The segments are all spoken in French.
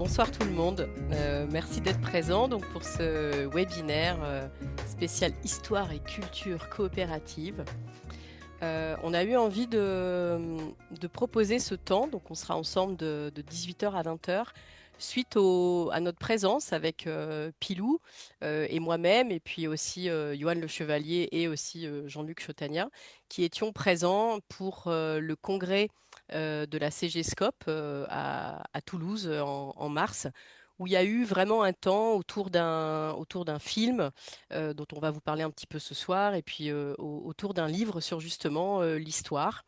Bonsoir tout le monde. Merci d'être présent donc pour ce webinaire spécial Histoire et culture coopérative. On a eu envie de proposer ce temps, donc on sera ensemble de 18h à 20h, suite à notre présence avec Pilou et moi-même, et puis aussi Johan Le Chevalier et aussi Jean-Luc Chotagna, qui étions présents pour le congrès de la CGScope à Toulouse en mars, où il y a eu vraiment un temps autour d'un film dont on va vous parler un petit peu ce soir, et puis autour d'un livre sur justement l'histoire.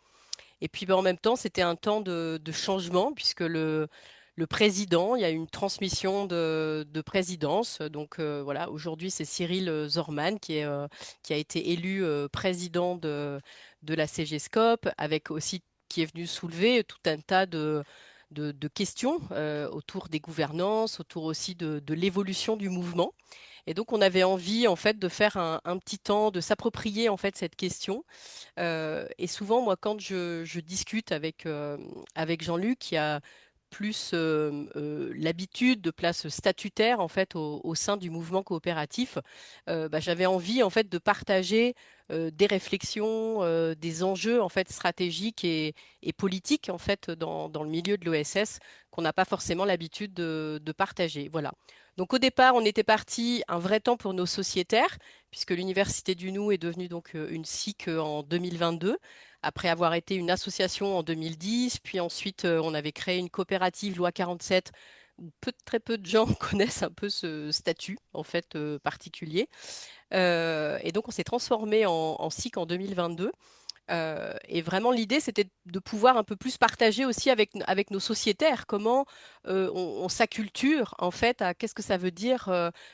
Et puis en même temps, c'était un temps de changement, puisque le président, il y a eu une transmission de présidence. Donc voilà, aujourd'hui, c'est Cyril Zorman qui a été élu président de la CGScope, avec aussi qui est venu soulever tout un tas de questions autour des gouvernances, autour aussi de l'évolution du mouvement. Et donc, on avait envie, en fait, de faire un petit temps, de s'approprier, en fait, cette question. Et souvent, moi, quand je discute avec Jean-Luc, qui a plus l'habitude de place statutaire, en fait, au sein du mouvement coopératif, j'avais envie, en fait, de partager des réflexions, des enjeux, en fait, stratégiques et politiques, en fait, dans le milieu de l'OSS, qu'on n'a pas forcément l'habitude de partager. Voilà. Donc au départ, on était parti un vrai temps pour nos sociétaires, puisque l'Université du Nou est devenue donc une SIC en 2022, après avoir été une association en 2010, puis ensuite on avait créé une coopérative Loi 47, où très peu de gens connaissent un peu ce statut en fait particulier. Et donc on s'est transformé en SIC en 2022. Et vraiment, l'idée, c'était de pouvoir un peu plus partager aussi avec nos sociétaires comment on s'acculture en fait à qu'est-ce que ça veut dire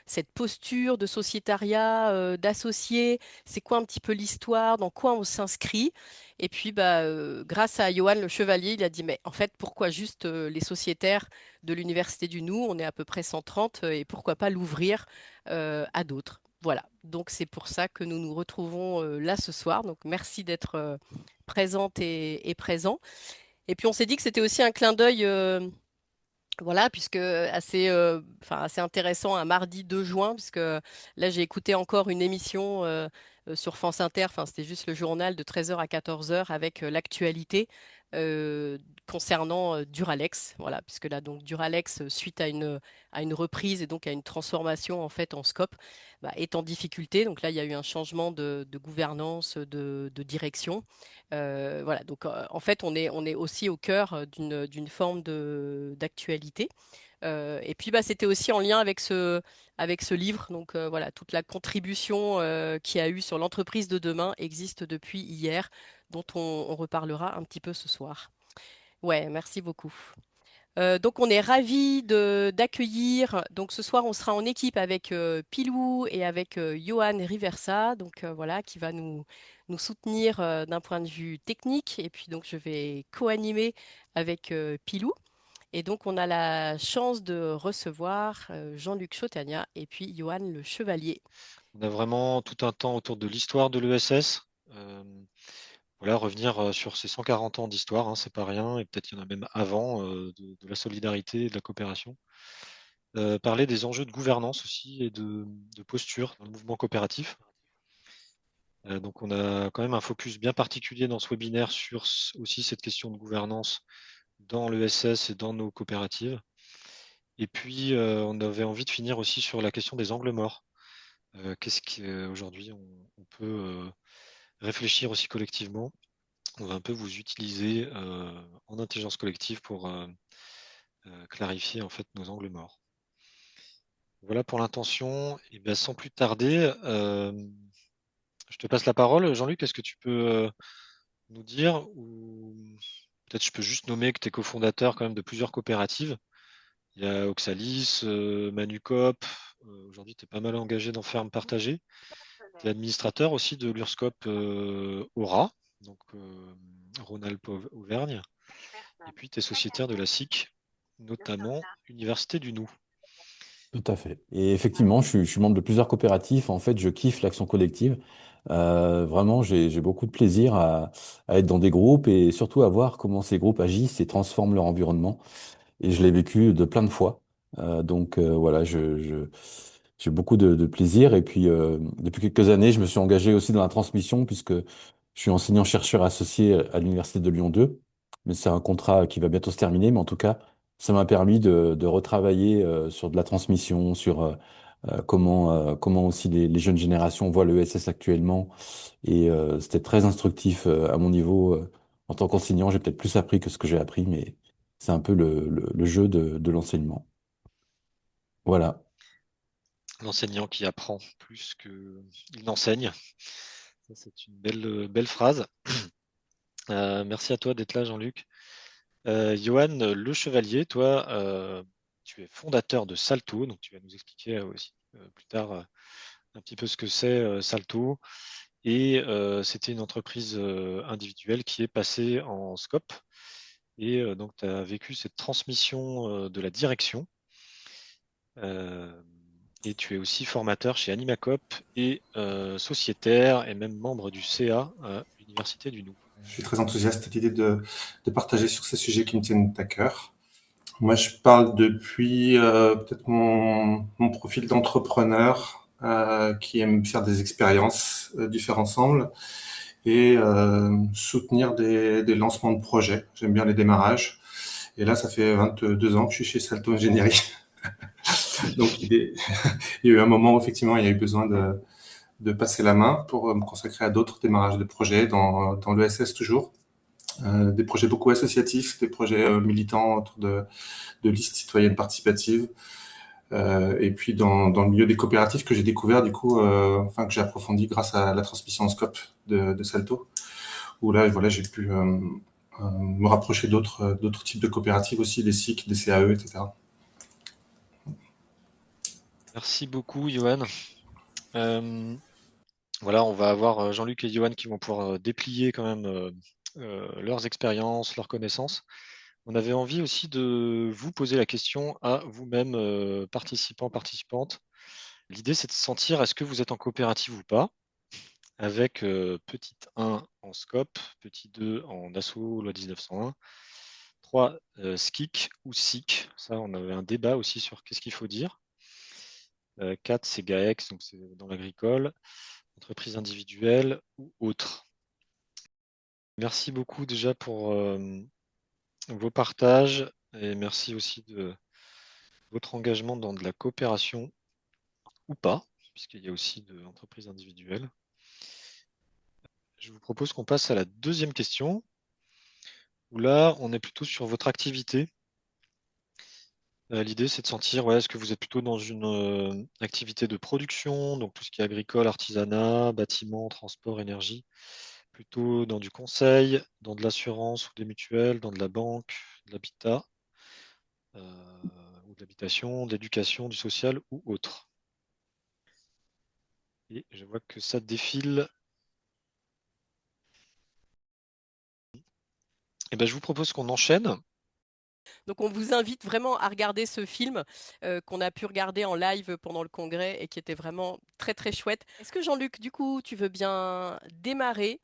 cette posture de sociétariat, d'associé, c'est quoi un petit peu l'histoire, dans quoi on s'inscrit. Et puis, grâce à Johan Le Chevalier, il a dit, mais en fait, pourquoi juste les sociétaires de l'Université du Nou, on est à peu près 130, et pourquoi pas l'ouvrir à d'autres. Voilà, donc c'est pour ça que nous nous retrouvons là ce soir. Donc merci d'être présente et présent. Et puis on s'est dit que c'était aussi un clin d'œil, voilà, puisque assez intéressant, un mardi 2 juin, puisque là j'ai écouté encore une émission sur France Inter, enfin c'était juste le journal de 13h à 14h avec l'actualité euh, concernant Duralex, voilà, puisque là donc Duralex, suite à une reprise et donc à une transformation en fait en Scope, est en difficulté. Donc là il y a eu un changement de gouvernance, de direction. Voilà, donc en fait, on est aussi au cœur d'une forme d'actualité. Et puis, c'était aussi en lien avec ce livre. Donc voilà, toute la contribution qu'il y a eu sur l'entreprise de demain existe depuis hier, dont on reparlera un petit peu ce soir. Ouais, merci beaucoup. Donc on est ravis d'accueillir. Donc ce soir on sera en équipe avec Pilou et avec Johan Riversa, donc voilà, qui va nous soutenir d'un point de vue technique. Et puis donc je vais co-animer avec Pilou. Et donc on a la chance de recevoir Jean-Luc Chotagna et puis Johan Le Chevalier. On a vraiment tout un temps autour de l'histoire de l'ESS. Voilà, revenir sur ces 140 ans d'histoire, hein, c'est pas rien, et peut-être qu'il y en a même avant, de la solidarité et de la coopération. Parler des enjeux de gouvernance aussi et de posture dans le mouvement coopératif. Donc on a quand même un focus bien particulier dans ce webinaire sur aussi cette question de gouvernance dans l'ESS et dans nos coopératives. Et puis on avait envie de finir aussi sur la question des angles morts. Qu'est-ce qu'aujourd'hui on peut réfléchir aussi collectivement. On va un peu vous utiliser en intelligence collective pour clarifier en fait nos angles morts. Voilà pour l'intention. Et bien, sans plus tarder, je te passe la parole. Jean-Luc, est-ce que tu peux nous dire, ou peut-être je peux juste nommer que tu es cofondateur quand même de plusieurs coopératives. Il y a Oxalis, Manucop. Aujourd'hui, tu es pas mal engagé dans Ferme Partagée. Tu es administrateur aussi de l'URSCOP Aura, donc Rhône-Alpes-Auvergne. Et puis, tu es sociétaire de la SIC, notamment Université du Nou. Tout à fait. Et effectivement, je suis membre de plusieurs coopératives. En fait, je kiffe l'action collective. Vraiment, j'ai beaucoup de plaisir à être dans des groupes et surtout à voir comment ces groupes agissent et transforment leur environnement. Et je l'ai vécu de plein de fois. Voilà, j'ai beaucoup de plaisir. Et puis, depuis quelques années, je me suis engagé aussi dans la transmission puisque je suis enseignant-chercheur associé à l'Université de Lyon 2. Mais c'est un contrat qui va bientôt se terminer. Mais en tout cas, ça m'a permis de retravailler sur de la transmission, sur comment aussi les jeunes générations voient le ESS actuellement. Et c'était très instructif à mon niveau. En tant qu'enseignant, j'ai peut-être plus appris que ce que j'ai appris, mais c'est un peu le jeu de l'enseignement. Voilà. L'enseignant qui apprend plus qu'il n'enseigne. Ça, c'est une belle phrase. Merci à toi d'être là, Jean-Luc. Johan Le Chevalier, toi, tu es fondateur de Salto, donc tu vas nous expliquer aussi plus tard un petit peu ce que c'est Salto. Et c'était une entreprise individuelle qui est passée en scope. Et donc, tu as vécu cette transmission de la direction. Et tu es aussi formateur chez Animacop et sociétaire et même membre du CA à l'Université du Nou. Je suis très enthousiaste à l'idée de partager sur ces sujets qui me tiennent à cœur. Moi, je parle depuis peut-être mon profil d'entrepreneur qui aime faire des expériences du faire ensemble et soutenir des lancements de projets. J'aime bien les démarrages. Et là, ça fait 22 ans que je suis chez Salto Ingénierie. Donc, il y a eu un moment où effectivement, il y a eu besoin de passer la main pour me consacrer à d'autres démarrages de projets dans l'ESS toujours. Des projets beaucoup associatifs, des projets militants autour de listes citoyennes participatives. Et puis dans le milieu des coopératives que j'ai découvert du coup, enfin que j'ai approfondi grâce à la transmission en scope de Salto, où là voilà j'ai pu me rapprocher d'autres types de coopératives aussi, des SIC, des CAE, etc. Merci beaucoup, Johan. Voilà, on va avoir Jean-Luc et Johan qui vont pouvoir déplier quand même leurs expériences, leurs connaissances. On avait envie aussi de vous poser la question à vous-même, participants, participantes. L'idée, c'est de sentir est-ce que vous êtes en coopérative ou pas, avec petit 1 en scope, petit 2 en assaut loi 1901, 3 SKIC ou SIC. Ça, on avait un débat aussi sur qu'est-ce qu'il faut dire. 4, c'est GAEX, donc c'est dans l'agricole, entreprise individuelle ou autre. Merci beaucoup déjà pour vos partages et merci aussi de votre engagement dans de la coopération ou pas, puisqu'il y a aussi de l'entreprise individuelle. Je vous propose qu'on passe à la deuxième question, où là, on est plutôt sur votre activité. L'idée, c'est de sentir, est-ce que vous êtes plutôt dans une activité de production, donc tout ce qui est agricole, artisanat, bâtiment, transport, énergie, plutôt dans du conseil, dans de l'assurance ou des mutuelles, dans de la banque, de l'habitat, ou de l'habitation, de l'éducation, du social ou autre. Et je vois que ça défile. Et ben, je vous propose qu'on enchaîne. Donc on vous invite vraiment à regarder ce film qu'on a pu regarder en live pendant le congrès et qui était vraiment très très chouette. Est-ce que Jean-Luc, du coup, tu veux bien démarrer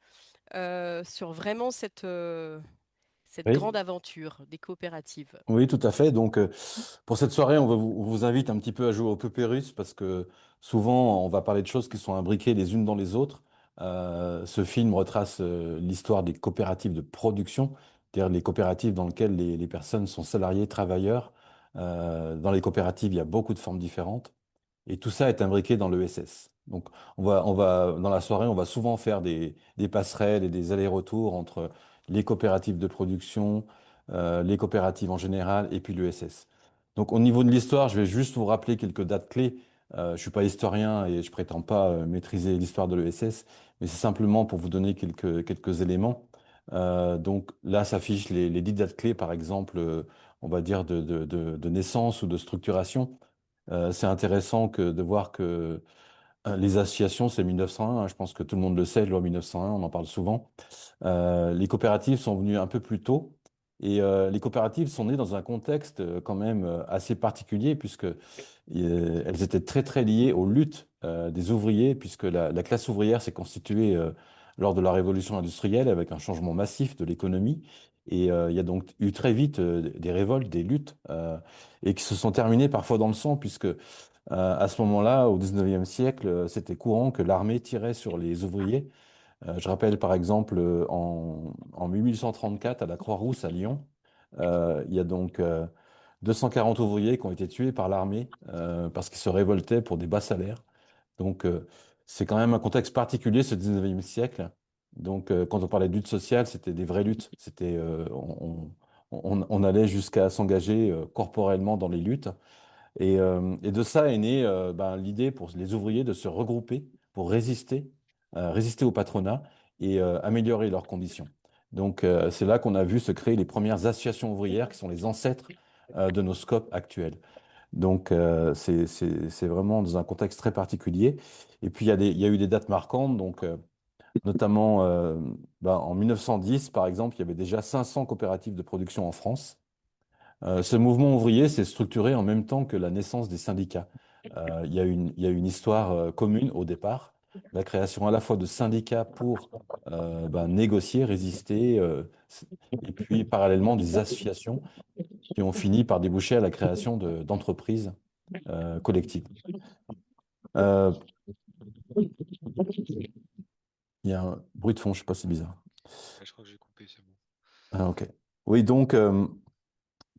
sur vraiment cette Oui, grande aventure des coopératives? oui, tout à fait. Donc, pour cette soirée, on vous invite un petit peu à jouer au Pépérus parce que souvent, on va parler de choses qui sont imbriquées les unes dans les autres. Ce film retrace l'histoire des coopératives de production, c'est-à-dire les coopératives dans lesquelles les personnes sont salariées, travailleurs. Dans les coopératives, il y a beaucoup de formes différentes. Et tout ça est imbriqué dans l'ESS. Donc, dans la soirée, on va souvent faire des passerelles et des allers-retours entre les coopératives de production, les coopératives en général, et puis l'ESS. Donc, au niveau de l'histoire, je vais juste vous rappeler quelques dates clés. Je ne suis pas historien et je prétends pas maîtriser l'histoire de l'ESS, mais c'est simplement pour vous donner quelques éléments. Donc là s'affichent les 10 dates clés, par exemple, on va dire de naissance ou de structuration. C'est intéressant de voir que les associations, c'est 1901, hein, je pense que tout le monde le sait, loi 1901, on en parle souvent. Les coopératives sont venues un peu plus tôt et les coopératives sont nées dans un contexte quand même assez particulier puisque elles étaient très très liées aux luttes des ouvriers puisque la classe ouvrière s'est constituée lors de la révolution industrielle avec un changement massif de l'économie. Et il y a donc eu très vite des révoltes, des luttes, et qui se sont terminées parfois dans le sang, puisque à ce moment-là, au 19e siècle, c'était courant que l'armée tirait sur les ouvriers. Je rappelle par exemple en 1834 à la Croix-Rousse à Lyon, il y a donc 240 ouvriers qui ont été tués par l'armée parce qu'ils se révoltaient pour des bas salaires. Donc c'est quand même un contexte particulier ce 19e siècle. Donc quand on parlait de lutte sociale, c'était des vraies luttes. On allait jusqu'à s'engager corporellement dans les luttes. Et de ça est née l'idée pour les ouvriers de se regrouper pour résister au patronat et améliorer leurs conditions. Donc c'est là qu'on a vu se créer les premières associations ouvrières qui sont les ancêtres de nos SCOP actuels. Donc c'est vraiment dans un contexte très particulier. Et puis il y a eu des dates marquantes, donc notamment en 1910 par exemple, il y avait déjà 500 coopératives de production en France. Ce mouvement ouvrier s'est structuré en même temps que la naissance des syndicats. Il y a une histoire commune au départ, la création à la fois de syndicats pour négocier, résister, et puis parallèlement des associations qui ont fini par déboucher à la création d'entreprises collectives. Euh, il y a un bruit de fond, je ne sais pas, c'est bizarre. Je crois que j'ai coupé, c'est bon. Ah, ok. Oui, donc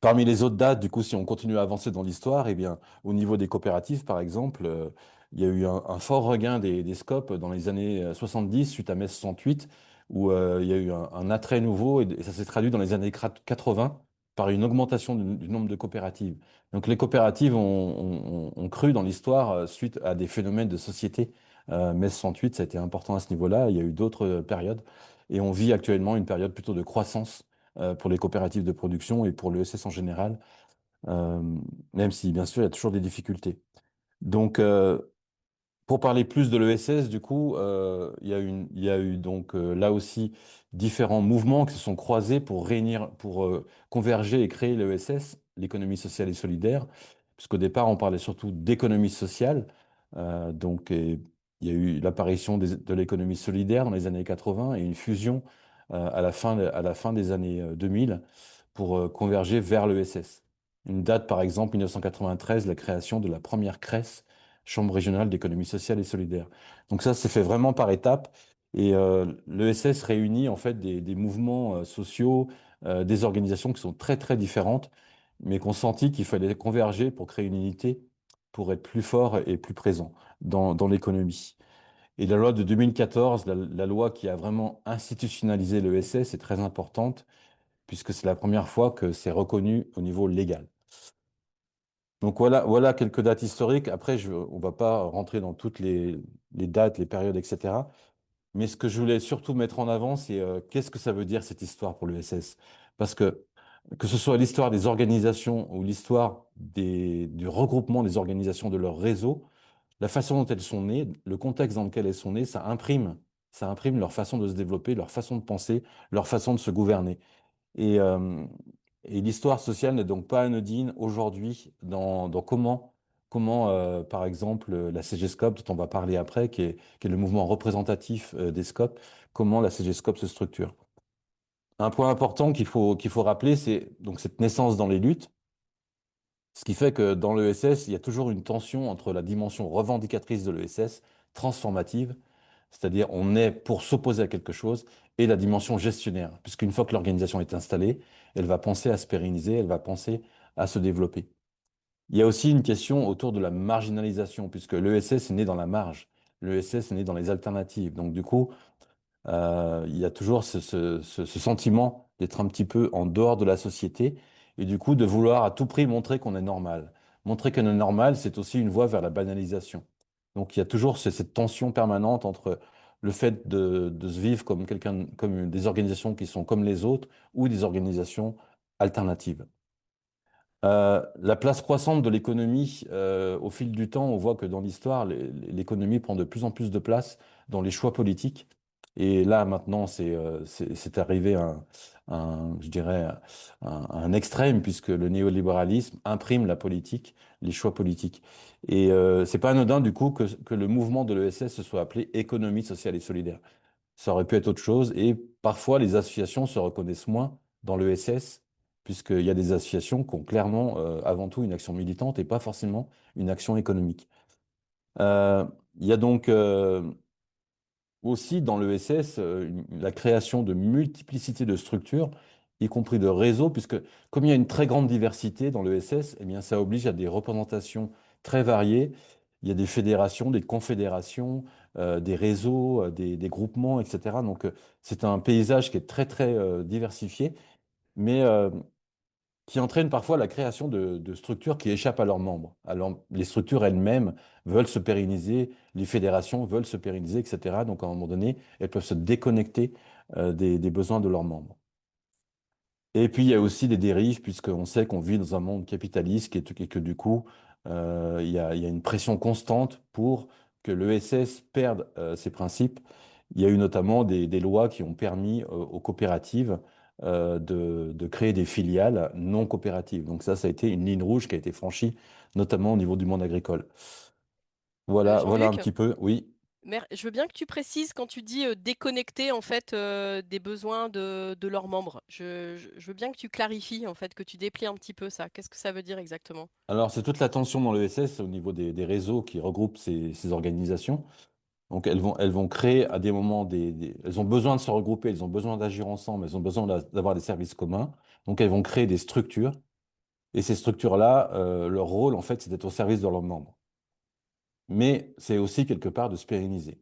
parmi les autres dates, du coup, si on continue à avancer dans l'histoire, eh bien, au niveau des coopératives, par exemple, il y a eu un fort regain des SCOP dans les années 70 suite à mai 68, où il y a eu un attrait nouveau et ça s'est traduit dans les années 80 par une augmentation du nombre de coopératives. Donc les coopératives ont cru dans l'histoire suite à des phénomènes de société. Mai 68, ça a été important à ce niveau-là. Il y a eu d'autres périodes et on vit actuellement une période plutôt de croissance pour les coopératives de production et pour l'ESS en général, euh, même si bien sûr il y a toujours des difficultés. Donc, pour parler plus de l'ESS, du coup, il y a eu donc là aussi différents mouvements qui se sont croisés pour réunir, pour converger et créer l'ESS, l'économie sociale et solidaire, puisqu'au départ on parlait surtout d'économie sociale. Il y a eu l'apparition de l'économie solidaire dans les années 80 et une fusion à la fin des années 2000 pour converger vers l'ESS. Une date, par exemple, 1993, la création de la première CRES, Chambre régionale d'économie sociale et solidaire. Donc ça, c'est fait vraiment par étapes. Et l'ESS réunit en fait des mouvements sociaux, des organisations qui sont très très différentes, mais qu'on sentit qu'il fallait converger pour créer une unité, pour être plus fort et plus présent dans l'économie. Et la loi de 2014, la loi qui a vraiment institutionnalisé l'ESS, est très importante, puisque c'est la première fois que c'est reconnu au niveau légal. Donc voilà quelques dates historiques. Après, on ne va pas rentrer dans toutes les dates, les périodes, etc. Mais ce que je voulais surtout mettre en avant, c'est qu'est-ce que ça veut dire cette histoire pour l'ESS? Parce que ce soit l'histoire des organisations ou l'histoire du regroupement des organisations de leur réseau, la façon dont elles sont nées, le contexte dans lequel elles sont nées, ça imprime leur façon de se développer, leur façon de penser, leur façon de se gouverner. Et, euh, et l'histoire sociale n'est donc pas anodine aujourd'hui dans comment par exemple, la CGSCOP, dont on va parler après, qui est le mouvement représentatif des SCOP, comment la CGSCOP se structure. Un point important qu'il faut rappeler, c'est donc cette naissance dans les luttes, ce qui fait que dans l'ESS, il y a toujours une tension entre la dimension revendicatrice de l'ESS, transformative, c'est-à-dire on est pour s'opposer à quelque chose, et la dimension gestionnaire, puisqu'une fois que l'organisation est installée, elle va penser à se pérenniser, elle va penser à se développer. Il y a aussi une question autour de la marginalisation, puisque l'ESS est né dans la marge, l'ESS est né dans les alternatives. Donc du coup, il y a toujours ce sentiment d'être un petit peu en dehors de la société et du coup de vouloir à tout prix montrer qu'on est normal. Montrer qu'on est normal, c'est aussi une voie vers la banalisation. Donc il y a toujours cette tension permanente entre le fait de se vivre comme comme des organisations qui sont comme les autres ou des organisations alternatives. La place croissante de l'économie, au fil du temps, on voit que dans l'histoire, l'économie prend de plus en plus de place dans les choix politiques. Et là, maintenant, c'est arrivé je dirais, un extrême, puisque le néolibéralisme imprime la politique, les choix politiques. Et c'est pas anodin, du coup, que le mouvement de l'ESS se soit appelé économie sociale et solidaire. ça aurait pu être autre chose. Et parfois, les associations se reconnaissent moins dans l'ESS, puisqu'il y a des associations qui ont clairement, avant tout, une action militante et pas forcément une action économique. Euh, il y a donc aussi dans l'ESS la création de multiplicité de structures, y compris de réseaux, puisque comme il y a une très grande diversité dans l'ESS, eh bien, ça oblige à des représentations très variées. Il y a des fédérations, des confédérations, des réseaux, des groupements, etc. Donc, c'est un paysage qui est très, très diversifié, mais qui entraîne parfois la création de structures qui échappent à leurs membres. Alors, les structures elles-mêmes veulent se pérenniser, les fédérations veulent se pérenniser, etc. Donc, à un moment donné, elles peuvent se déconnecter des besoins de leurs membres. Et puis, il y a aussi des dérives, puisqu'on sait qu'on vit dans un monde capitaliste et que du coup, il y a une pression constante pour que l'ESS perde ses principes. Il y a eu notamment des lois qui ont permis aux coopératives de créer des filiales non coopératives. Donc ça a été une ligne rouge qui a été franchie, notamment au niveau du monde agricole. Voilà un Jean-Luc, petit peu, oui. je veux bien que tu précises quand tu dis déconnecter en fait des besoins de leurs membres. Je veux bien que tu clarifies en fait, que tu déplies un petit peu ça. Qu'est-ce que ça veut dire exactement? Alors, c'est toute la tension dans l'ESS au niveau des réseaux qui regroupent ces organisations. Donc elles vont créer à des moments elles ont besoin de se regrouper, elles ont besoin d'agir ensemble, elles ont besoin d'avoir des services communs. Donc elles vont créer des structures. Et ces structures-là, leur rôle, en fait, c'est d'être au service de leurs membres. Mais c'est aussi quelque part de se pérenniser.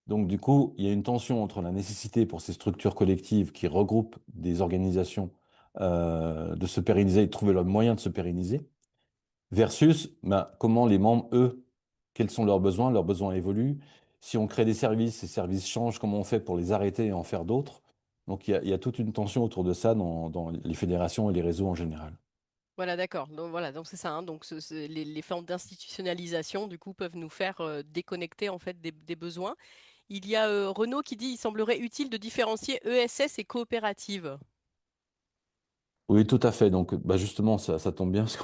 Donc du coup, il y a une tension entre la nécessité pour ces structures collectives qui regroupent des organisations de se pérenniser et de trouver le moyen de se pérenniser, versus ben, comment les membres, eux, quels sont leurs besoins? Leurs besoins évoluent. Si on crée des services, ces services changent, comment on fait pour les arrêter et en faire d'autres? Donc il y a toute une tension autour de ça dans les fédérations et les réseaux en général. Voilà, d'accord. Donc voilà, donc c'est ça, hein. Donc les formes d'institutionnalisation du coup peuvent nous faire déconnecter en fait des besoins. Il y a Renaud qui dit il semblerait utile de différencier ESS et coopérative. Oui, tout à fait. Donc bah justement, ça tombe bien parce que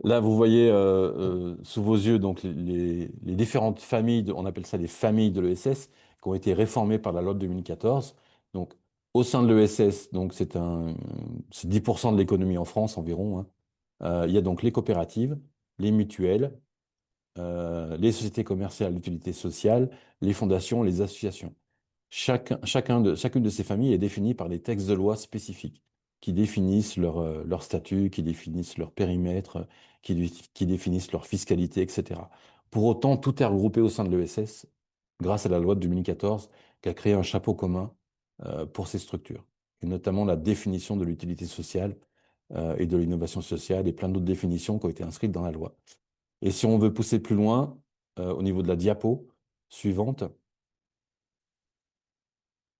là, vous voyez sous vos yeux donc les différentes familles, on appelle ça les familles de l'ESS, qui ont été réformées par la loi de 2014. Donc, au sein de l'ESS, donc c'est 10% de l'économie en France environ, hein. Il y a donc les coopératives, les mutuelles, les sociétés commerciales d'utilité sociale, les fondations, les associations. Chacune de ces familles est définie par des textes de loi spécifiques qui définissent leur statut, qui définissent leur périmètre, qui définissent leur fiscalité, etc. Pour autant, tout est regroupé au sein de l'ESS grâce à la loi de 2014 qui a créé un chapeau commun pour ces structures, et notamment la définition de l'utilité sociale et de l'innovation sociale et plein d'autres définitions qui ont été inscrites dans la loi. Et si on veut pousser plus loin, au niveau de la diapo suivante,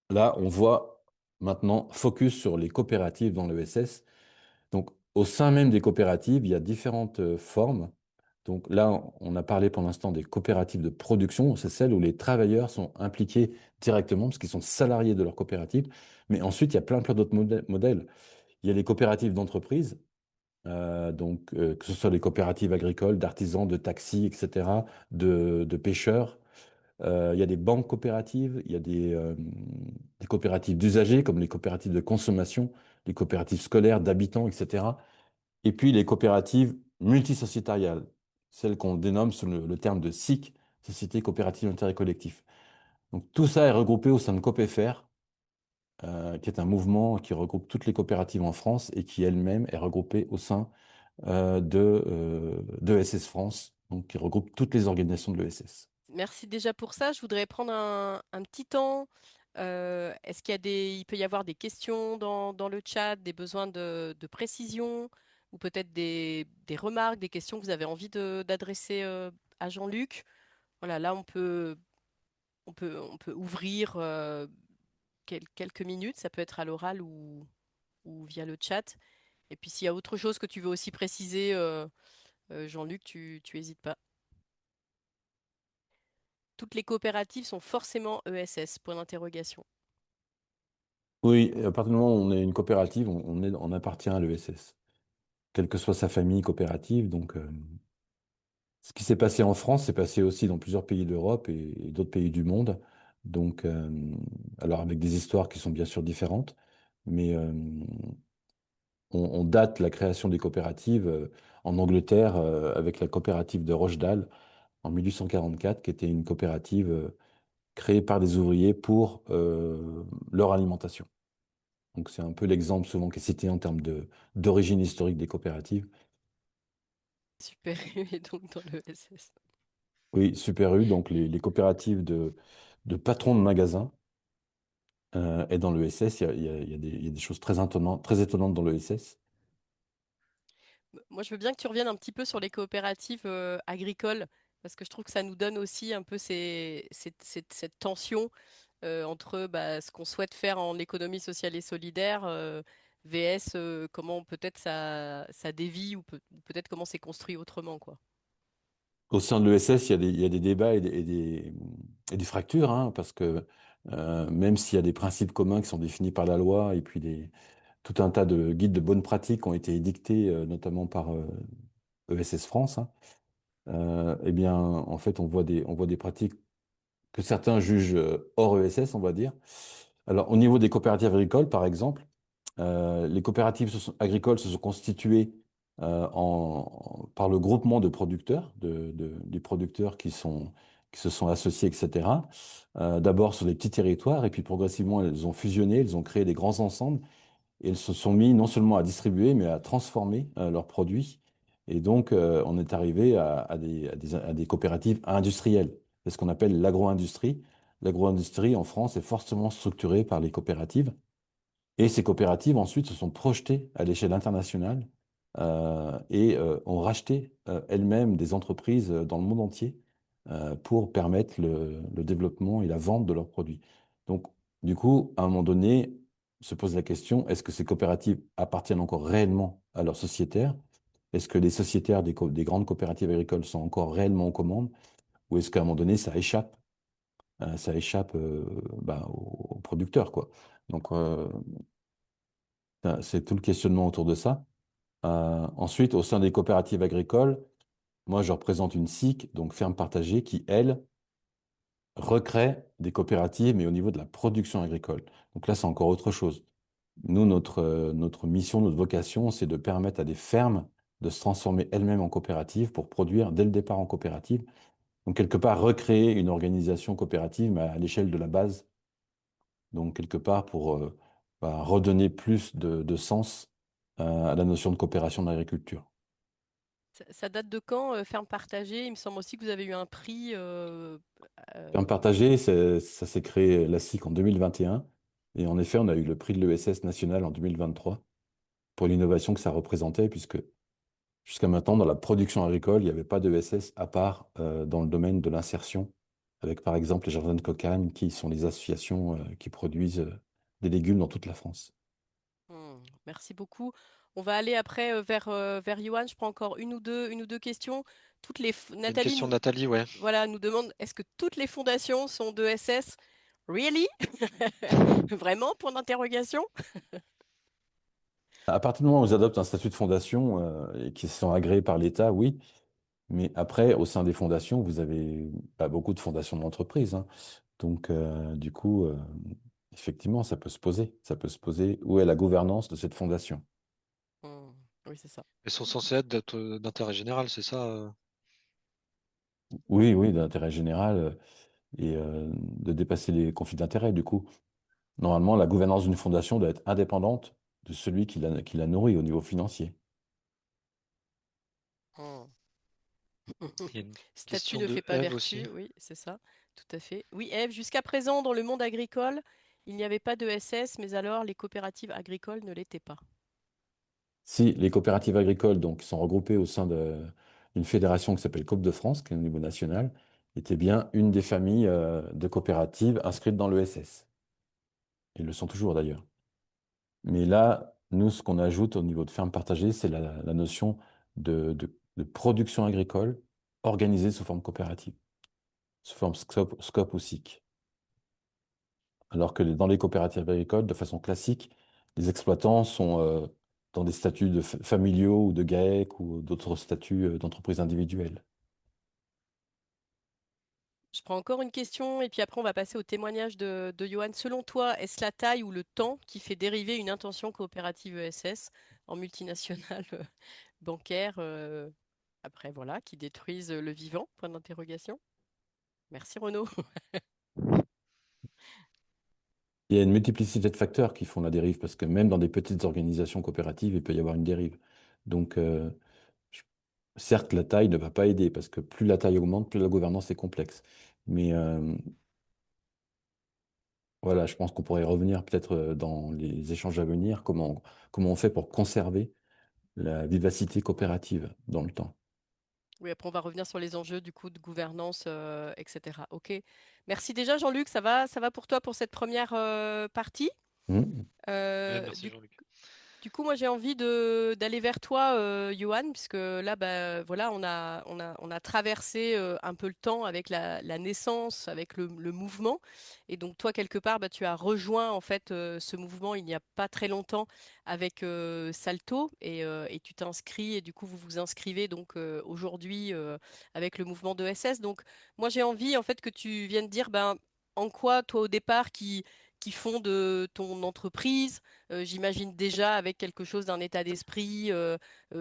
là, on voit maintenant focus sur les coopératives dans l'ESS. Donc, au sein même des coopératives, il y a différentes formes. Donc là, on a parlé pour l'instant des coopératives de production. C'est celles où les travailleurs sont impliqués directement parce qu'ils sont salariés de leur coopérative. Mais ensuite, il y a plein d'autres modèles. Il y a les coopératives d'entreprise, que ce soit les coopératives agricoles, d'artisans, de taxis, etc., de pêcheurs. Il y a des banques coopératives, il y a des coopératives d'usagers, comme les coopératives de consommation, les coopératives scolaires, d'habitants, etc. Et puis les coopératives multisociétariales, celles qu'on dénomme sous le terme de SIC, Société coopérative d'intérêt collectif. Donc tout ça est regroupé au sein de COPEFR, qui est un mouvement qui regroupe toutes les coopératives en France et qui elle-même est regroupée au sein de ESS France, donc qui regroupe toutes les organisations de l'ESS. Merci déjà pour ça. Je voudrais prendre un petit temps. Est-ce qu'il y a il peut y avoir des questions dans le chat, des besoins de précision ou peut-être des remarques, des questions que vous avez envie d'adresser à Jean-Luc? Voilà, là on peut ouvrir quelques minutes. Ça peut être à l'oral ou via le chat. Et puis s'il y a autre chose que tu veux aussi préciser, Jean-Luc, tu hésites pas. Toutes les coopératives sont forcément ESS, point d'interrogation. Oui, à partir du moment où on est une coopérative, on appartient à l'ESS, quelle que soit sa famille coopérative. Donc, ce qui s'est passé en France s'est passé aussi dans plusieurs pays d'Europe et d'autres pays du monde. Donc, alors avec des histoires qui sont bien sûr différentes, mais on date la création des coopératives en Angleterre avec la coopérative de Rochdale en 1844, qui était une coopérative créée par des ouvriers pour leur alimentation. Donc c'est un peu l'exemple souvent qui est cité en termes d'origine historique des coopératives. Super U est donc dans le SS. Oui, Super U, donc les coopératives de patrons de magasins. Et dans le SS, il y a des choses très étonnantes dans le SS. Moi, je veux bien que tu reviennes un petit peu sur les coopératives agricoles, parce que je trouve que ça nous donne aussi un peu cette tension entre bah, ce qu'on souhaite faire en économie sociale et solidaire, VS comment peut-être ça dévie ou peut-être comment c'est construit autrement, quoi. Au sein de l'ESS, il y a des débats et des fractures, hein, parce que même s'il y a des principes communs qui sont définis par la loi, et puis tout un tas de guides de bonnes pratiques ont été édictés, notamment par ESS France, hein, eh bien, en fait, on voit des pratiques que certains jugent hors ESS, on va dire. Alors, au niveau des coopératives agricoles, par exemple, les coopératives agricoles se sont constituées par le groupement de producteurs, des producteurs qui se sont associés, etc. D'abord sur des petits territoires, et puis progressivement, elles ont fusionné, elles ont créé des grands ensembles, et elles se sont mis non seulement à distribuer, mais à transformer leurs produits. Et donc, on est arrivé à des coopératives industrielles. C'est ce qu'on appelle l'agro-industrie. L'agro-industrie en France est fortement structurée par les coopératives. Et ces coopératives, ensuite, se sont projetées à l'échelle internationale et ont racheté elles-mêmes des entreprises dans le monde entier pour permettre le développement et la vente de leurs produits. Donc, du coup, à un moment donné, se pose la question, est-ce que ces coopératives appartiennent encore réellement à leurs sociétaires? Est-ce que les sociétaires des grandes coopératives agricoles sont encore réellement aux commandes? Ou est-ce qu'à un moment donné, ça échappe bah, aux producteurs, quoi. Donc, c'est tout le questionnement autour de ça. Ensuite, au sein des coopératives agricoles, moi, je représente une SIC, donc ferme partagée, qui, elle, recrée des coopératives, mais au niveau de la production agricole. Donc là, c'est encore autre chose. Nous, notre mission, notre vocation, c'est de permettre à des fermes de se transformer elles-mêmes en coopératives pour produire dès le départ en coopérative. Donc, quelque part, recréer une organisation coopérative, mais à l'échelle de la base. Donc, quelque part, pour bah, redonner plus de sens à la notion de coopération dans l'agriculture. Ça date de quand, ferme partagée? Il me semble aussi que vous avez eu un prix. Ferme Euh, partagée, ça s'est créé la SIC en 2021. Et en effet, on a eu le prix de l'ESS national en 2023 pour l'innovation que ça représentait, puisque jusqu'à maintenant, dans la production agricole, il n'y avait pas d'ESS à part dans le domaine de l'insertion, avec par exemple les jardins de cocagne, qui sont les associations qui produisent des légumes dans toute la France. Merci beaucoup. On va aller après vers Johan. Je prends encore une ou deux questions. Il y a une Nathalie question de Nathalie, ouais. voilà, nous demande est-ce que toutes les fondations sont de SS? Really? Vraiment? Point d'interrogation? À partir du moment où ils adoptent un statut de fondation et qu'ils sont agréés par l'État, oui. Mais après, au sein des fondations, vous avez pas beaucoup de fondations d'entreprise, hein. Donc, du coup, effectivement, ça peut se poser. Ça peut se poser où est la gouvernance de cette fondation. Hmm, oui, c'est ça. Elles sont censées être d'intérêt général, c'est ça? Oui, oui, d'intérêt général et de dépasser les conflits d'intérêts. Du coup, normalement, la gouvernance d'une fondation doit être indépendante de celui qui la nourrit au niveau financier. Hmm. Il y a une Statut question ne de fait pas Eve aussi. vertu, oui, c'est ça, tout à fait. Oui, Ève, jusqu'à présent, dans le monde agricole, il n'y avait pas de SS, mais alors les coopératives agricoles ne l'étaient pas. Si les coopératives agricoles donc, sont regroupées au sein d'une fédération qui s'appelle Coop de France, qui est au niveau national, était bien une des familles de coopératives inscrites dans l'ESS. Ils le sont toujours d'ailleurs. Mais là, nous, ce qu'on ajoute au niveau de ferme partagée, c'est la notion de production agricole organisée sous forme coopérative, sous forme SCOP ou SIC. Alors que dans les coopératives agricoles, de façon classique, les exploitants sont dans des statuts familiaux ou de GAEC ou d'autres statuts d'entreprise individuelle. Je prends encore une question et puis après on va passer au témoignage de Johan. Selon toi, est-ce la taille ou le temps qui fait dériver une intention coopérative ESS en multinationale bancaire après voilà, qui détruisent le vivant? Point d'interrogation. Merci Renaud. Il y a une multiplicité de facteurs qui font la dérive, parce que même dans des petites organisations coopératives, il peut y avoir une dérive. Donc, je- certes, la taille ne va pas aider, parce que plus la taille augmente, plus la gouvernance est complexe. Mais voilà, je pense qu'on pourrait revenir peut-être dans les échanges à venir, comment on fait pour conserver la vivacité coopérative dans le temps. Oui, après on va revenir sur les enjeux du coup de gouvernance, etc. Ok. Merci déjà Jean-Luc, ça va pour toi pour cette première partie. Mhm. Ouais, Euh, merci du Jean-Luc. Du coup, moi, j'ai envie d'aller vers toi, Johan, puisque là, bah, voilà, on a traversé un peu le temps avec la naissance, avec le mouvement. Et donc, toi, quelque part, bah, tu as rejoint en fait ce mouvement il n'y a pas très longtemps avec Salto et tu t'inscris et du coup, vous vous inscrivez donc aujourd'hui avec le mouvement de SS. Donc, moi, j'ai envie en fait que tu viennes dire, ben, en quoi, toi, au départ, qui fonde ton entreprise j'imagine déjà avec quelque chose d'un état d'esprit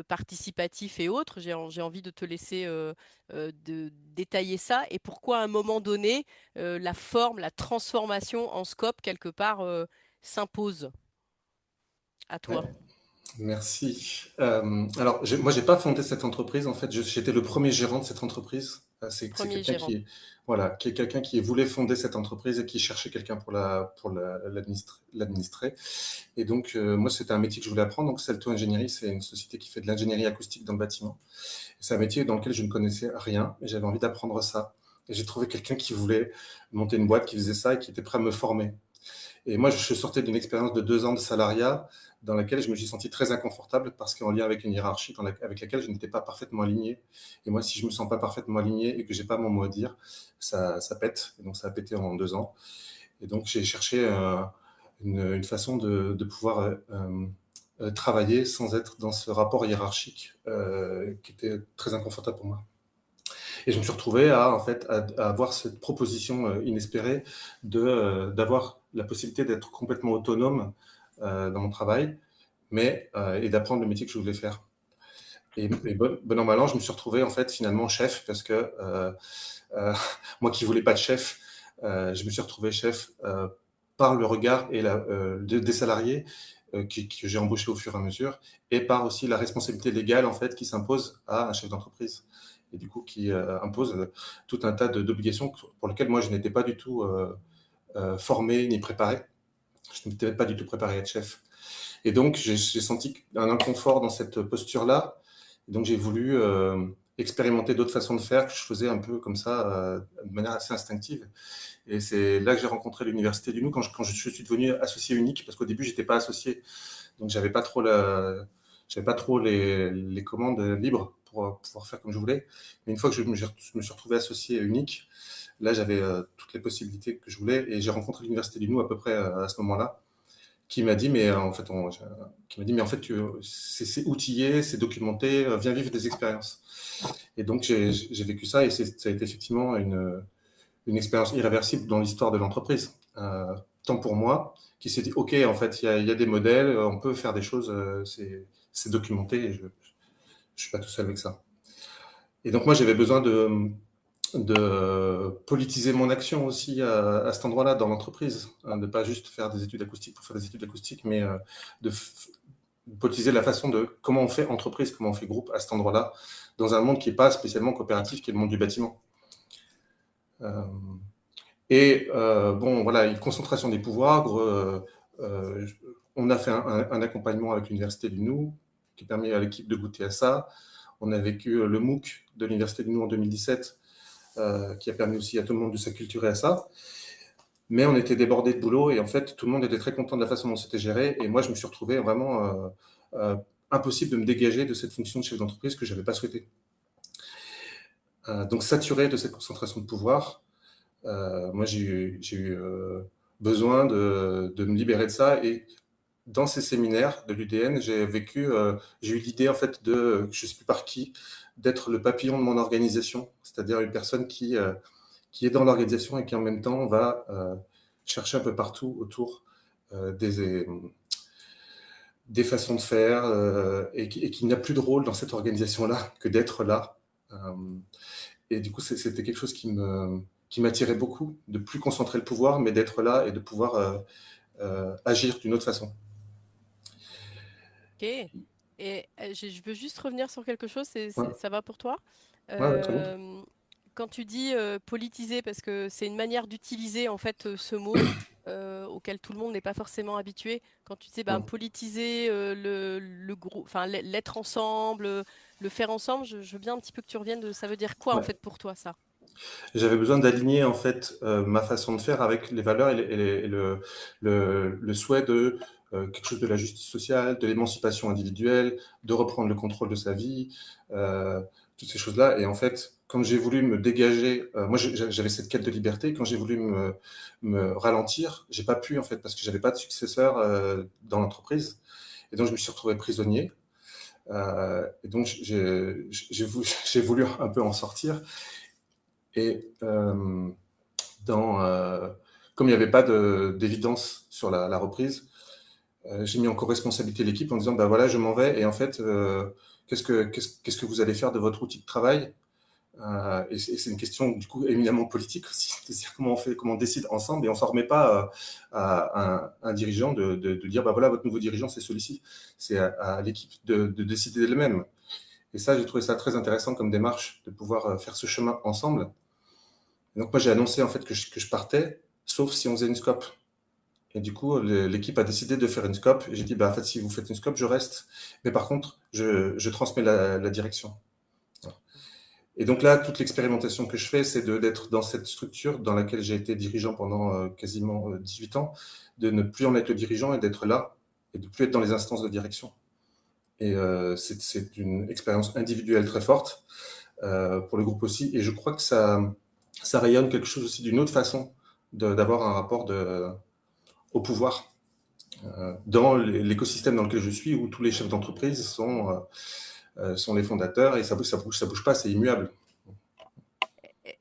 participatif et autres. J'ai envie de te laisser de détailler ça et pourquoi à un moment donné, la forme, la transformation en scope, quelque part, s'impose à Ouais, toi. merci. Alors, moi, j'ai pas fondé cette entreprise. En fait, j'étais le premier gérant de cette entreprise. C'est Premier quelqu'un gérant. voilà, qui est quelqu'un qui voulait fonder cette entreprise et qui cherchait quelqu'un pour l'administrer. Et donc, moi, c'était un métier que je voulais apprendre. Donc, Salto Ingénierie, c'est une société qui fait de l'ingénierie acoustique dans le bâtiment. C'est un métier dans lequel je ne connaissais rien et j'avais envie d'apprendre ça. Et j'ai trouvé quelqu'un qui voulait monter une boîte qui faisait ça et qui était prêt à me former. Et moi, je sortais d'une expérience de 2 ans de salariat dans laquelle je me suis senti très inconfortable parce qu'en lien avec une hiérarchie avec laquelle je n'étais pas parfaitement aligné. Et moi, si je me sens pas parfaitement aligné et que j'ai pas mon mot à dire, ça pète. Et donc, ça a pété en 2 ans. Et donc, j'ai cherché une façon de pouvoir travailler sans être dans ce rapport hiérarchique qui était très inconfortable pour moi. Et je me suis retrouvé en fait, à avoir cette proposition inespérée d'avoir la possibilité d'être complètement autonome dans mon travail, et d'apprendre le métier que je voulais faire. Et bon an, mal an, je me suis retrouvé en fait finalement chef parce que euh, moi qui voulais pas de chef, je me suis retrouvé chef par le regard des salariés que j'ai embauchés au fur et à mesure, et par aussi la responsabilité légale en fait qui s'impose à un chef d'entreprise et du coup qui impose tout un tas d'obligations pour lesquelles moi je n'étais pas du tout formé ni préparé. Je n'étais pas du tout préparé à être chef. Et donc j'ai senti un inconfort dans cette posture-là. Et donc j'ai voulu expérimenter d'autres façons de faire que je faisais un peu comme ça, de manière assez instinctive. Et c'est là que j'ai rencontré l'université du Nou quand je suis devenu associé unique, parce qu'au début j'étais pas associé, donc j'avais pas trop les commandes libres pour pouvoir faire comme je voulais. Mais une fois que je me suis retrouvé associé unique, là j'avais toutes les possibilités que je voulais, et j'ai rencontré l'université du Nou à peu près à ce moment-là, qui m'a dit mais en fait c'est outillé, c'est documenté, viens vivre des expériences. Et donc j'ai vécu ça, et ça a été effectivement une expérience irréversible dans l'histoire de l'entreprise. Tant pour moi, qui s'est dit, OK, en fait, il y a des modèles, on peut faire des choses, c'est documenté, et je ne suis pas tout seul avec ça. Et donc moi, j'avais besoin de politiser mon action aussi à cet endroit-là dans l'entreprise, hein, de pas juste faire des études acoustiques pour faire des études acoustiques, mais de politiser la façon de comment on fait entreprise, comment on fait groupe à cet endroit-là, dans un monde qui n'est pas spécialement coopératif, qui est le monde du bâtiment. Bon, voilà, une concentration des pouvoirs. On a fait un accompagnement avec l'Université du Nou qui permet à l'équipe de goûter à ça. On a vécu le MOOC de l'Université du Nou en 2017 qui a permis aussi à tout le monde de s'acculturer à ça. Mais on était débordé de boulot et en fait, tout le monde était très content de la façon dont c'était géré. Et moi, je me suis retrouvé vraiment impossible de me dégager de cette fonction de chef d'entreprise que je n'avais pas souhaité. Donc, saturé de cette concentration de pouvoir, moi, j'ai eu besoin de me libérer de ça. Et dans ces séminaires de l'UDN, j'ai eu l'idée, en fait, je ne sais plus par qui, d'être le papillon de mon organisation, c'est-à-dire une personne qui qui est dans l'organisation et qui en même temps va chercher un peu partout autour des façons de faire et qui n'a plus de rôle dans cette organisation-là que d'être là. Et du coup, c'était quelque chose qui m'attirait beaucoup, de plus concentrer le pouvoir, mais d'être là et de pouvoir agir d'une autre façon. Ok. Et je veux juste revenir sur quelque chose, Ouais, ça va pour toi? ouais, très bien. Euh, Quand tu dis politiser, parce que c'est une manière d'utiliser en fait ce mot auquel tout le monde n'est pas forcément habitué. Quand tu dis ben, Ouais. politiser le groupe, enfin l'être ensemble, le faire ensemble, je veux bien un petit peu que tu reviennes ça veut dire quoi en Ouais. fait pour toi ça? J'avais besoin d'aligner en fait ma façon de faire avec les valeurs et le souhait de quelque chose de la justice sociale, de l'émancipation individuelle, de reprendre le contrôle de sa vie, euh, toutes ces choses-là. Et en fait, quand j'ai voulu me dégager, moi j'avais cette quête de liberté. Quand j'ai voulu me ralentir, j'ai pas pu en fait parce que j'avais pas de successeur dans l'entreprise. Et donc je me suis retrouvé prisonnier. Et donc j'ai voulu un peu en sortir. Et comme il n'y avait pas d'évidence sur la reprise, j'ai mis en co-responsabilité l'équipe en disant bah voilà, je m'en vais et en fait, qu'est-ce que vous allez faire de votre outil de travail? Et c'est une question du coup éminemment politique aussi, c'est-à-dire comment on décide ensemble et on s'en remet pas à un dirigeant de dire bah voilà, votre nouveau dirigeant c'est celui-ci. C'est à l'équipe de décider d'elle-même. Et ça, j'ai trouvé ça très intéressant comme démarche de pouvoir faire ce chemin ensemble. Donc moi j'ai annoncé en fait que je partais, sauf si on faisait une scope. Et du coup l'équipe a décidé de faire une scope. Et j'ai dit bah en fait si vous faites une scope je reste, mais par contre je transmets la direction. Et donc là toute l'expérimentation que je fais c'est d'être dans cette structure dans laquelle j'ai été dirigeant pendant quasiment 18 ans, de ne plus en être le dirigeant et d'être là et de plus être dans les instances de direction. Et c'est une expérience individuelle très forte pour le groupe aussi. Et je crois que ça rayonne quelque chose aussi d'une autre façon d'avoir un rapport au pouvoir dans l'écosystème dans lequel je suis, où tous les chefs d'entreprise sont les fondateurs et ça bouge pas, c'est immuable.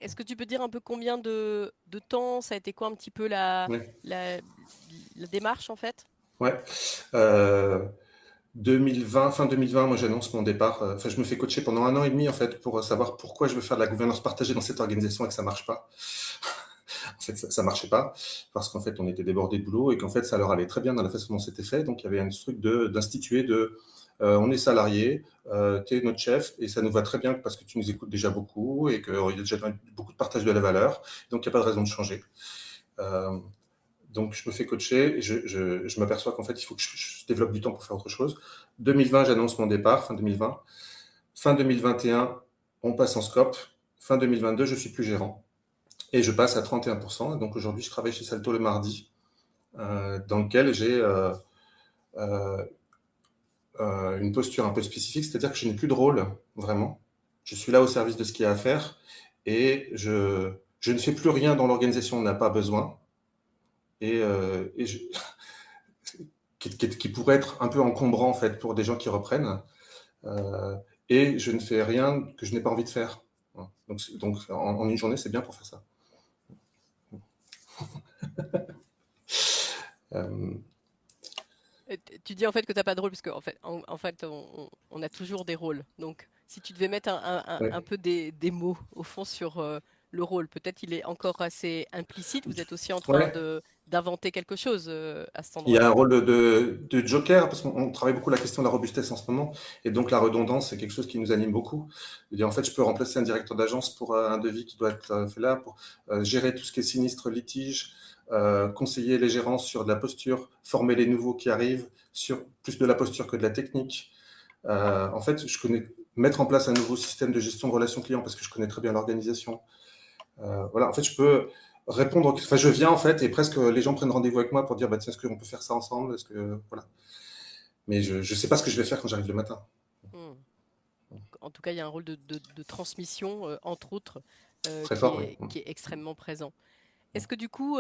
Est-ce que tu peux dire un peu combien de temps ça a été quoi un petit peu Ouais. la, la démarche en fait? Ouais. 2020, fin 2020, moi j'annonce mon départ. Enfin, je me fais coacher pendant 1 an et demi en fait pour savoir pourquoi je veux faire de la gouvernance partagée dans cette organisation et que ça marche pas. En fait, ça marchait pas parce qu'en fait, on était débordé de boulot et qu'en fait, ça leur allait très bien dans la façon dont c'était fait. Donc, il y avait un truc d'instituer on est salarié, tu es notre chef et ça nous va très bien parce que tu nous écoutes déjà beaucoup et qu'il y a déjà beaucoup de partage de la valeur. Donc, il n'y a pas de raison de changer. Euh, donc, je me fais coacher et je m'aperçois qu'en fait, il faut que je développe du temps pour faire autre chose. 2020, j'annonce mon départ, fin 2020. Fin 2021, on passe en scope. Fin 2022, je suis plus gérant. Et je passe à 31%. Donc aujourd'hui, je travaille chez Salto le mardi, dans lequel j'ai euh, une posture un peu spécifique, c'est-à-dire que je n'ai plus de rôle, vraiment. Je suis là au service de ce qu'il y a à faire et je ne fais plus rien dont l'organisation n'a pas besoin et qui pourrait être un peu encombrant en fait pour des gens qui reprennent. Euh, et je ne fais rien que je n'ai pas envie de faire. Donc en une journée, c'est bien pour faire ça. Euh, Tu dis en fait que t'as pas de rôle, parce qu'en fait, en fait on a toujours des rôles. Donc, si tu devais mettre un ouais. peu des mots au fond sur le rôle, peut-être il est encore assez implicite. Vous êtes aussi en train Ouais. d'inventer quelque chose à cet Il y a endroit-là. un rôle de joker, parce qu'on travaille beaucoup la question de la robustesse en ce moment, et donc la redondance, c'est quelque chose qui nous anime beaucoup. Et en fait, je peux remplacer un directeur d'agence pour un devis qui doit être fait là, pour gérer tout ce qui est sinistre, litige, conseiller les gérants sur de la posture, former les nouveaux qui arrivent sur plus de la posture que de la technique. En fait, je connais mettre en place un nouveau système de gestion de relations clients parce que je connais très bien l'organisation. Voilà, en fait, je peux répondre. Enfin, je viens en fait et presque les gens prennent rendez-vous avec moi pour dire bah tiens, est-ce qu'on peut faire ça ensemble? Est-ce que voilà. Mais je sais pas ce que je vais faire quand j'arrive le matin. Hmm. En tout cas, il y a un rôle de transmission, entre autres, Très fort, oui. qui est extrêmement présent. Est-ce que du coup,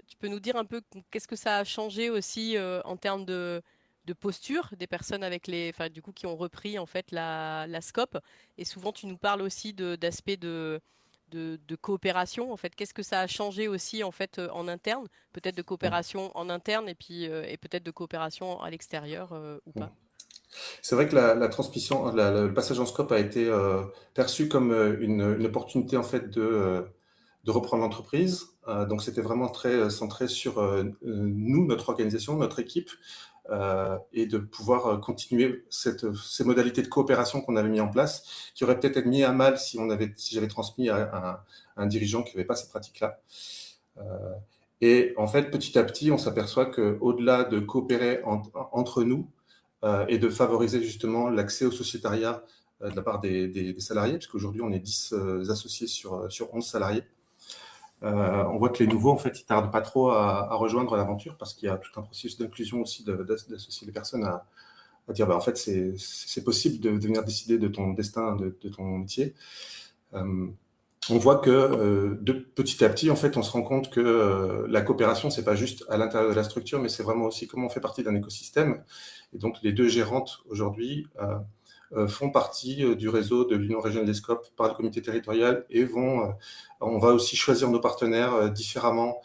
tu peux nous dire un peu qu'est-ce que ça a changé aussi en termes de posture des personnes avec enfin, du coup, qui ont repris en fait la scope. Et souvent, tu nous parles aussi d'aspects de coopération, en fait? Qu'est-ce que ça a changé aussi, en fait, en interne? Peut-être de coopération en interne et puis et peut-être de coopération à l'extérieur ou pas? C'est vrai que la transmission, le passage en scope a été perçu comme une opportunité en fait de reprendre l'entreprise. Donc c'était vraiment très centré sur nous, notre organisation, notre équipe, et de pouvoir continuer ces modalités de coopération qu'on avait mis en place, qui auraient peut-être été mis à mal si j'avais transmis à un dirigeant qui n'avait pas ces pratiques-là. Et en fait, petit à petit, on s'aperçoit qu'au-delà de coopérer entre nous et de favoriser justement l'accès au sociétariat de la part des salariés, parce qu'aujourd'hui, on est 10 associés sur 11 salariés. On voit que les nouveaux, en fait, ils tardent pas trop à rejoindre l'aventure parce qu'il y a tout un processus d'inclusion aussi d'associer les personnes à dire, bah, en fait, c'est possible de venir décider de ton destin, de ton métier. On voit que de petit à petit, en fait, on se rend compte que la coopération, c'est pas juste à l'intérieur de la structure, mais c'est vraiment aussi comment on fait partie d'un écosystème. Et donc, les deux gérantes aujourd'hui font partie du réseau de l'Union régionale des SCOP par le comité territorial et on va aussi choisir nos partenaires différemment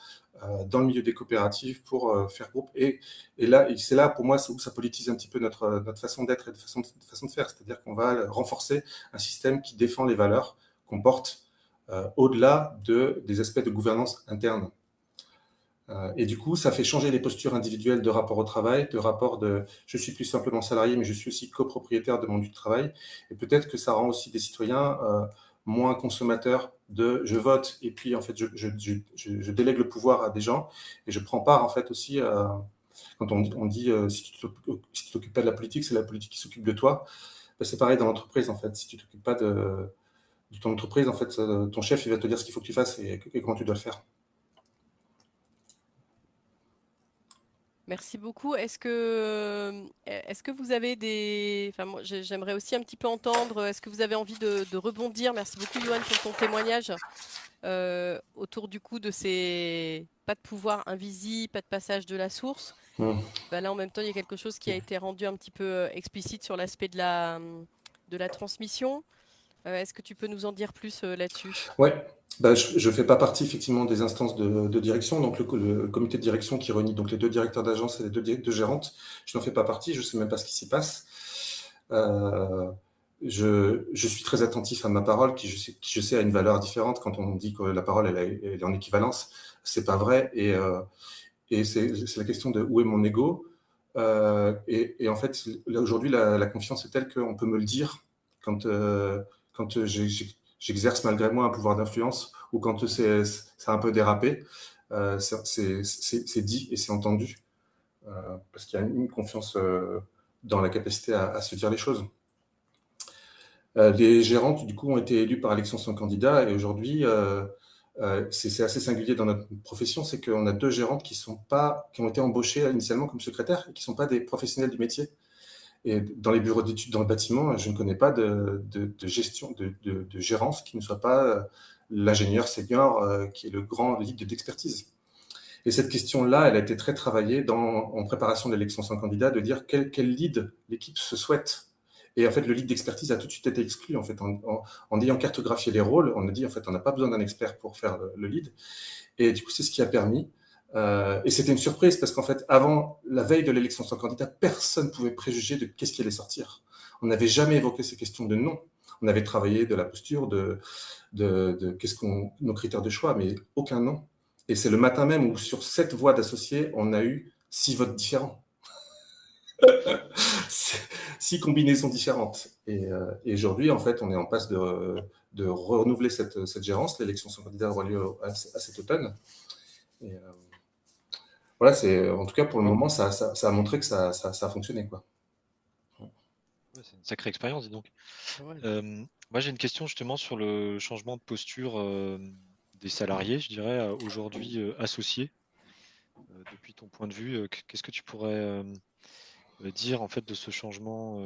dans le milieu des coopératives pour faire groupe. Et là, c'est là pour moi où ça politise un petit peu notre façon d'être et de façon de faire. C'est-à-dire qu'on va renforcer un système qui défend les valeurs qu'on porte au-delà des aspects de gouvernance interne. Et du coup, ça fait changer les postures individuelles de rapport au travail, de rapport de je suis plus simplement salarié, mais je suis aussi copropriétaire de mon lieu de travail. Et peut-être que ça rend aussi des citoyens moins consommateurs de je vote et puis en fait je délègue le pouvoir à des gens et je prends part en fait aussi quand on dit si tu t'occupes pas de la politique, c'est la politique qui s'occupe de toi. Ben, c'est pareil dans l'entreprise en fait. Si tu t'occupes pas de ton entreprise, en fait, ton chef, il va te dire ce qu'il faut que tu fasses et comment tu dois le faire. Merci beaucoup. Est-ce que vous avez des... Enfin, moi, j'aimerais aussi un petit peu entendre, est-ce que vous avez envie de rebondir? Merci beaucoup, Johan, pour ton témoignage autour du coup de ces pas de pouvoir invisible, pas de passage de la source. Ben là, en même temps, il y a quelque chose qui a été rendu un petit peu explicite sur l'aspect de la transmission. Est-ce que tu peux nous en dire plus là-dessus? Ouais, bah, je ne fais pas partie effectivement des instances de direction, donc le comité de direction qui réunit donc les deux directeurs d'agence et les deux gérantes, je n'en fais pas partie, je ne sais même pas ce qui s'y passe. Je suis très attentif à ma parole, qui je sais a une valeur différente. Quand on dit que la parole elle est en équivalence, c'est pas vrai. Et c'est la question de où est mon ego. Et en fait, aujourd'hui, la confiance est telle qu'on peut me le dire quand j'exerce malgré moi un pouvoir d'influence ou quand ça a un peu dérapé. C'est dit et c'est entendu parce qu'il y a une confiance dans la capacité à se dire les choses. Les gérantes, du coup, ont été élues par élection sans candidat et aujourd'hui, c'est assez singulier dans notre profession, c'est qu'on a deux gérantes qui ont été embauchées initialement comme secrétaires et qui ne sont pas des professionnels du métier. Et dans les bureaux d'études, dans le bâtiment, je ne connais pas de gestion, de gérance qui ne soit pas l'ingénieur senior qui est le grand lead d'expertise. Et cette question-là, elle a été très travaillée en préparation de l'élection sans candidat, de dire quel lead l'équipe se souhaite. Et en fait, le lead d'expertise a tout de suite été exclu. En fait, en ayant cartographié les rôles, on a dit en fait, on n'a pas besoin d'un expert pour faire le lead. Et du coup, c'est ce qui a permis. Et c'était une surprise parce qu'en fait, avant la veille de l'élection sans candidat, personne ne pouvait préjuger de qu'est-ce qui allait sortir. On n'avait jamais évoqué ces questions de nom. On avait travaillé de la posture, de nos critères de choix, mais aucun nom. Et c'est le matin même où sur 7 voix d'associés, on a eu 6 votes différents. 6 combinaisons différentes. Et aujourd'hui, en fait, on est en passe de renouveler cette gérance. L'élection sans candidat aura lieu à cet automne. Et voilà, en tout cas, pour le moment, ça a montré que ça a fonctionné, quoi. Ouais, c'est une sacrée expérience, dis donc. Ouais. Moi, j'ai une question justement sur le changement de posture des salariés, je dirais, aujourd'hui associés. Depuis ton point de vue, qu'est-ce que tu pourrais dire en fait de ce changement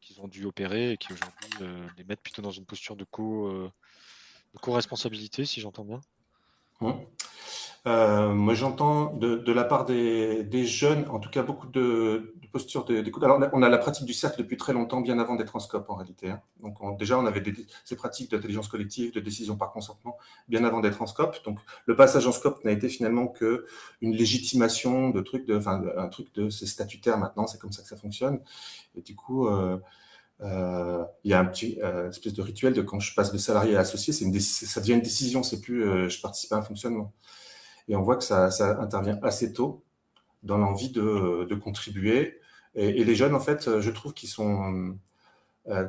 qu'ils ont dû opérer et qui aujourd'hui les mettent plutôt dans une posture de co-responsabilité, si j'entends bien? Moi, j'entends de la part des jeunes, en tout cas, beaucoup de postures d'écoute. Alors, on a la pratique du cercle depuis très longtemps, bien avant d'être en scope, en réalité, hein. Donc, déjà, on avait ces pratiques d'intelligence collective, de décision par consentement, bien avant d'être en scope. Donc, le passage en scope n'a été finalement que une légitimation de trucs, enfin, un truc de c'est statutaire maintenant, c'est comme ça que ça fonctionne. Et du coup, il y a un petit espèce de rituel de quand je passe de salarié à associé, ça devient une décision, c'est plus je participe à un fonctionnement. Et on voit que ça intervient assez tôt dans l'envie de contribuer. Et les jeunes, en fait, je trouve qu'ils sont euh,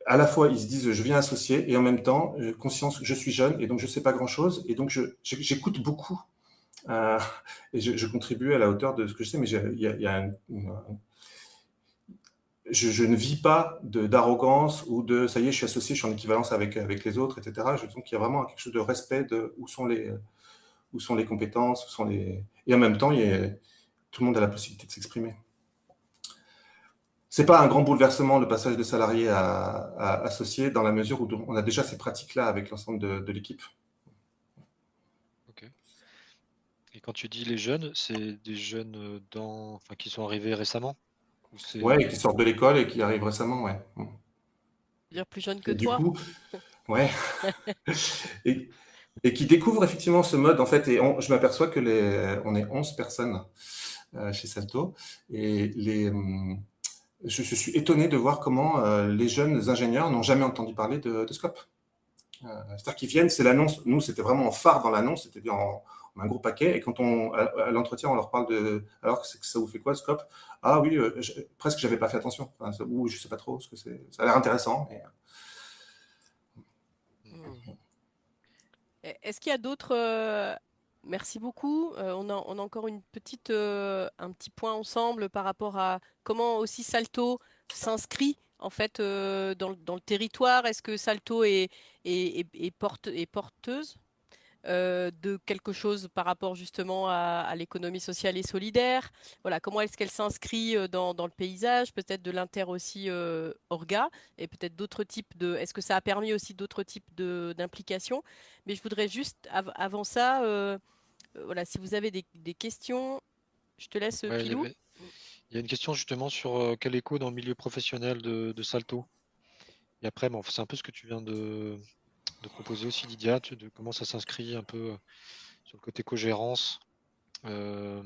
à la fois, ils se disent je viens associer et en même temps, conscience, je suis jeune et donc je sais pas grand-chose et donc j'écoute beaucoup euh, et je contribue à la hauteur de ce que je sais, mais il y a je ne vis pas d'arrogance ou de ça y est, je suis associé, je suis en équivalence avec les autres, etc. Je trouve qu'il y a vraiment quelque chose de respect de où sont les compétences, où sont les et en même temps, tout le monde a la possibilité de s'exprimer. C'est pas un grand bouleversement le passage de salarié à associé dans la mesure où on a déjà ces pratiques-là avec l'ensemble de l'équipe. Ok. Et quand tu dis les jeunes, c'est des jeunes enfin, qui sont arrivés récemment ou Ouais, et c'est... qui sortent de l'école et qui arrivent récemment, ouais. Dire plus jeune que Et du toi. coup, ouais, et, et qui découvrent effectivement ce mode, en fait, et je m'aperçois que on est 11 personnes chez Salto, et je suis étonné de voir comment les jeunes ingénieurs n'ont jamais entendu parler de Scope. C'est-à-dire qu'ils viennent, c'est l'annonce. Nous, c'était vraiment en phare dans l'annonce, c'était bien en un gros paquet. Et quand à l'entretien, on leur parle de. Alors que ça vous fait quoi, Scope? Ah oui, presque j'avais pas fait attention. Enfin, ou je sais pas trop ce que c'est. Ça a l'air intéressant. Mais... Hmm. Est-ce qu'il y a d'autres Merci beaucoup. On a encore un petit point ensemble par rapport à comment aussi Salto s'inscrit en fait dans le territoire. Est-ce que Salto est porteuse de quelque chose par rapport justement à l'économie sociale et solidaire. Voilà, comment est-ce qu'elle s'inscrit dans le paysage, peut-être de l'inter aussi orga, et peut-être d'autres types de. Est-ce que ça a permis aussi d'autres types d'implications? Mais je voudrais juste, avant ça, voilà, si vous avez des questions, je te laisse, Ouais, Pilou. il y a une question justement sur quel écho dans le milieu professionnel de Salto. Et après, bon, c'est un peu ce que tu viens de proposer aussi, Lydia, de comment ça s'inscrit un peu sur le côté co-gérance euh,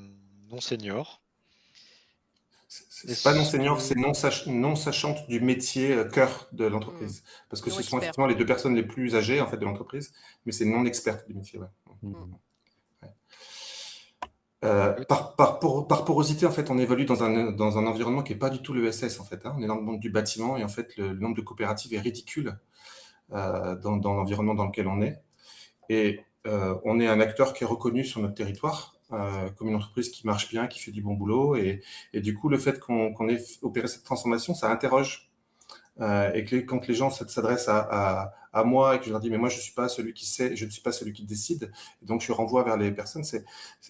non senior. C'est pas non Est-ce senior, c'est que... non sachante du métier cœur de Hmm. l'entreprise. Parce que Non ce sont expert. effectivement les deux personnes les plus âgées en fait de l'entreprise, mais c'est non experte du métier. Ouais. Hmm. Par porosité, en fait, on évolue dans un environnement qui n'est pas du tout l'ESS, en fait, hein. On est dans le monde du bâtiment et en fait, le nombre de coopératives est ridicule dans l'environnement dans lequel on est. Et on est un acteur qui est reconnu sur notre territoire comme une entreprise qui marche bien, qui fait du bon boulot. Et du coup, le fait qu'on ait opéré cette transformation, ça interroge. Et que quand les gens s'adressent à moi et que je leur dis, mais moi, je ne suis pas celui qui sait, je ne suis pas celui qui décide, et donc je renvoie vers les personnes,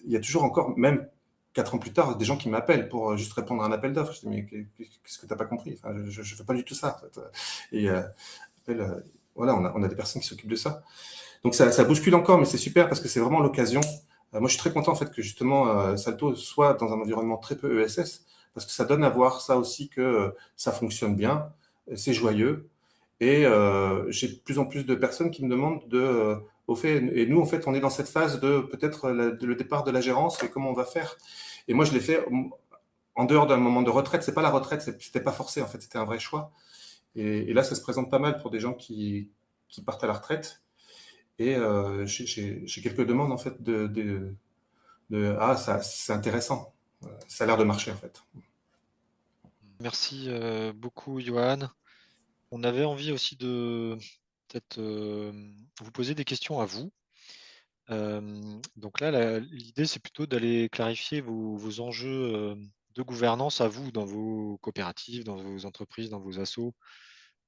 il y a toujours encore, même 4 ans plus tard, des gens qui m'appellent pour juste répondre à un appel d'offres. Je dis, mais qu'est-ce que tu n'as pas compris? Enfin, je ne fais pas du tout ça. En fait. Et voilà, on a des personnes qui s'occupent de ça. Donc ça bouscule encore, mais c'est super parce que c'est vraiment l'occasion. Moi, je suis très content en fait que justement Salto soit dans un environnement très peu ESS parce que ça donne à voir ça aussi que ça fonctionne bien, c'est joyeux et j'ai de plus en plus de personnes qui me demandent au fait et nous en fait on est dans cette phase de peut-être le départ de la gérance et comment on va faire. Et moi je l'ai fait en dehors d'un moment de retraite. C'est pas la retraite, c'était pas forcé en fait, c'était un vrai choix. Et là ça se présente pas mal pour des gens qui partent à la retraite. Et j'ai quelques demandes en fait ah ça c'est intéressant, ça a l'air de marcher en fait. Merci beaucoup, Johan. On avait envie aussi de peut-être vous poser des questions à vous. Donc là, l'idée, c'est plutôt d'aller clarifier vos enjeux de gouvernance à vous, dans vos coopératives, dans vos entreprises, dans vos assos.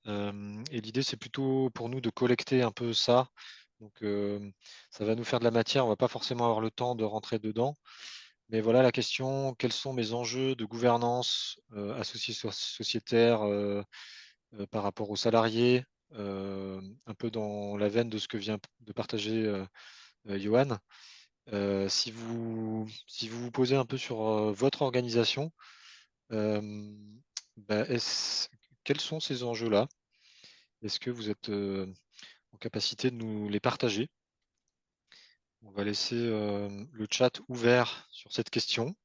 Et l'idée, c'est plutôt pour nous de collecter un peu ça. Donc, ça va nous faire de la matière. On va pas forcément avoir le temps de rentrer dedans. Mais voilà la question, quels sont mes enjeux de gouvernance associée sociétaire par rapport aux salariés, un peu dans la veine de ce que vient de partager Johan. Si vous vous posez un peu sur votre organisation, euh, bah, quels sont ces enjeux-là? Est-ce que vous êtes en capacité de nous les partager? On va laisser le chat ouvert sur cette question.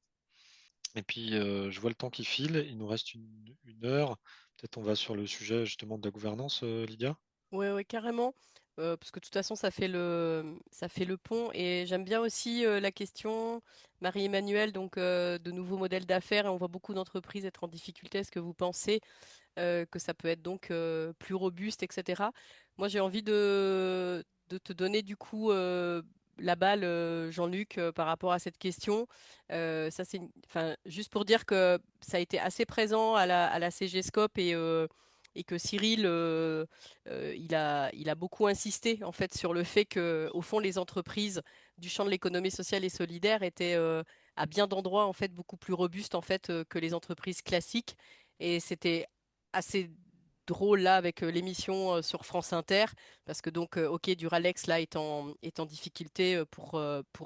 Et puis, je vois le temps qui file. Il nous reste une heure. Peut-être on va sur le sujet justement de la gouvernance, Lydia. Ouais, ouais, carrément. Parce que de toute façon, ça fait le pont. Et j'aime bien aussi la question, Marie-Emmanuelle, donc de nouveaux modèles d'affaires. Et on voit beaucoup d'entreprises être en difficulté. Est-ce que vous pensez que ça peut être donc plus robuste, etc. Moi, j'ai envie de te donner du coup la balle, Jean-Luc, par rapport à cette question. Ça, enfin, juste pour dire que ça a été assez présent à la CGScope et que Cyril, il a beaucoup insisté en fait sur le fait que, au fond, les entreprises du champ de l'économie sociale et solidaire étaient à bien d'endroits en fait beaucoup plus robustes en fait que les entreprises classiques. Et c'était assez drôle là avec l'émission sur France Inter parce que donc ok, Duralex là est en difficulté pour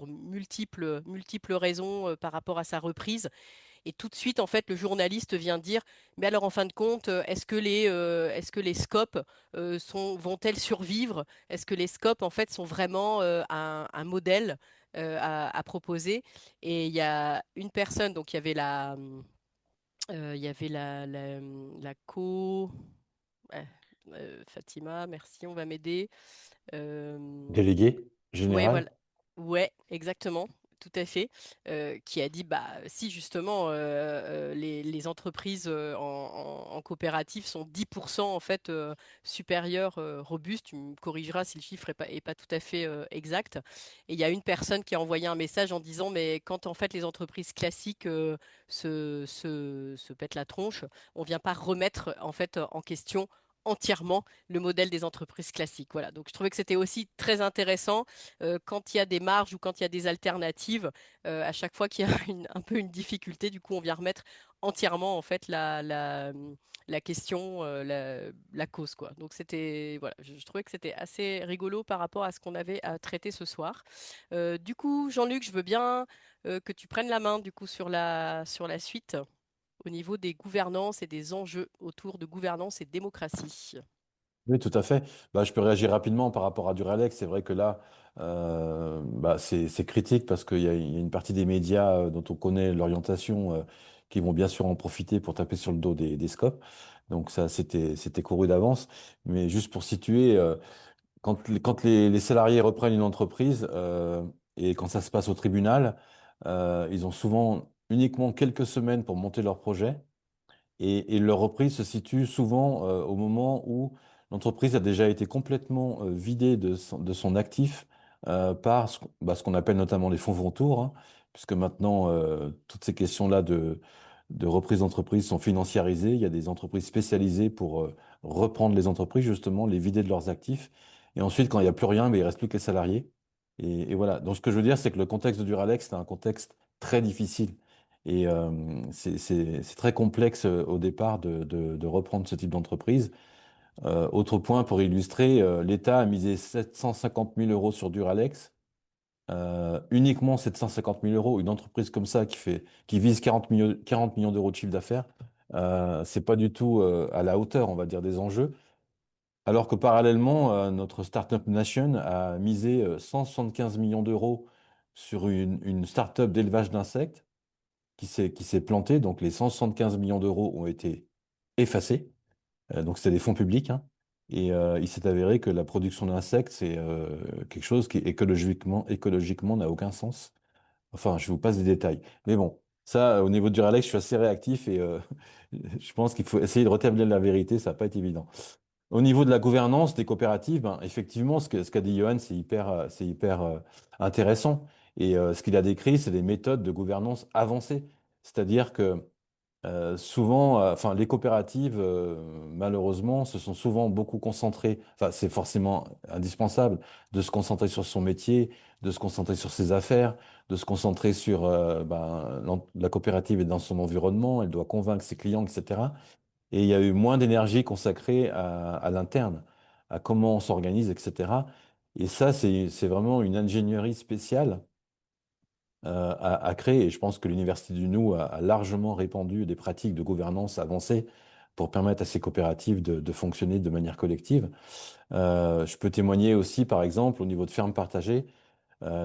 multiples raisons par rapport à sa reprise, et tout de suite en fait le journaliste vient dire mais alors en fin de compte est-ce que les scopes vont-elles survivre, est-ce que les scopes en fait sont vraiment un modèle à proposer. Et il y a une personne, donc il y avait la euh, Fatima, merci, on va m'aider. Euh, Délégué ouais, général. voilà. Ouais, exactement. Tout à fait. Qui a dit, bah, si justement les entreprises en coopérative sont 10% en fait supérieures, robustes. Tu me corrigeras si le chiffre est pas tout à fait exact. Et il y a une personne qui a envoyé un message en disant, mais quand en fait les entreprises classiques se pètent la tronche, on vient pas remettre en fait en question entièrement le modèle des entreprises classiques. Voilà. Donc je trouvais que c'était aussi très intéressant quand il y a des marges ou quand il y a des alternatives, à chaque fois qu'il y a un peu une difficulté, du coup, on vient remettre entièrement en fait la question, la cause, quoi. Donc c'était, voilà, je trouvais que c'était assez rigolo par rapport à ce qu'on avait à traiter ce soir. Du coup, Jean-Luc, je veux bien que tu prennes la main du coup sur la suite au niveau des gouvernances et des enjeux autour de gouvernance et démocratie. Oui, tout à fait. Bah, je peux réagir rapidement par rapport à Duralex. C'est vrai que là, bah, c'est critique parce qu'il y a une partie des médias dont on connaît l'orientation qui vont bien sûr en profiter pour taper sur le dos des scopes. Donc ça, c'était couru d'avance. Mais juste pour situer, quand les salariés reprennent une entreprise et quand ça se passe au tribunal, ils ont souvent uniquement quelques semaines pour monter leur projet. Et leur reprise se situe souvent au moment où l'entreprise a déjà été complètement vidée de son actif par ce qu'on appelle notamment les fonds vautours, hein, puisque maintenant, toutes ces questions-là de reprise d'entreprise sont financiarisées. Il y a des entreprises spécialisées pour reprendre les entreprises, justement, les vider de leurs actifs. Et ensuite, quand il n'y a plus rien, mais il ne reste plus que les salariés. Et voilà. Donc, ce que je veux dire, c'est que le contexte de Duralex, c'est un contexte très difficile. Et c'est très complexe au départ de reprendre ce type d'entreprise. Autre point pour illustrer, l'État a misé 750 000 euros sur Duralex. Uniquement 750 000 euros, une entreprise comme ça qui vise 40 millions d'euros de chiffre d'affaires, c'est pas du tout à la hauteur, on va dire, des enjeux. Alors que parallèlement, notre Startup Nation a misé 175 millions d'euros sur une startup d'élevage d'insectes qui s'est planté. Donc, les 175 millions d'euros ont été effacés. Donc, c'était des fonds publics, hein. Et il s'est avéré que la production d'insectes, c'est quelque chose qui écologiquement n'a aucun sens. Enfin, je vous passe des détails. Mais bon, ça, au niveau du Duralex, je suis assez réactif et je pense qu'il faut essayer de rétablir la vérité. Ça va pas être évident. Au niveau de la gouvernance des coopératives, ben, effectivement, ce qu'a dit Johan, c'est hyper intéressant. Et ce qu'il a décrit, c'est des méthodes de gouvernance avancées. C'est-à-dire que souvent, enfin, les coopératives, malheureusement, se sont souvent beaucoup concentrées. Enfin, c'est forcément indispensable de se concentrer sur son métier, de se concentrer sur ses affaires, de se concentrer sur ben, la coopérative est dans son environnement, elle doit convaincre ses clients, etc. Et il y a eu moins d'énergie consacrée à l'interne, à comment on s'organise, etc. Et ça, c'est vraiment une ingénierie spéciale à créer. Et je pense que l'Université du Nou a largement répandu des pratiques de gouvernance avancées pour permettre à ces coopératives de fonctionner de manière collective. Je peux témoigner aussi, par exemple, au niveau de fermes partagées,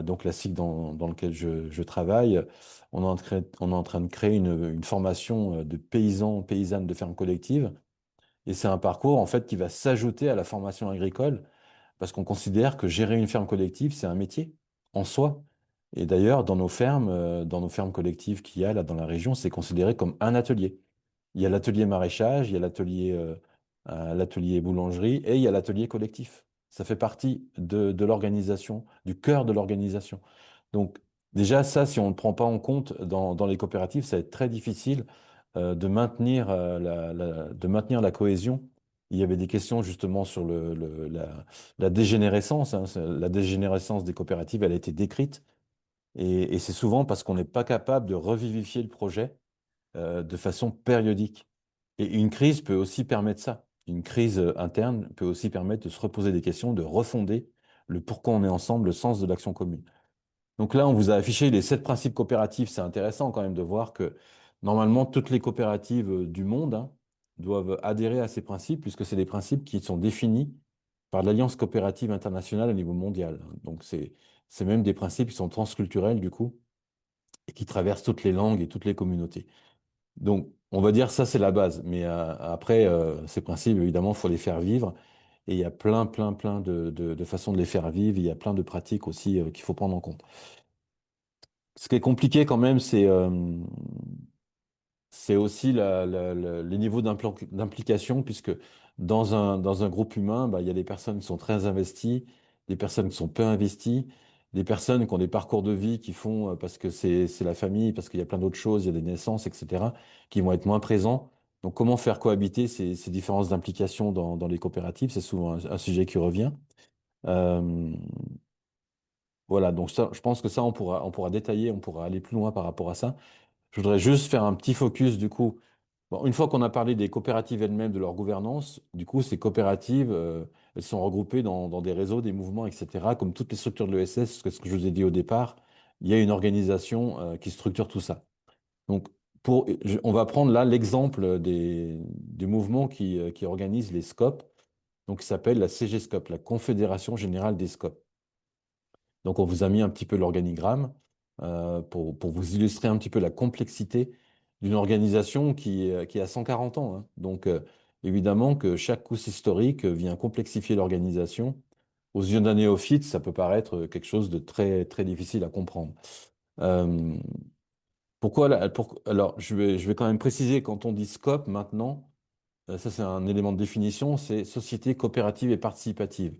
donc la SIC dans lequel je travaille, on est en train de créer une formation de paysans, paysannes de fermes collectives. Et c'est un parcours en fait qui va s'ajouter à la formation agricole parce qu'on considère que gérer une ferme collective, c'est un métier en soi. Et d'ailleurs, dans nos fermes collectives qu'il y a là dans la région, c'est considéré comme un atelier. Il y a l'atelier maraîchage, il y a l'atelier boulangerie et il y a l'atelier collectif. Ça fait partie de l'organisation, du cœur de l'organisation. Donc déjà, ça, si on ne le prend pas en compte dans les coopératives, ça va être très difficile de maintenir la cohésion. Il y avait des questions justement sur la dégénérescence, hein. La dégénérescence des coopératives, elle a été décrite. Et c'est souvent parce qu'on n'est pas capable de revivifier le projet de façon périodique. Et une crise peut aussi permettre ça. Une crise interne peut aussi permettre de se reposer des questions, de refonder le pourquoi on est ensemble, le sens de l'action commune. Donc là, on vous a affiché les 7 principes coopératifs. C'est intéressant quand même de voir que normalement, toutes les coopératives du monde, hein, doivent adhérer à ces principes, puisque c'est des principes qui sont définis par l'Alliance coopérative internationale au niveau mondial. Donc c'est même des principes qui sont transculturels du coup, et qui traversent toutes les langues et toutes les communautés. Donc, on va dire ça, c'est la base. Mais après, ces principes, évidemment, il faut les faire vivre. Et il y a plein de façons de les faire vivre. Il y a plein de pratiques aussi qu'il faut prendre en compte. Ce qui est compliqué quand même, c'est aussi les niveaux d'implication, puisque dans un groupe humain, bah, il y a des personnes qui sont très investies, des personnes qui sont peu investies, des personnes qui ont des parcours de vie qui font, parce que c'est la famille, parce qu'il y a plein d'autres choses, il y a des naissances, etc., qui vont être moins présents. Donc, comment faire cohabiter ces différences d'implication dans les coopératives? C'est souvent un sujet qui revient. Euh, voilà, donc ça, je pense que ça, on pourra détailler, on pourra aller plus loin par rapport à ça. Je voudrais juste faire un petit focus du coup. Bon, une fois qu'on a parlé des coopératives elles-mêmes, de leur gouvernance, du coup, ces coopératives, elles sont regroupées dans des réseaux, des mouvements, etc. Comme toutes les structures de l'ESS, ce que je vous ai dit au départ, il y a une organisation qui structure tout ça. Donc, on va prendre là l'exemple du mouvement qui organise les SCOP, donc qui s'appelle la CGSCOP, la Confédération Générale des SCOP. Donc, on vous a mis un petit peu l'organigramme pour vous illustrer un petit peu la complexité d'une organisation qui a 140 ans, hein. Donc, évidemment que chaque couche historique vient complexifier l'organisation. Aux yeux d'un néophyte, ça peut paraître quelque chose de très, très difficile à comprendre. Euh, alors, je vais quand même préciser, quand on dit SCOP maintenant, ça c'est un élément de définition, c'est Société coopérative et participative.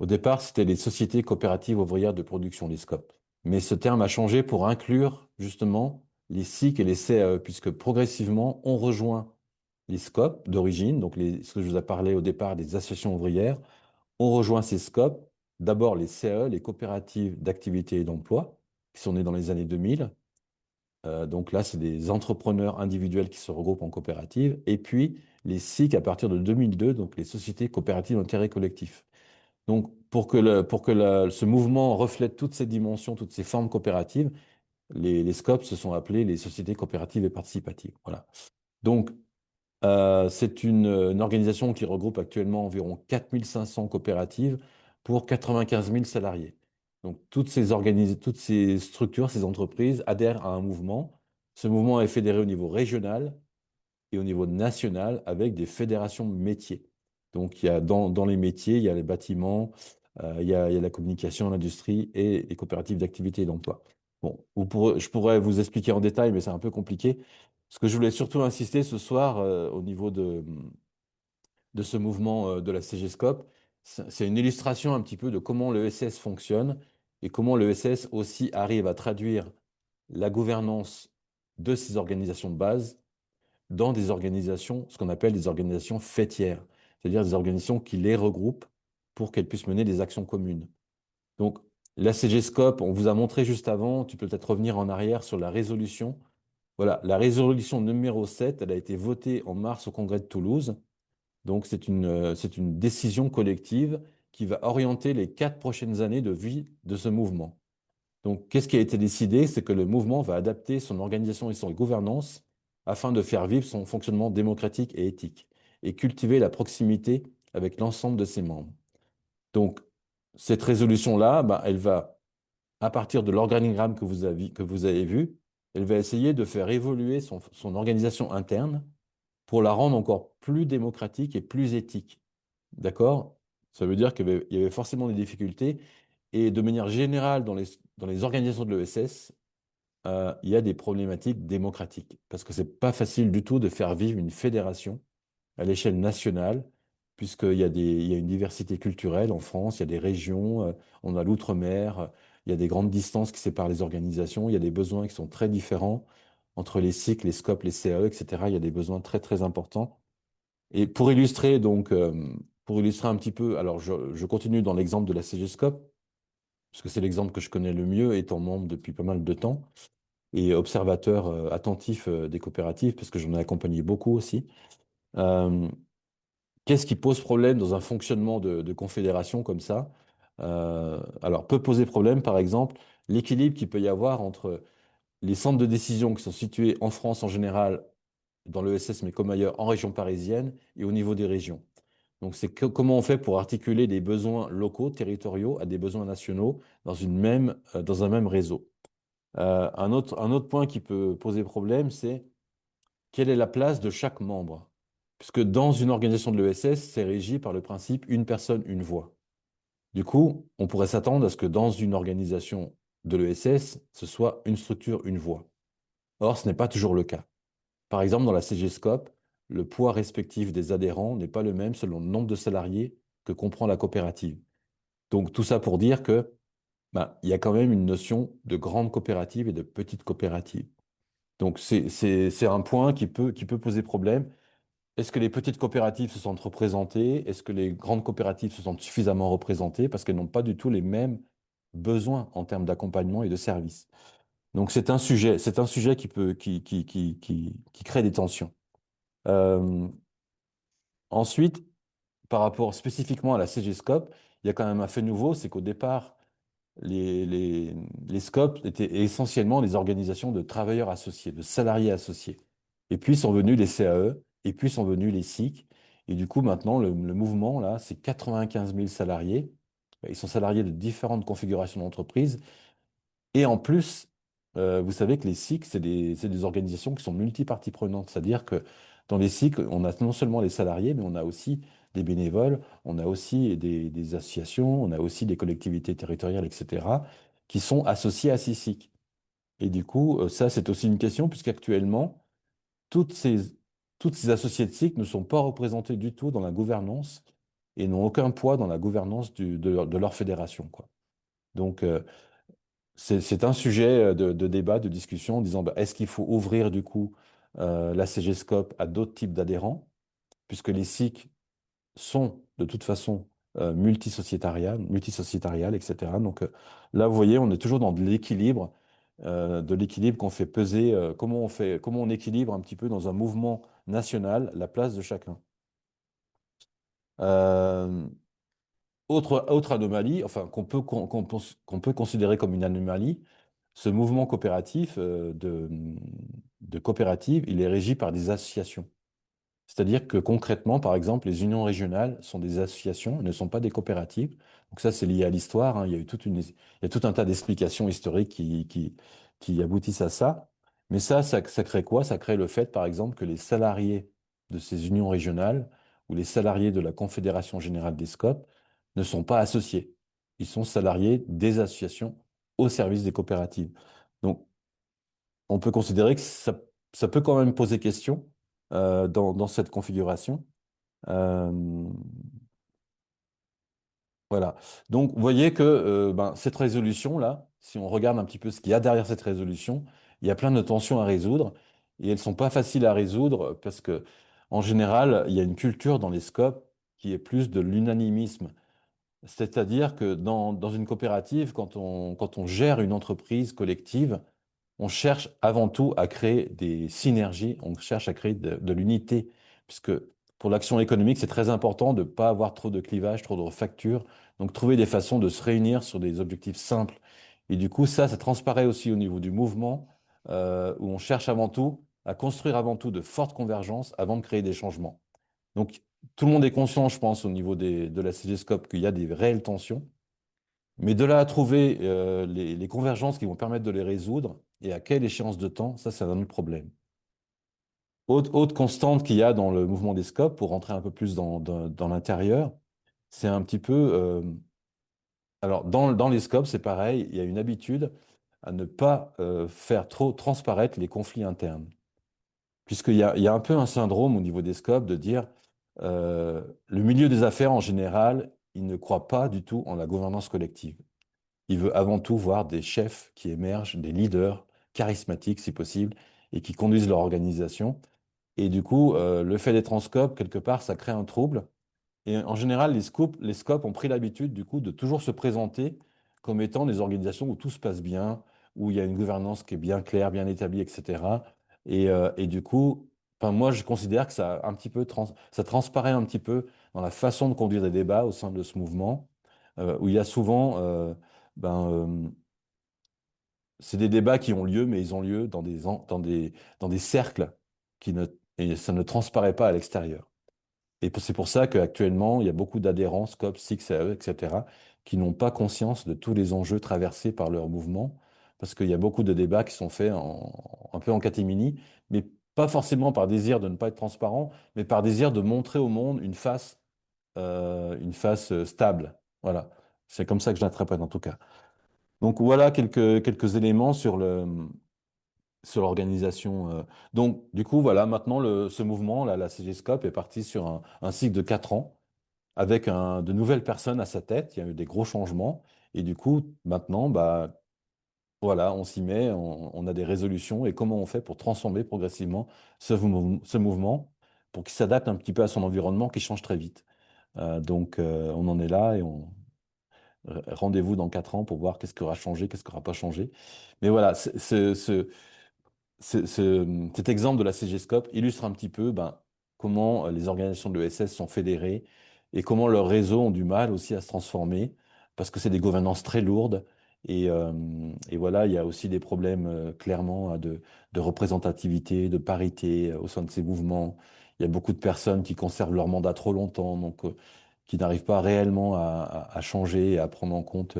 Au départ, c'était les sociétés coopératives ouvrières de production, les SCOP. Mais ce terme a changé pour inclure justement les SIC et les CAE, puisque progressivement, on rejoint les SCOP d'origine, donc ce que je vous ai parlé au départ des associations ouvrières, on rejoint ces SCOP, d'abord les CAE, les coopératives d'activité et d'emploi, qui sont nées dans les années 2000. Donc là, c'est des entrepreneurs individuels qui se regroupent en coopérative. Et puis les SIC à partir de 2002, donc les sociétés coopératives d'intérêt collectif. Donc, ce mouvement reflète toutes ces dimensions, toutes ces formes coopératives, les SCOP se sont appelés les sociétés coopératives et participatives. Voilà. Donc, c'est une organisation qui regroupe actuellement environ 4500 coopératives pour 95 000 salariés. Donc, toutes ces structures, ces entreprises adhèrent à un mouvement. Ce mouvement est fédéré au niveau régional et au niveau national avec des fédérations métiers. Donc, dans les métiers, il y a les bâtiments, il y a la communication, l'industrie et les coopératives d'activité et d'emploi. Bon, je pourrais vous expliquer en détail, mais c'est un peu compliqué. Ce que je voulais surtout insister ce soir au niveau de ce mouvement de la CGSCOP, c'est une illustration un petit peu de comment le SS fonctionne et comment le SS aussi arrive à traduire la gouvernance de ces organisations de base dans des organisations, ce qu'on appelle des organisations fêtières, c'est-à-dire des organisations qui les regroupent pour qu'elles puissent mener des actions communes. Donc, la CGSCOP, on vous a montré juste avant, tu peux peut-être revenir en arrière sur la résolution. Voilà, la résolution numéro 7, elle a été votée en mars au Congrès de Toulouse. Donc, c'est une décision collective qui va orienter les 4 prochaines années de vie de ce mouvement. Donc, qu'est-ce qui a été décidé? C'est que le mouvement va adapter son organisation et son gouvernance afin de faire vivre son fonctionnement démocratique et éthique et cultiver la proximité avec l'ensemble de ses membres. Donc, cette résolution-là, bah, elle va, à partir de l'organigramme que vous avez vu, elle va essayer de faire évoluer son organisation interne pour la rendre encore plus démocratique et plus éthique. D'accord? Ça veut dire qu'il y avait forcément des difficultés. Et de manière générale, dans les organisations de l'ESS, il y a des problématiques démocratiques. Parce que c'est pas facile du tout de faire vivre une fédération à l'échelle nationale, il y a une diversité culturelle en France, il y a des régions, on a l'outre-mer, il y a des grandes distances qui séparent les organisations, il y a des besoins qui sont très différents entre les cycles, les scopes, les CAE, etc. Il y a des besoins très, très importants. Et pour illustrer, pour illustrer un petit peu, alors je continue dans l'exemple de la CGScope, parce que c'est l'exemple que je connais le mieux, étant membre depuis pas mal de temps et observateur attentif des coopératives, parce que j'en ai accompagné beaucoup aussi. Euh, Qu'est-ce qui pose problème dans un fonctionnement de confédération comme ça? Alors, peut poser problème, par exemple, l'équilibre qu'il peut y avoir entre les centres de décision qui sont situés en France en général, dans l'ESS, mais comme ailleurs, en région parisienne et au niveau des régions. Donc, comment on fait pour articuler des besoins locaux, territoriaux, à des besoins nationaux dans un même réseau. Un autre point qui peut poser problème, c'est quelle est la place de chaque membre? Puisque dans une organisation de l'ESS, c'est régi par le principe une personne, une voix. Du coup, on pourrait s'attendre à ce que dans une organisation de l'ESS, ce soit une structure, une voix. Or, ce n'est pas toujours le cas. Par exemple, dans la CGScope, le poids respectif des adhérents n'est pas le même selon le nombre de salariés que comprend la coopérative. Donc, tout ça pour dire que, il y a quand même une notion de grande coopérative et de petite coopérative. Donc, c'est un point qui peut poser problème. Est-ce que les petites coopératives se sentent représentées? Est-ce que les grandes coopératives se sentent suffisamment représentées? Parce qu'elles n'ont pas du tout les mêmes besoins en termes d'accompagnement et de services. Donc, c'est un sujet qui crée des tensions. Euh, Ensuite, par rapport spécifiquement à la CGScope, il y a quand même un fait nouveau, c'est qu'au départ, les scopes étaient essentiellement les organisations de travailleurs associés, de salariés associés. Et puis sont venus les CAE, et puis sont venus les SIC. Et du coup, maintenant, le mouvement, là, c'est 95 000 salariés. Ils sont salariés de différentes configurations d'entreprise. Et en plus, vous savez que les SIC, c'est des organisations qui sont multiparties prenantes. C'est-à-dire que dans les SIC, on a non seulement les salariés, mais on a aussi des bénévoles, on a aussi des associations, on a aussi des collectivités territoriales, etc., qui sont associées à ces SIC. Et du coup, ça, c'est aussi une question, puisqu'actuellement, toutes ces, toutes ces associés de SIC ne sont pas représentés du tout dans la gouvernance et n'ont aucun poids dans la gouvernance de leur fédération, quoi. Donc, c'est un sujet de débat, de discussion, en disant est-ce qu'il faut ouvrir du coup la CGScope à d'autres types d'adhérents, puisque les SIC sont de toute façon multisociétariales, etc. Donc là, vous voyez, on est toujours dans de l'équilibre qu'on fait peser, comment on équilibre un petit peu dans un mouvement national la place de chacun. Euh, autre anomalie, enfin qu'on peut considérer comme une anomalie, ce mouvement coopératif de coopérative, il est régi par des associations. C'est-à-dire que concrètement, par exemple, les unions régionales sont des associations, ne sont pas des coopératives. Donc ça, c'est lié à l'histoire, hein. Il y a eu il y a tout un tas d'explications historiques qui aboutissent à ça. Mais ça crée quoi? Ça crée le fait, par exemple, que les salariés de ces unions régionales ou les salariés de la Confédération générale des SCOP ne sont pas associés. Ils sont salariés des associations au service des coopératives. Donc, on peut considérer que ça peut quand même poser question dans cette configuration. Euh, voilà. Donc, vous voyez que cette résolution-là, si on regarde un petit peu ce qu'il y a derrière cette résolution, il y a plein de tensions à résoudre et elles ne sont pas faciles à résoudre parce que, en général, il y a une culture dans les scopes qui est plus de l'unanimisme. C'est-à-dire que dans une coopérative, quand on gère une entreprise collective, on cherche avant tout à créer des synergies, on cherche à créer de l'unité, puisque pour l'action économique, c'est très important de ne pas avoir trop de clivages, trop de fractures, donc trouver des façons de se réunir sur des objectifs simples Et du coup, ça transparaît aussi au niveau du mouvement, où on cherche avant tout à construire avant tout de fortes convergences avant de créer des changements. Donc, tout le monde est conscient, je pense, au niveau de la CGSCOP, qu'il y a des réelles tensions. Mais de là à trouver les convergences qui vont permettre de les résoudre et à quelle échéance de temps, ça, c'est un autre problème. Autre constante qu'il y a dans le mouvement des scopes, pour rentrer un peu plus dans l'intérieur, c'est un petit peu. Alors, dans les scopes, c'est pareil, il y a une habitude à ne pas faire trop transparaître les conflits internes. Il y a un peu un syndrome au niveau des scopes de dire le milieu des affaires en général, il ne croit pas du tout en la gouvernance collective. Il veut avant tout voir des chefs qui émergent, des leaders charismatiques si possible, et qui conduisent leur organisation. Et du coup, le fait d'être en scope, quelque part, ça crée un trouble. Et en général, les scopes ont pris l'habitude, du coup, de toujours se présenter comme étant des organisations où tout se passe bien, où il y a une gouvernance qui est bien claire, bien établie, etc. Et du coup, enfin, moi, je considère que ça, a un petit peu ça transparaît un petit peu dans la façon de conduire des débats au sein de ce mouvement, où il y a souvent, ben, c'est des débats qui ont lieu, mais ils ont lieu dans des cercles et ça ne transparaît pas à l'extérieur. Et c'est pour ça qu'actuellement, il y a beaucoup d'adhérents, SCOP, SIX, AE, etc., qui n'ont pas conscience de tous les enjeux traversés par leur mouvement, parce qu'il y a beaucoup de débats qui sont faits un peu en catimini, mais pas forcément par désir de ne pas être transparent, mais par désir de montrer au monde une face stable. Voilà. C'est comme ça que je l'interprète en tout cas. Donc voilà quelques éléments sur l'organisation. Donc, du coup, voilà, maintenant, ce mouvement, là, la CGSCOP, est parti sur un cycle de 4 ans avec de nouvelles personnes à sa tête. Il y a eu des gros changements. Et du coup, maintenant, bah, voilà, on s'y met, on a des résolutions. Et comment on fait pour transformer progressivement ce mouvement pour qu'il s'adapte un petit peu à son environnement qui change très vite. Donc, on en est là et rendez-vous dans 4 ans pour voir qu'est-ce qui aura changé, qu'est-ce qui n'aura pas changé. Mais voilà, cet exemple de la CGSCOP illustre un petit peu comment les organisations de l'ESS sont fédérées et comment leurs réseaux ont du mal aussi à se transformer parce que c'est des gouvernances très lourdes. Et voilà, il y a aussi des problèmes clairement de représentativité, de parité au sein de ces mouvements. Il y a beaucoup de personnes qui conservent leur mandat trop longtemps, donc qui n'arrivent pas réellement à changer et à prendre en compte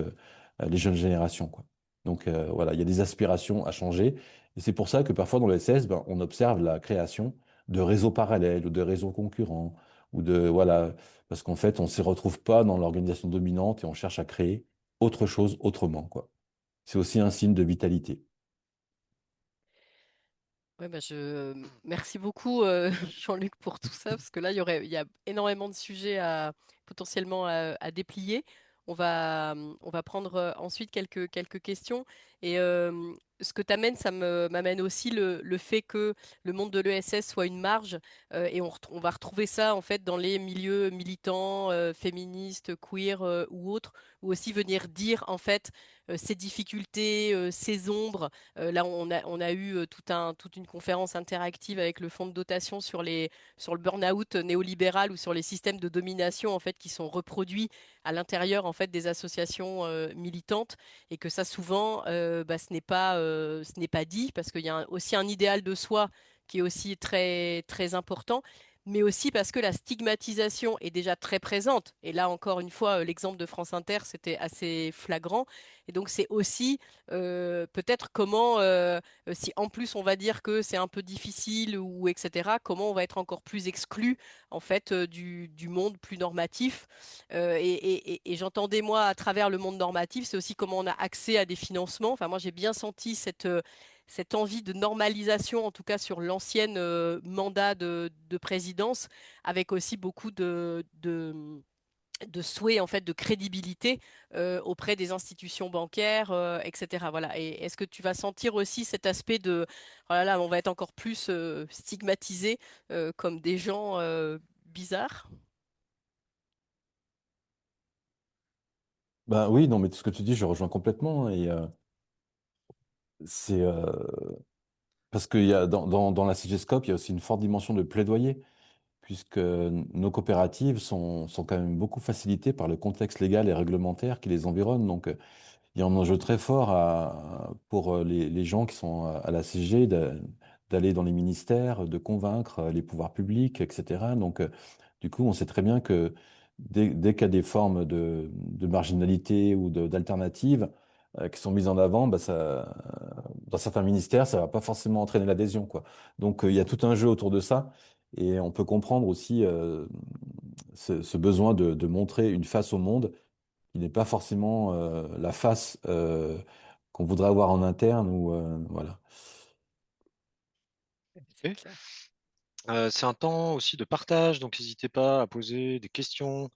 les jeunes générations, quoi. Donc voilà, il y a des aspirations à changer. Et c'est pour ça que parfois dans le SS, on observe la création de réseaux parallèles ou de réseaux concurrents, voilà, parce qu'en fait, on ne s'y retrouve pas dans l'organisation dominante et on cherche à créer autre chose autrement, quoi. C'est aussi un signe de vitalité. Ouais, bah merci beaucoup Jean-Luc pour tout ça, parce que là, il y a énormément de sujets potentiellement à déplier. On va prendre ensuite quelques questions. Et ce que tu amènes, m'amène aussi le fait que le monde de l'ESS soit une marge, et on va retrouver ça en fait dans les milieux militants, féministes, queer ou autres, ou aussi venir dire en fait ces difficultés, ces ombres. Là, on a eu toute une conférence interactive avec le fonds de dotation sur le burn-out néolibéral ou sur les systèmes de domination en fait qui sont reproduits à l'intérieur en fait des associations militantes, et que ça souvent ce n'est pas dit parce qu'il y a aussi un idéal de soi qui est aussi très très important, mais aussi parce que la stigmatisation est déjà très présente. Et là, encore une fois, l'exemple de France Inter, c'était assez flagrant. Et donc, c'est aussi peut-être comment, si en plus on va dire que c'est un peu difficile ou etc., comment on va être encore plus exclu en fait du monde plus normatif. Et j'entendais moi à travers le monde normatif, c'est aussi comment on a accès à des financements. Enfin, moi j'ai bien senti cette envie de normalisation, en tout cas sur l'ancienne mandat de présidence, avec aussi beaucoup de souhait en fait de crédibilité auprès des institutions bancaires, etc. Voilà. Et est-ce que tu vas sentir aussi cet aspect de oh là là, on va être encore plus stigmatisé comme des gens bizarres? Ben oui, non, mais tout ce que tu dis, je rejoins complètement, hein. Et c'est parce qu'il y a dans la CGSCOP, il y a aussi une forte dimension de plaidoyer, puisque nos coopératives sont quand même beaucoup facilitées par le contexte légal et réglementaire qui les environne. Donc, il y a un enjeu très fort pour les gens qui sont à la CG d'aller dans les ministères, de convaincre les pouvoirs publics, etc. Donc, du coup, on sait très bien que dès qu'il y a des formes de marginalité ou d'alternatives qui sont mises en avant, bah, dans certains ministères, ça va pas forcément entraîner l'adhésion, quoi. Donc, il y a tout un jeu autour de ça. Et on peut comprendre aussi ce besoin de montrer une face au monde qui n'est pas forcément la face qu'on voudrait avoir en interne ou voilà. C'est Ok. clair. C'est un temps aussi de partage, donc n'hésitez pas à poser des questions,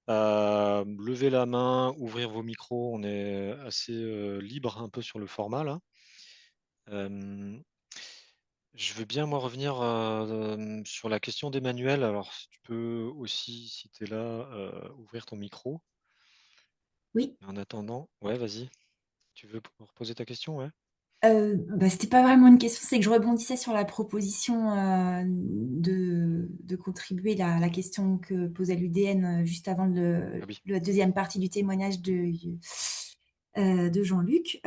à lever la main, ouvrir vos micros. On est assez libre un peu sur le format là. Euh, je veux bien moi revenir sur la question d'Emmanuel. Alors si tu peux aussi, si tu es là, ouvrir ton micro. Oui, En attendant, ouais, vas-y. Tu veux reposer ta question, ouais? bah, c'était pas vraiment une question, c'est que je rebondissais sur la proposition de contribuer à la question que posait l'UDN juste avant Ah oui. la deuxième partie du témoignage de Jean-Luc.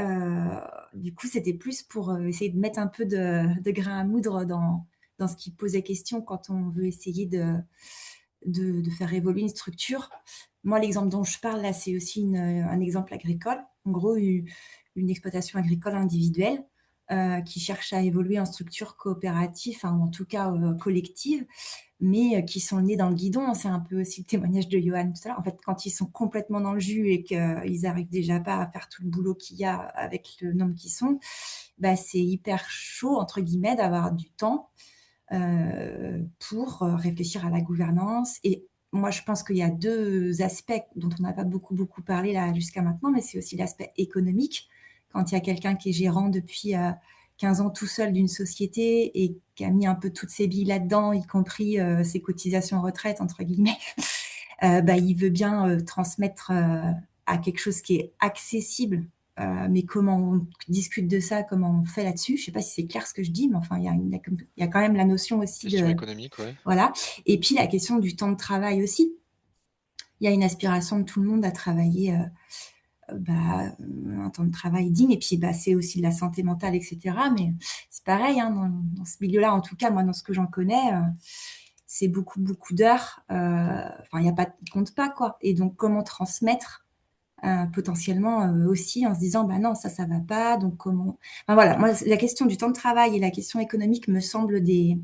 Du coup, c'était plus pour essayer de mettre un peu de grain à moudre dans ce qui posait question quand on veut essayer de faire évoluer une structure. Moi, l'exemple dont je parle là, c'est aussi un exemple agricole. En gros, une exploitation agricole individuelle qui cherche à évoluer en structure coopérative, enfin, ou en tout cas collective, mais qui sont nés dans le guidon. C'est un peu aussi le témoignage de Johan tout à l'heure. En fait, quand ils sont complètement dans le jus et qu'ils arrivent déjà pas à faire tout le boulot qu'il y a avec le nombre qu'ils sont, bah, c'est hyper chaud, entre guillemets, d'avoir du temps pour réfléchir à la gouvernance. Et moi, je pense qu'il y a deux aspects dont on n'a pas beaucoup parlé là jusqu'à maintenant, mais c'est aussi l'aspect économique. Quand il y a quelqu'un qui est gérant depuis 15 ans tout seul d'une société et qui a mis un peu toutes ses billes là-dedans, y compris ses cotisations retraite, entre guillemets, bah, il veut bien transmettre à quelque chose qui est accessible. Mais comment on discute de ça, comment on fait là-dessus, je ne sais pas si c'est clair ce que je dis, mais enfin, il y a quand même la notion aussi Question de... économique, ouais. Voilà. Et puis la question du temps de travail aussi. Il y a une aspiration de tout le monde à travailler bah, un temps de travail digne, et puis bah, c'est aussi de la santé mentale, etc. Mais c'est pareil, hein, dans ce milieu-là, en tout cas, moi, dans ce que j'en connais, c'est beaucoup d'heures. Enfin, il y a pas, il compte pas, quoi. Et donc, comment transmettre potentiellement aussi en se disant, bah non, ça va pas, donc comment... Enfin, voilà, moi, la question du temps de travail et la question économique me semblent des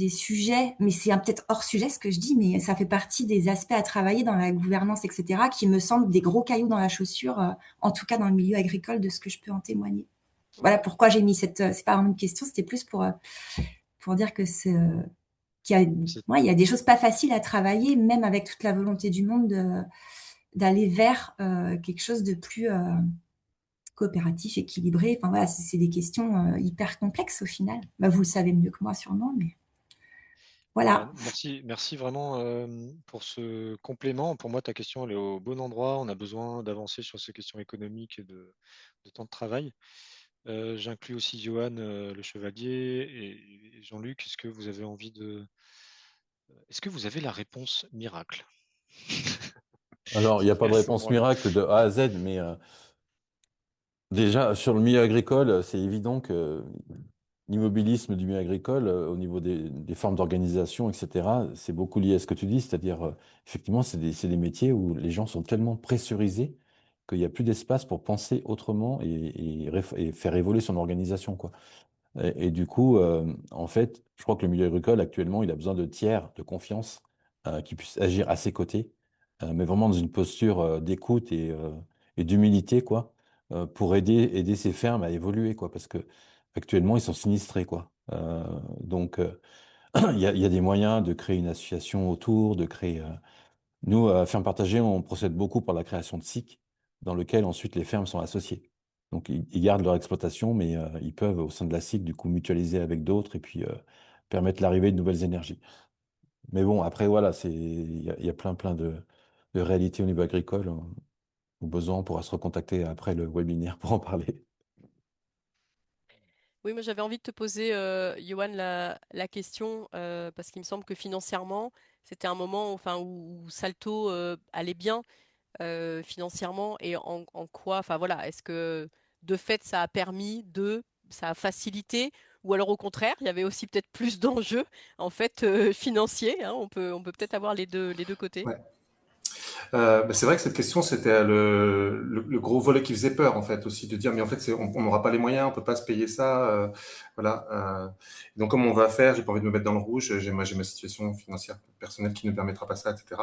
sujets, mais c'est peut-être hors sujet ce que je dis, mais ça fait partie des aspects à travailler dans la gouvernance, etc., qui me semblent des gros cailloux dans la chaussure, en tout cas dans le milieu agricole, de ce que je peux en témoigner. Voilà pourquoi j'ai mis c'est pas vraiment une question, c'était plus pour dire que qu'il y a, C'est ouais, il y a des choses pas faciles à travailler, même avec toute la volonté du monde d'aller vers quelque chose de plus coopératif, équilibré. Enfin voilà, c'est des questions hyper complexes au final. Bah, vous le savez mieux que moi sûrement, mais voilà. merci vraiment pour ce complément. Pour moi, ta question, elle est au bon endroit. On a besoin d'avancer sur ces questions économiques et de temps de travail. J'inclus aussi Johan Le Chevalier et Jean-Luc. Est-ce que vous avez la réponse miracle? Alors, il n'y a pas de réponse miracle de A à Z, mais déjà, sur le milieu agricole, c'est évident que l'immobilisme du milieu agricole, au niveau des formes d'organisation, etc., c'est beaucoup lié à ce que tu dis, c'est-à-dire, effectivement, c'est des métiers où les gens sont tellement pressurisés qu'il n'y a plus d'espace pour penser autrement et faire évoluer son organisation, quoi. Et du coup, en fait, je crois que le milieu agricole, actuellement, il a besoin de tiers de confiance qui puissent agir à ses côtés, mais vraiment dans une posture d'écoute et d'humilité, quoi, pour aider ces fermes à évoluer, quoi, parce que actuellement, ils sont sinistrés, quoi. Donc, il y a des moyens de créer une association autour, de créer nous, à Ferme Partagée, on procède beaucoup par la création de SIC, dans lequel ensuite les fermes sont associées. Donc, ils gardent leur exploitation, mais ils peuvent, au sein de la SIC, du coup, mutualiser avec d'autres et puis permettre l'arrivée de nouvelles énergies. Mais bon, après, voilà, il y a plein de réalités au niveau agricole. Au besoin, on pourra se recontacter après le webinaire pour en parler. Oui, moi j'avais envie de te poser, Johan, la question, parce qu'il me semble que financièrement, c'était un moment enfin, où Salto allait bien. financièrement et en quoi, enfin voilà, est-ce que de fait ça a facilité ou alors au contraire, il y avait aussi peut-être plus d'enjeux en fait financiers, hein, on peut peut-être avoir les deux côtés. Ouais. C'est vrai que cette question, c'était le gros volet qui faisait peur, en fait, aussi, de dire, mais en fait, on n'aura pas les moyens, on peut pas se payer ça. Voilà. Donc, comment on va faire? J'ai pas envie de me mettre dans le rouge. J'ai ma situation financière personnelle qui ne permettra pas ça, etc.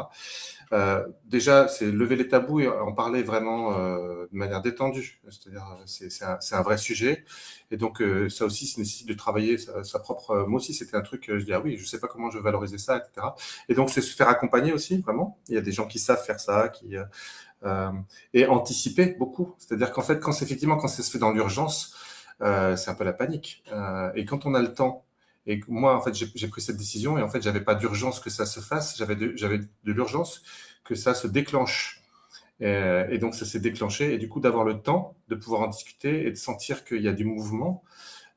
Déjà, c'est lever les tabous et en parler vraiment de manière détendue. C'est-à-dire, c'est un vrai sujet. Et donc, ça aussi, ça nécessite de travailler sa propre. Moi aussi, c'était un truc, je dis, ah oui, je sais pas comment je vais valoriser ça, etc. Et donc, c'est se faire accompagner aussi, vraiment. Il y a des gens qui savent faire ça, et anticiper beaucoup. C'est-à-dire qu'en fait, quand ça se fait dans l'urgence, c'est un peu la panique. Et quand on a le temps, et que moi, en fait, j'ai pris cette décision et en fait, j'avais pas d'urgence que ça se fasse, j'avais de l'urgence que ça se déclenche. Et donc, ça s'est déclenché. Et du coup, d'avoir le temps de pouvoir en discuter et de sentir qu'il y a du mouvement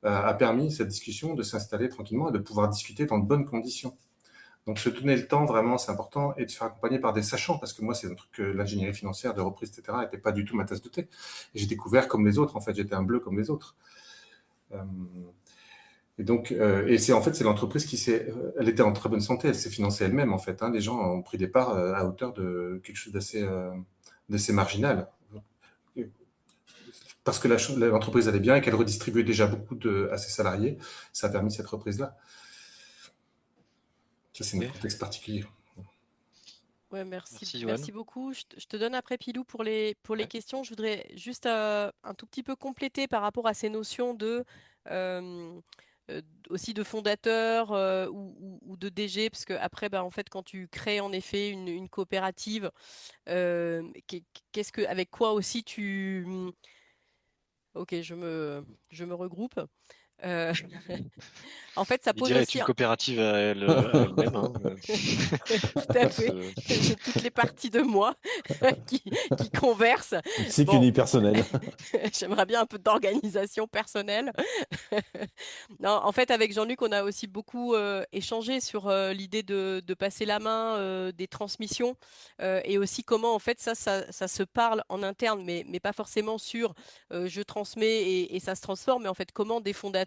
a permis cette discussion de s'installer tranquillement et de pouvoir discuter dans de bonnes conditions. Donc, se donner le temps, vraiment, c'est important, et de se faire accompagner par des sachants, parce que moi, c'est un truc que l'ingénierie financière, de reprise, etc., n'était pas du tout ma tasse de thé. Et j'ai découvert comme les autres, en fait, j'étais un bleu comme les autres. Euh, et donc, c'est en fait, c'est l'entreprise elle était en très bonne santé, elle s'est financée elle-même, en fait. Hein. Les gens ont pris des parts à hauteur de quelque chose d'assez marginal. Parce que l'entreprise allait bien et qu'elle redistribuait déjà beaucoup à ses salariés, ça a permis cette reprise-là. Ça, c'est notre Ok. contexte particulier. Ouais, merci, Merci, Johan. merci beaucoup. Je te donne après Pilou pour les Ouais. questions. Je voudrais juste un tout petit peu compléter par rapport à ces notions euh, aussi de fondateur ou de DG, parce que après, bah, en fait, quand tu crées en effet une coopérative, avec quoi aussi ok, je me regroupe. Euh, En fait, ça pose Lydia est aussi une coopérative à elle-même, hein. tout à fait. Ce- J'ai toutes les parties de moi qui, qui conversent. Cycle Bon, unipersonnel. j'aimerais bien un peu d'organisation personnelle. Non, en fait, avec Jean-Luc, on a aussi beaucoup échangé sur l'idée de passer la main, des transmissions, et aussi comment, en fait, ça se parle en interne, mais pas forcément sur je transmets et ça se transforme, mais en fait, comment des fondateurs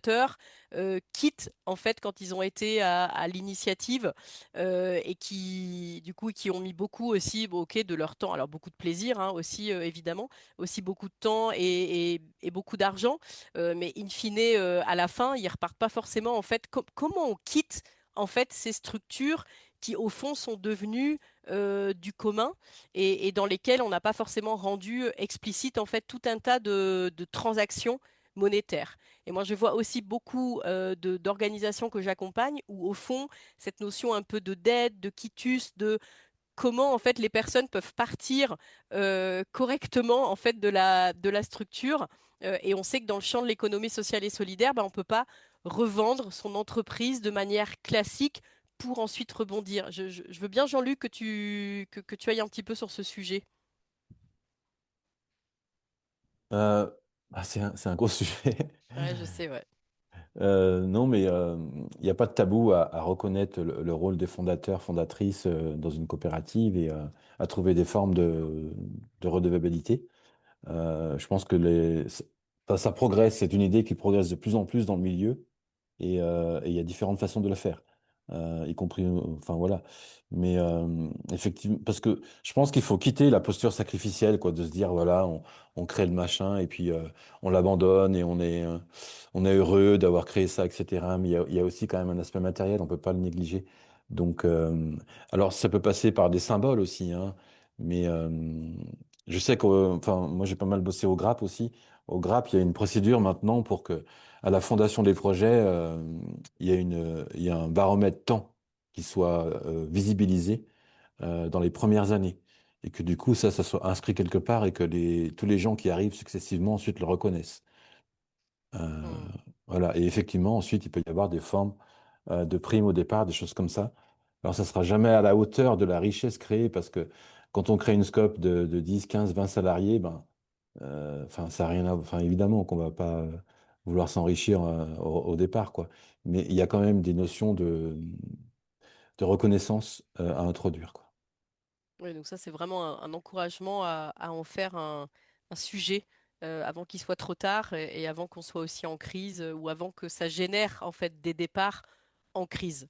quittent, en fait, quand ils ont été à l'initiative et qui, du coup, qui ont mis beaucoup aussi, bon, ok, de leur temps, alors beaucoup de plaisir, hein, aussi, évidemment, aussi beaucoup de temps et beaucoup d'argent, mais in fine, à la fin, ils repartent pas forcément. En fait, comment on quitte en fait ces structures qui, au fond, sont devenues du commun et dans lesquelles on n'a pas forcément rendu explicite en fait tout un tas de transactions monétaires. Et moi, je vois aussi beaucoup d'organisations que j'accompagne où, au fond, cette notion un peu de dette, de quitus, de comment en fait les personnes peuvent partir correctement en fait de la structure. Et on sait que dans le champ de l'économie sociale et solidaire, bah, on ne peut pas revendre son entreprise de manière classique pour ensuite rebondir. Je veux bien, Jean-Luc, que tu ailles un petit peu sur ce sujet. Euh, c'est un gros sujet. Ouais, je sais, ouais. Non, mais il n'y a pas de tabou à reconnaître le rôle des fondateurs, fondatrices dans une coopérative et à trouver des formes de redevabilité. Je pense que ça progresse, c'est une idée qui progresse de plus en plus dans le milieu et il y a différentes façons de le faire, y compris, enfin voilà. Mais effectivement, parce que je pense qu'il faut quitter la posture sacrificielle, quoi, de se dire, voilà, on crée le machin et puis on l'abandonne et on est heureux d'avoir créé ça, etc. Mais il y a aussi quand même un aspect matériel, on peut pas le négliger. Donc, alors ça peut passer par des symboles aussi, hein, mais je sais que, enfin, moi j'ai pas mal bossé au GRAP aussi. Au GRAP, il y a une procédure maintenant pour que, à la fondation des projets, il y a un baromètre temps qui soit visibilisé dans les premières années. Et que du coup, ça soit inscrit quelque part et que tous les gens qui arrivent successivement ensuite le reconnaissent. Euh, Hmm. voilà. Et effectivement, ensuite, il peut y avoir des formes de primes au départ, des choses comme ça. Alors, ça sera jamais à la hauteur de la richesse créée parce que quand on crée une scope de 10, 15, 20 salariés, ben, enfin, ça a rien enfin, évidemment qu'on va pas vouloir s'enrichir au départ, quoi. Mais il y a quand même des notions de reconnaissance à introduire, quoi. Oui, donc ça, c'est vraiment un encouragement à en faire un sujet avant qu'il soit trop tard et avant qu'on soit aussi en crise ou avant que ça génère en fait des départs en crise.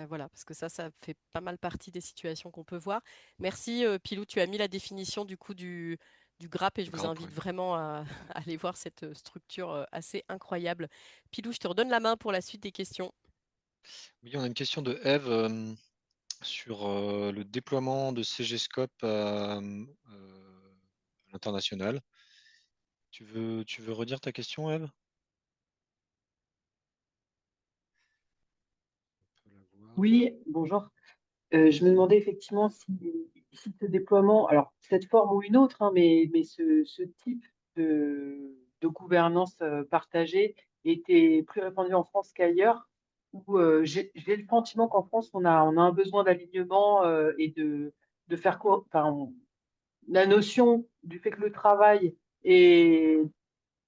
Voilà, parce que ça fait pas mal partie des situations qu'on peut voir. Merci, Pilou, tu as mis la définition du coup du GRAP et je Le vous grappe, invite ouais. vraiment à aller voir cette structure assez incroyable. Pilou, je te redonne la main pour la suite des questions. Oui, on a une question de Eve sur le déploiement de CGScope à l'international. Tu veux redire ta question, Eve? On peut la voir. Oui, bonjour. Je me demandais effectivement si ce déploiement, alors cette forme ou une autre, hein, mais ce type de gouvernance partagée était plus répandu en France qu'ailleurs, où j'ai le sentiment qu'en France, on a un besoin d'alignement et de faire quoi, enfin, la notion du fait que le travail est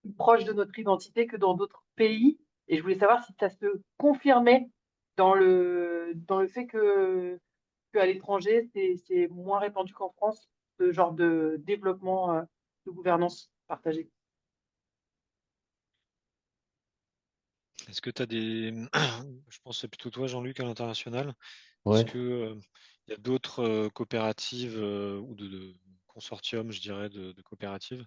plus proche de notre identité que dans d'autres pays. Et je voulais savoir si ça se confirmait dans le fait qu'à l'étranger, c'est moins répandu qu'en France, ce genre de développement de gouvernance partagée. Est-ce que tu as des. Je pense que c'est plutôt toi, Jean-Luc, à l'international. Est-ce Ouais. que il y a d'autres coopératives ou de consortiums, je dirais, de coopératives?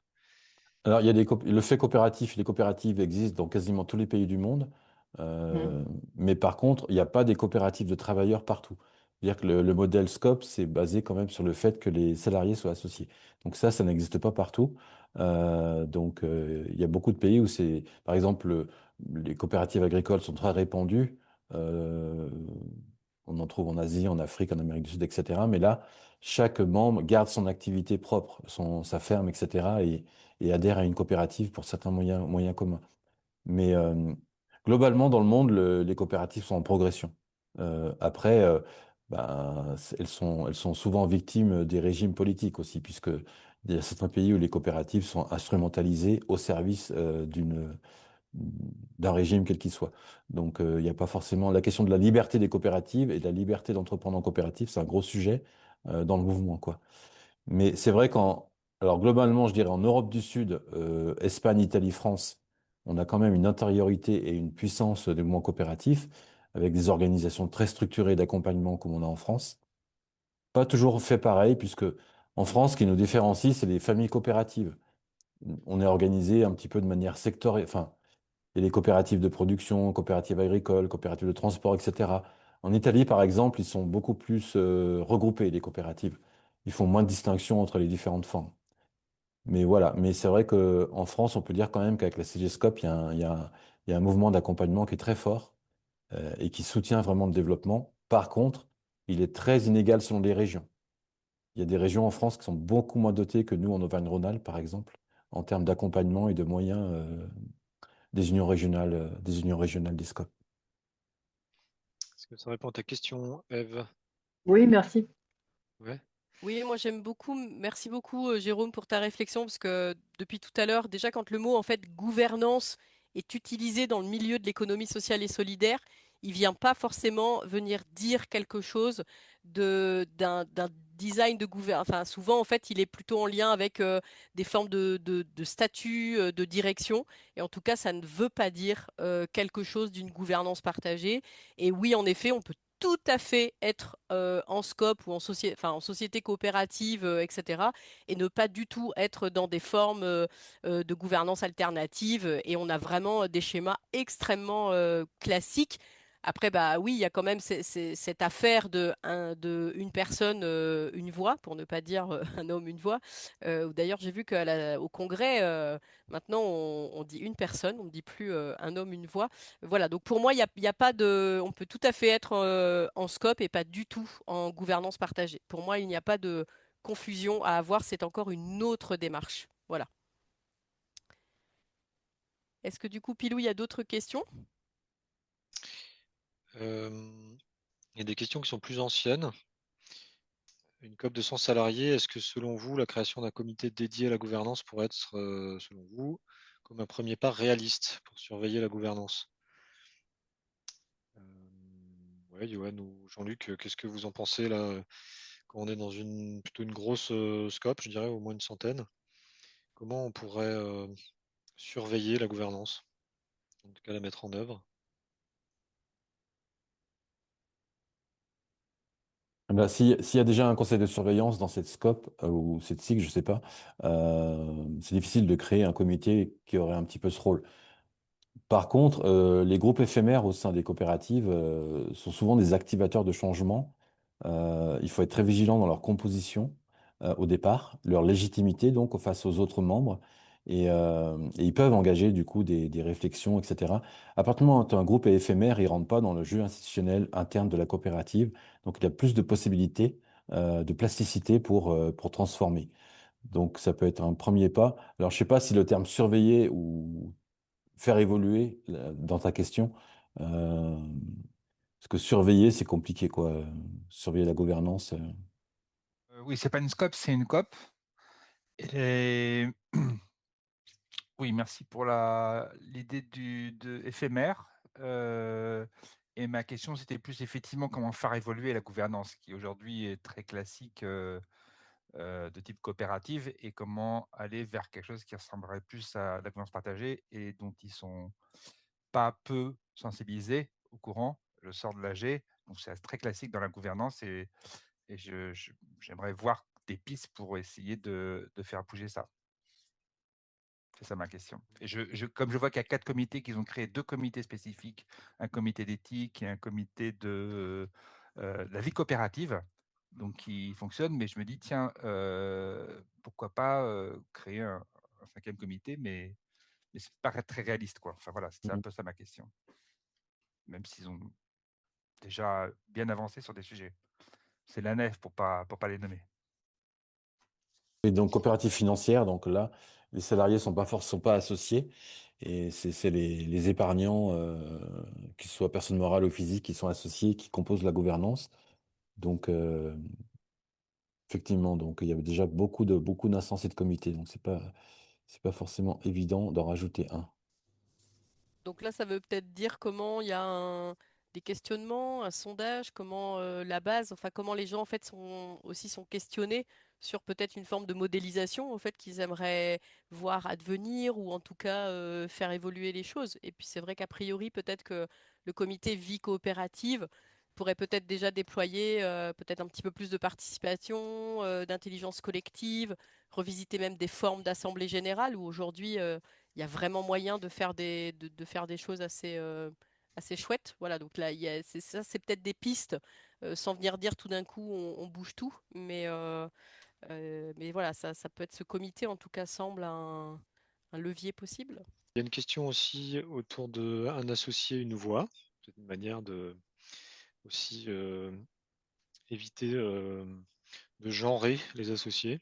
Alors, il y a le fait coopératif, les coopératives existent dans quasiment tous les pays du monde. Mhm. Mais par contre, il n'y a pas des coopératives de travailleurs partout. C'est-à-dire que le modèle SCOP, c'est basé quand même sur le fait que les salariés soient associés. Donc ça n'existe pas partout. Il y a beaucoup de pays où c'est, par exemple, les coopératives agricoles sont très répandues. Euh, on en trouve en Asie, en Afrique, en Amérique du Sud, etc. Mais là, chaque membre garde son activité propre, sa ferme, etc. Et adhère à une coopérative pour certains moyens communs. Mais globalement, dans le monde, les coopératives sont en progression. Après, elles sont souvent victimes des régimes politiques aussi, puisque il y a certains pays où les coopératives sont instrumentalisées au service d'un régime quel qu'il soit. Donc, il n'y a pas forcément la question de la liberté des coopératives et de la liberté d'entreprendre en coopérative, c'est un gros sujet dans le mouvement, quoi. Mais c'est vrai alors globalement, je dirais en Europe du Sud, Espagne, Italie, France, on a quand même une intériorité et une puissance des mouvements coopératifs, avec des organisations très structurées d'accompagnement comme on a en France. Pas toujours fait pareil, puisque en France, ce qui nous différencie, c'est les familles coopératives. On est organisé un petit peu de manière sectorielle. Enfin, il y a les coopératives de production, coopératives agricoles, coopératives de transport, etc. En Italie, par exemple, ils sont beaucoup plus regroupés, les coopératives. Ils font moins de distinction entre les différentes formes. Mais voilà, mais c'est vrai qu'en France, on peut dire quand même qu'avec la CGSCOP, il y a un mouvement d'accompagnement qui est très fort et qui soutient vraiment le développement. Par contre, il est très inégal selon les régions. Il y a des régions en France qui sont beaucoup moins dotées que nous en Auvergne-Rhône-Alpes, par exemple, en termes d'accompagnement et de moyens des unions régionales des SCOP. Est-ce que ça répond à ta question, Eve? Oui, merci. Ouais. Oui, moi j'aime beaucoup. Merci beaucoup, Jérôme, pour ta réflexion, parce que depuis tout à l'heure, déjà quand le mot en fait gouvernance est utilisé dans le milieu de l'économie sociale et solidaire, il vient pas forcément venir dire quelque chose d'un design de gouvernance. Enfin, souvent en fait, il est plutôt en lien avec des formes de statut, de direction. Et en tout cas, ça ne veut pas dire quelque chose d'une gouvernance partagée. Et oui, en effet, on peut tout à fait être en scope ou enfin, en société coopérative, etc. Et ne pas du tout être dans des formes de gouvernance alternative. Et on a vraiment des schémas extrêmement classiques. Après, bah oui, il y a quand même cette affaire de une personne, une voix, pour ne pas dire un homme, une voix. D'ailleurs, j'ai vu qu'au Congrès, maintenant, on dit une personne, on ne dit plus un homme, une voix. Voilà, donc pour moi, il y a pas de. On peut tout à fait être en scope et pas du tout en gouvernance partagée. Pour moi, il n'y a pas de confusion à avoir, c'est encore une autre démarche. Voilà. Est-ce que du coup, Pilou, il y a d'autres questions? Il y a des questions qui sont plus anciennes. Une COP de 100 salariés, est-ce que selon vous, la création d'un comité dédié à la gouvernance pourrait être, selon vous, comme un premier pas réaliste pour surveiller la gouvernance? Ouais, Johan ou Jean-Luc, qu'est-ce que vous en pensez là? quand on est dans plutôt une grosse scope, je dirais au moins une centaine, comment on pourrait surveiller la gouvernance, en tout cas la mettre en œuvre? S'il y a déjà un conseil de surveillance dans cette scope ou cette SIG, je ne sais pas, c'est difficile de créer un comité qui aurait un petit peu ce rôle. Par contre, les groupes éphémères au sein des coopératives sont souvent des activateurs de changement. Il faut être très vigilant dans leur composition au départ, leur légitimité donc face aux autres membres. Et ils peuvent engager du coup des réflexions, etc. À partir du moment où un groupe est éphémère, il ne rentre pas dans le jeu institutionnel interne de la coopérative. Donc il y a plus de possibilités de plasticité pour transformer. Donc ça peut être un premier pas. Alors je ne sais pas si le terme surveiller ou faire évoluer dans ta question. euh, Parce que surveiller, c'est compliqué, quoi. Surveiller la gouvernance. Oui, c'est pas une scope, c'est une COP. Et oui, merci pour l'idée de éphémère. Et ma question, c'était plus effectivement comment faire évoluer la gouvernance, qui aujourd'hui est très classique de type coopérative, et comment aller vers quelque chose qui ressemblerait plus à la gouvernance partagée et dont ils sont pas peu sensibilisés au courant. Je sors de l'AG, donc c'est très classique dans la gouvernance, et j'aimerais voir des pistes pour essayer de faire bouger ça. C'est ça ma question. Et comme je vois qu'il y a 4 comités, qu'ils ont créé 2 comités spécifiques, un comité d'éthique et un comité de la vie coopérative, donc qui fonctionne, mais je me dis, tiens, pourquoi pas créer un 5e comité, mais c'est pas très réaliste, quoi. Enfin voilà, c'est un peu ça ma question. Même s'ils ont déjà bien avancé sur des sujets. C'est la nef pour pas les nommer. Et donc, coopérative financière, donc là, les salariés sont pas associés. Et c'est les épargnants, qu'ils soient personnes morales ou physiques, qui sont associés, qui composent la gouvernance. Donc, effectivement, donc, il y avait déjà beaucoup d'instances et de comités. Donc, c'est pas forcément évident d'en rajouter un. Donc là, ça veut peut-être dire comment il y a des questionnements, un sondage, comment la base, enfin comment les gens en fait sont questionnés sur peut-être une forme de modélisation en fait qu'ils aimeraient voir advenir ou en tout cas faire évoluer les choses. Et puis c'est vrai qu'a priori peut-être que le comité vie coopérative pourrait peut-être déjà déployer peut-être un petit peu plus de participation, d'intelligence collective, revisiter même des formes d'assemblée générale où aujourd'hui il y a vraiment moyen de faire de faire des choses assez chouettes. Voilà, donc là, c'est ça, c'est peut-être des pistes, sans venir dire tout d'un coup on bouge tout, mais voilà, ça peut être ce comité en tout cas semble un levier possible. Il y a une question aussi autour de un associé, une voix. C'est une manière de aussi éviter de genrer les associés.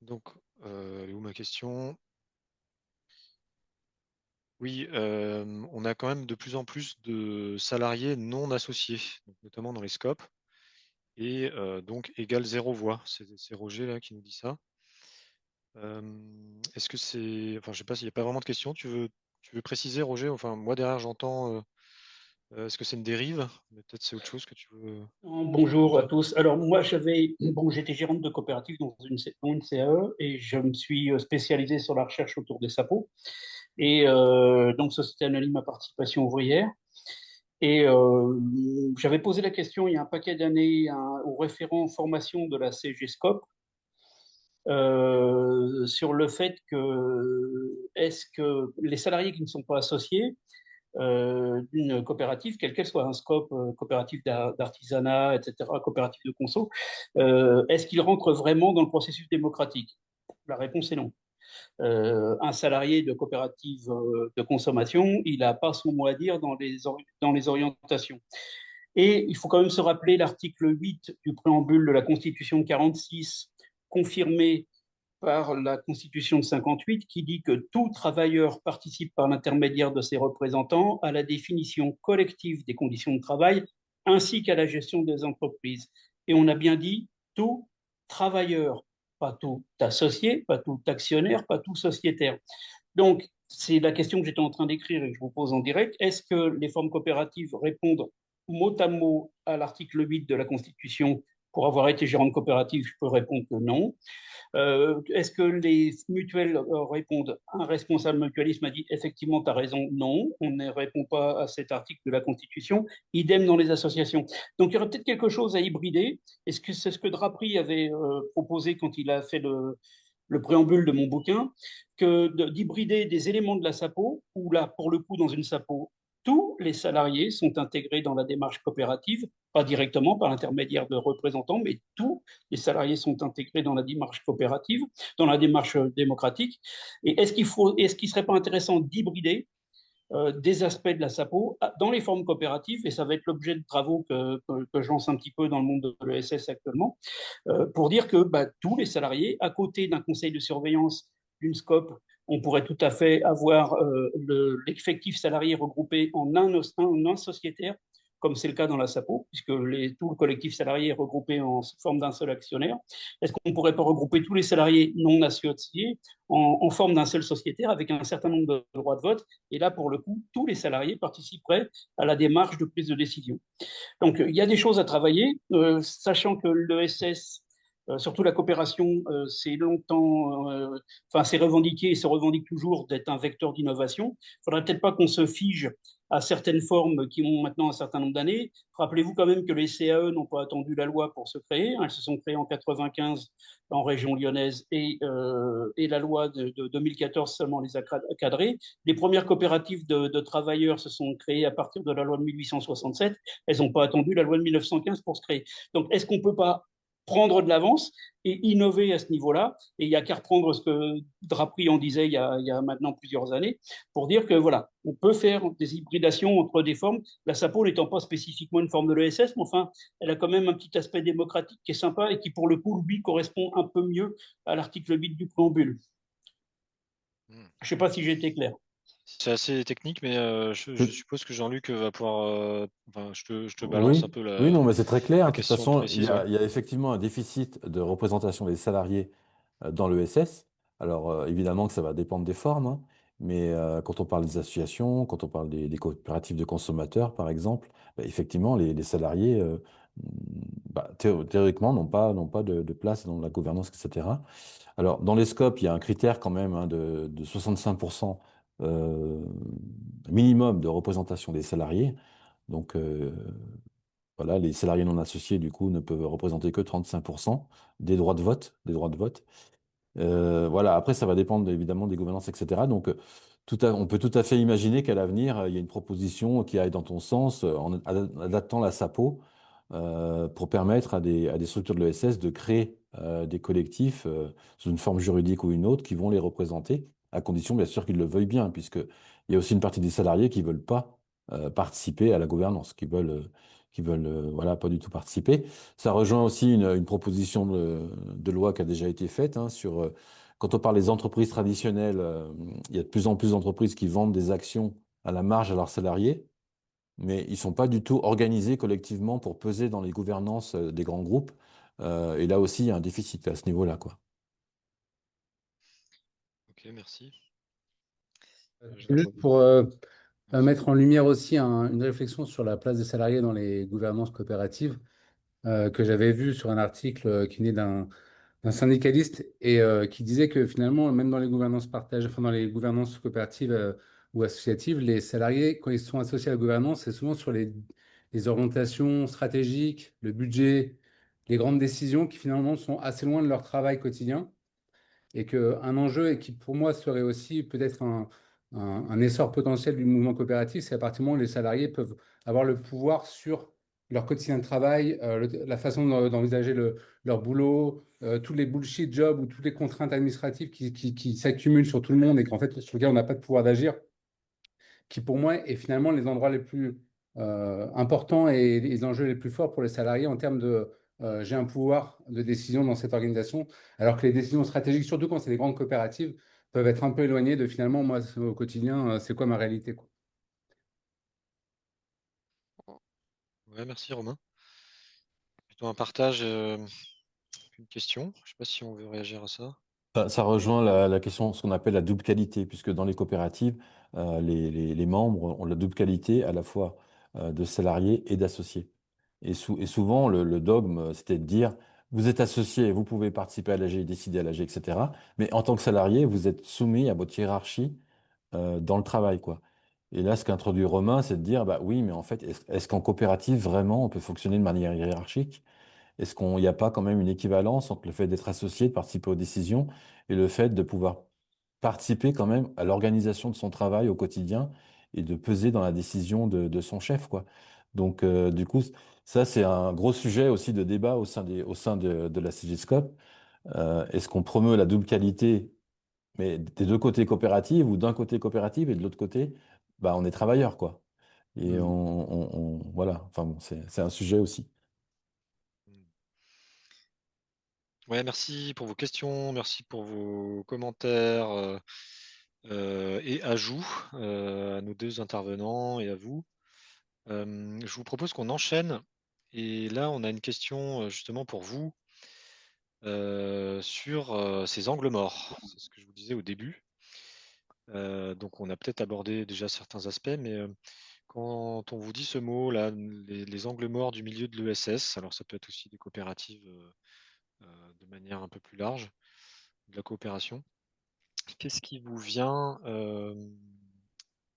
Donc, elle est où ma question? Oui, on a quand même de plus en plus de salariés non associés, donc notamment dans les scopes, et donc égale 0 voix. C'est Roger là qui nous dit ça. Est-ce que c'est, enfin, je sais pas s'il n'y a pas vraiment de question. Tu veux préciser, Roger? Enfin, moi derrière j'entends. Est-ce que c'est une dérive? Mais peut-être c'est autre chose que tu veux. Bonjour à tous. Alors moi j'étais gérante de coopérative dans une CAE et je me suis spécialisé sur la recherche autour des SAPO et donc Société Anonyme à Participation Ouvrière. Et j'avais posé la question il y a un paquet d'années au référent formation de la CGSCOP sur le fait que est-ce que les salariés qui ne sont pas associés d'une coopérative, quelle qu'elle soit, un scope, coopérative d'artisanat, etc., coopérative de conso, est-ce qu'il rentre vraiment dans le processus démocratique? La réponse est non. Un salarié de coopérative de consommation, il n'a pas son mot à dire dans les orientations. Et il faut quand même se rappeler l'article 8 du préambule de la Constitution de 46, confirmé par la Constitution de 58 qui dit que tout travailleur participe par l'intermédiaire de ses représentants à la définition collective des conditions de travail ainsi qu'à la gestion des entreprises. Et on a bien dit tout travailleur, pas tout associé, pas tout actionnaire, pas tout sociétaire. Donc, c'est la question que j'étais en train d'écrire et que je vous pose en direct. Est-ce que les formes coopératives répondent mot à mot à l'article 8 de la Constitution? Pour avoir été gérant de coopérative, je peux répondre que non. Est-ce que les mutuelles répondent? Un responsable mutualiste m'a dit effectivement, tu as raison, non, on ne répond pas à cet article de la Constitution. Idem dans les associations. Donc il y aurait peut-être quelque chose à hybrider. Est-ce que c'est ce que Drapry avait proposé quand il a fait le préambule de mon bouquin, que d'hybrider des éléments de la SAPO, où là, pour le coup, dans une SAPO, tous les salariés sont intégrés dans la démarche coopérative, pas directement par l'intermédiaire de représentants, mais tous les salariés sont intégrés dans la démarche coopérative, dans la démarche démocratique. Et est-ce qu'il ne serait pas intéressant d'hybrider des aspects de la SAPO dans les formes coopératives, et ça va être l'objet de travaux que je lance un petit peu dans le monde de l'ESS actuellement, pour dire que tous les salariés, à côté d'un conseil de surveillance, d'une SCOP, on pourrait tout à fait avoir l'effectif salarié regroupé en un sociétaire, comme c'est le cas dans la SAPO, puisque tout le collectif salarié est regroupé en forme d'un seul actionnaire. Est-ce qu'on ne pourrait pas regrouper tous les salariés non associés en forme d'un seul sociétaire avec un certain nombre de droits de vote? Et là, pour le coup, tous les salariés participeraient à la démarche de prise de décision. Donc, il y a des choses à travailler, sachant que l'ESS, surtout la coopération, c'est longtemps, enfin, c'est revendiqué et se revendique toujours d'être un vecteur d'innovation. Il ne faudrait peut-être pas qu'on se fige à certaines formes qui ont maintenant un certain nombre d'années. Rappelez-vous quand même que les CAE n'ont pas attendu la loi pour se créer. Elles se sont créées en 95 en région lyonnaise et la loi de 2014 seulement les a cadrées. Les premières coopératives de travailleurs se sont créées à partir de la loi de 1867. Elles n'ont pas attendu la loi de 1915 pour se créer. Donc, est-ce qu'on ne peut pas prendre de l'avance et innover à ce niveau-là? Et il n'y a qu'à reprendre ce que Drapry en disait il y a maintenant plusieurs années, pour dire que voilà, on peut faire des hybridations entre des formes. La SAPO n'étant pas spécifiquement une forme de l'ESS, mais enfin, elle a quand même un petit aspect démocratique qui est sympa et qui, pour le coup, lui, correspond un peu mieux à l'article 8 du préambule. Je ne sais pas si j'ai été clair. C'est assez technique, mais je suppose que Jean-Luc va pouvoir. Enfin, je te balance un Oui, peu oui, non, mais c'est très clair. la De toute question façon, précise. Ouais. il y a effectivement un déficit de représentation des salariés dans l'ESS. Alors, évidemment que ça va dépendre des formes, hein, mais quand on parle des associations, quand on parle des coopératives de consommateurs, par exemple, bah, effectivement, les salariés, théoriquement, n'ont pas de place dans la gouvernance, etc. Alors, dans les scopes, il y a un critère quand même, hein, de 65% euh, minimum de représentation des salariés. Donc, voilà, les salariés non associés, du coup, ne peuvent représenter que 35% des droits de vote, des droits de vote. Voilà, après, ça va dépendre évidemment des gouvernances, etc. Donc, on peut tout à fait imaginer qu'à l'avenir, il y a une proposition qui aille dans ton sens, en adaptant la SAPO, pour permettre à des structures de l'ESS de créer des collectifs sous une forme juridique ou une autre qui vont les représenter, à condition bien sûr qu'ils le veuillent bien, puisqu'il y a aussi une partie des salariés qui ne veulent pas participer à la gouvernance, qui veulent voilà, pas du tout participer. Ça rejoint aussi une proposition de loi qui a déjà été faite, hein, sur, quand on parle des entreprises traditionnelles, il y a de plus en plus d'entreprises qui vendent des actions à la marge à leurs salariés, mais ils ne sont pas du tout organisés collectivement pour peser dans les gouvernances des grands groupes. Et là aussi, il y a un déficit à ce niveau-là, quoi. Ok, merci. Juste pour mettre en lumière aussi une réflexion sur la place des salariés dans les gouvernances coopératives, que j'avais vu sur un article qui venait d'un syndicaliste et qui disait que finalement, même dans les gouvernances partagées, enfin dans les gouvernances coopératives ou associatives, les salariés, quand ils sont associés à la gouvernance, c'est souvent sur les orientations stratégiques, le budget, les grandes décisions qui finalement sont assez loin de leur travail quotidien et qu'un enjeu et qui pour moi serait aussi peut-être un essor potentiel du mouvement coopératif, c'est à partir du moment où les salariés peuvent avoir le pouvoir sur leur quotidien de travail, la façon d'envisager leur boulot, tous les bullshit jobs ou toutes les contraintes administratives qui s'accumulent sur tout le monde et qu'en fait sur lesquelles on n'a pas de pouvoir d'agir, qui pour moi est finalement les endroits les plus importants et les enjeux les plus forts pour les salariés en termes de j'ai un pouvoir de décision dans cette organisation, alors que les décisions stratégiques, surtout quand c'est des grandes coopératives, peuvent être un peu éloignées de finalement, moi, au quotidien, c'est quoi ma réalité, quoi. Ouais, merci Romain. Plutôt un partage, une question. Je ne sais pas si on veut réagir à ça. Ça rejoint la question, ce qu'on appelle la double qualité, puisque dans les coopératives, les membres ont la double qualité à la fois de salariés et d'associés. Et souvent, le dogme, c'était de dire, vous êtes associé, vous pouvez participer à l'AG, décider à l'AG, etc. Mais en tant que salarié, vous êtes soumis à votre hiérarchie dans le travail, quoi. Et là, ce qu'introduit Romain, c'est de dire, bah oui, mais en fait, est-ce qu'en coopérative, vraiment, on peut fonctionner de manière hiérarchique? Est-ce qu'il n'y a pas quand même une équivalence entre le fait d'être associé, de participer aux décisions, et le fait de pouvoir participer quand même à l'organisation de son travail au quotidien et de peser dans la décision de son chef, quoi. Donc, du coup, ça, c'est un gros sujet aussi de débat au sein de la CGSCOP. Est-ce qu'on promeut la double qualité, mais des deux côtés coopérative ou d'un côté coopérative et de l'autre côté, bah, on est travailleur, quoi. Et voilà, enfin bon, c'est un sujet aussi. Ouais, merci pour vos questions, merci pour vos commentaires et ajouts à nos deux intervenants et à vous. Je vous propose qu'on enchaîne. Et là, on a une question justement pour vous sur ces angles morts. C'est ce que je vous disais au début. Donc, on a peut-être abordé déjà certains aspects, mais quand on vous dit ce mot, là, les angles morts du milieu de l'ESS, alors ça peut être aussi des coopératives de manière un peu plus large, de la coopération. Qu'est-ce qui vous vient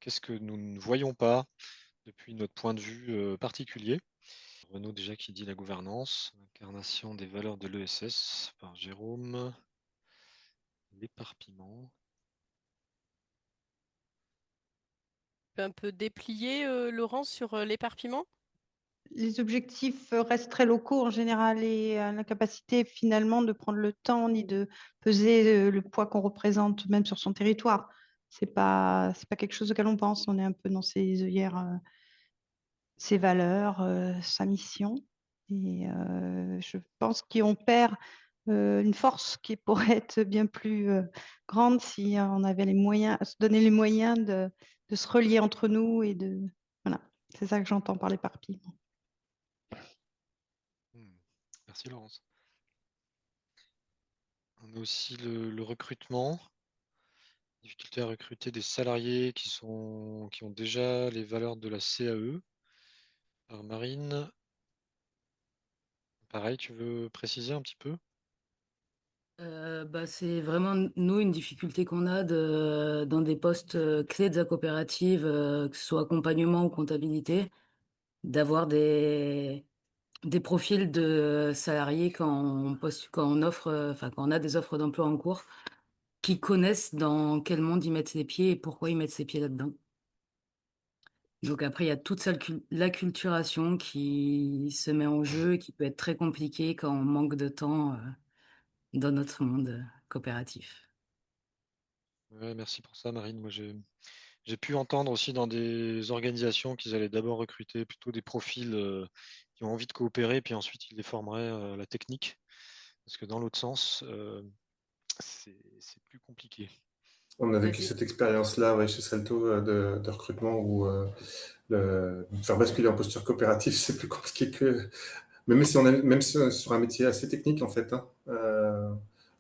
qu'est-ce que nous ne voyons pas depuis notre point de vue particulier? Renaud déjà qui dit la gouvernance, l'incarnation des valeurs de l'ESS par Jérôme, l'éparpillement. Tu peux un peu déplier, Laurence, sur l'éparpillement? Les objectifs restent très locaux en général et l'incapacité finalement de prendre le temps ni de peser le poids qu'on représente même sur son territoire. C'est pas quelque chose auquel on pense. On est un peu dans ses œillères, ses valeurs, sa mission. Et je pense qu'on perd une force qui pourrait être bien plus grande si on avait les moyens, se donner les moyens de se relier entre nous et de voilà. C'est ça que j'entends par l'éparpillement. Merci Laurence. On a aussi le recrutement, difficulté à recruter des salariés qui ont déjà les valeurs de la CAE. Par Marine, pareil, tu veux préciser un petit peu? C'est vraiment nous une difficulté qu'on a dans des postes clés de la coopérative, que ce soit accompagnement ou comptabilité, d'avoir des profils de salariés quand on offre, enfin quand on a des offres d'emploi en cours, qui connaissent dans quel monde ils mettent les pieds et pourquoi ils mettent ses pieds là-dedans. Donc après, il y a toute l'acculturation qui se met en jeu et qui peut être très compliquée quand on manque de temps dans notre monde coopératif. Ouais, merci pour ça, Marine. Moi, j'ai pu entendre aussi dans des organisations qu'ils allaient d'abord recruter plutôt des profils qui ont envie de coopérer, puis ensuite ils les formeraient à la technique. Parce que dans l'autre sens, c'est plus compliqué. On a vécu cette expérience-là ouais, chez Salto de recrutement où faire basculer en posture coopérative, c'est plus compliqué que. Même si même si on est sur un métier assez technique, en fait. Hein.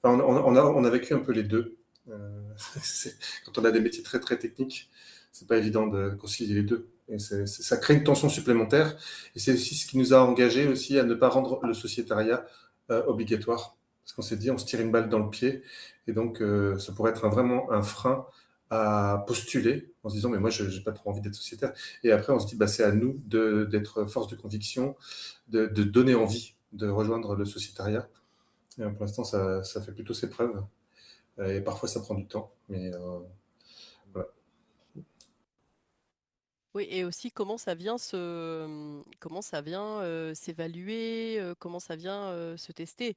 Enfin, on a vécu un peu les deux. Quand on a des métiers très, très techniques, c'est pas évident de concilier les deux. Et ça crée une tension supplémentaire. Et c'est aussi ce qui nous a engagés aussi à ne pas rendre le sociétariat obligatoire. Parce qu'on s'est dit, on se tire une balle dans le pied. Et donc, ça pourrait être vraiment un frein à postuler en se disant, mais moi, je n'ai pas trop envie d'être sociétaire. Et après, on se dit, bah, c'est à nous d'être force de conviction, de donner envie de rejoindre le sociétariat. Et pour l'instant, ça fait plutôt ses preuves. Et parfois, ça prend du temps. Mais voilà. Oui, et aussi comment ça vient s'évaluer, comment ça vient se tester.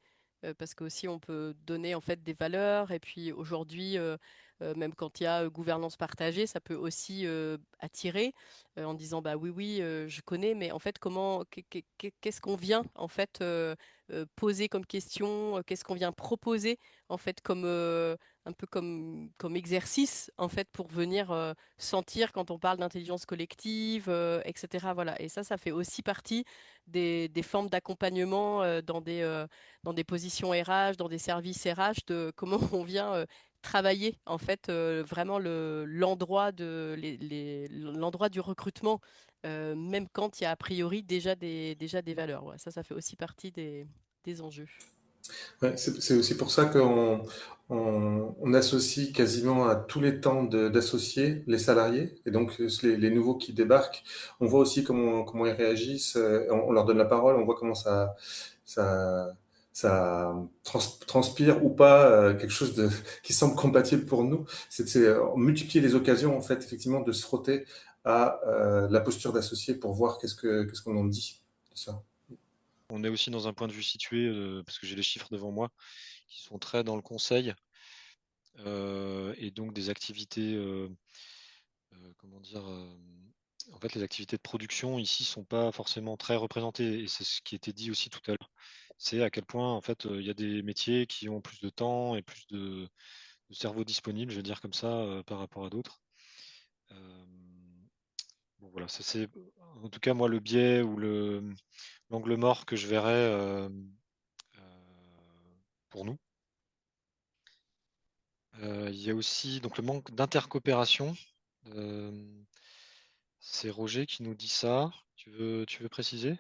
Parce que aussi on peut donner en fait des valeurs et puis aujourd'hui, même quand il y a gouvernance partagée, ça peut aussi attirer en disant bah oui oui je connais, mais en fait qu'est-ce qu'on vient en fait poser comme question, qu'est-ce qu'on vient proposer en fait comme un peu comme exercice, en fait, pour venir sentir quand on parle d'intelligence collective, etc. Voilà. Et ça fait aussi partie des formes d'accompagnement dans des positions RH, dans des services RH, de comment on vient travailler, en fait, vraiment l'endroit du recrutement, même quand il y a a priori déjà des valeurs. Ouais, ça fait aussi partie des enjeux. Ouais, c'est aussi pour ça qu'on associe quasiment à tous les temps d'associés les salariés. Et donc, les nouveaux qui débarquent, on voit aussi comment ils réagissent. On leur donne la parole, on voit comment ça, ça transpire ou pas quelque chose qui semble compatible pour nous. Multiplier les occasions, en fait, effectivement, de se frotter à la posture d'associé pour voir qu'est-ce qu'on en dit de ça. On est aussi dans un point de vue situé, parce que j'ai les chiffres devant moi, qui sont très dans le conseil, et donc des activités, comment dire, en fait, les activités de production ici sont pas forcément très représentées, et c'est ce qui était dit aussi tout à l'heure. C'est à quel point, en fait, il y a des métiers qui ont plus de temps et plus de cerveau disponible, je vais dire comme ça, par rapport à d'autres. Bon, voilà, ça c'est en tout cas moi le biais ou l'angle mort que je verrais pour nous. Il y a aussi donc le manque d'intercoopération. C'est Roger qui nous dit ça. Tu veux préciser?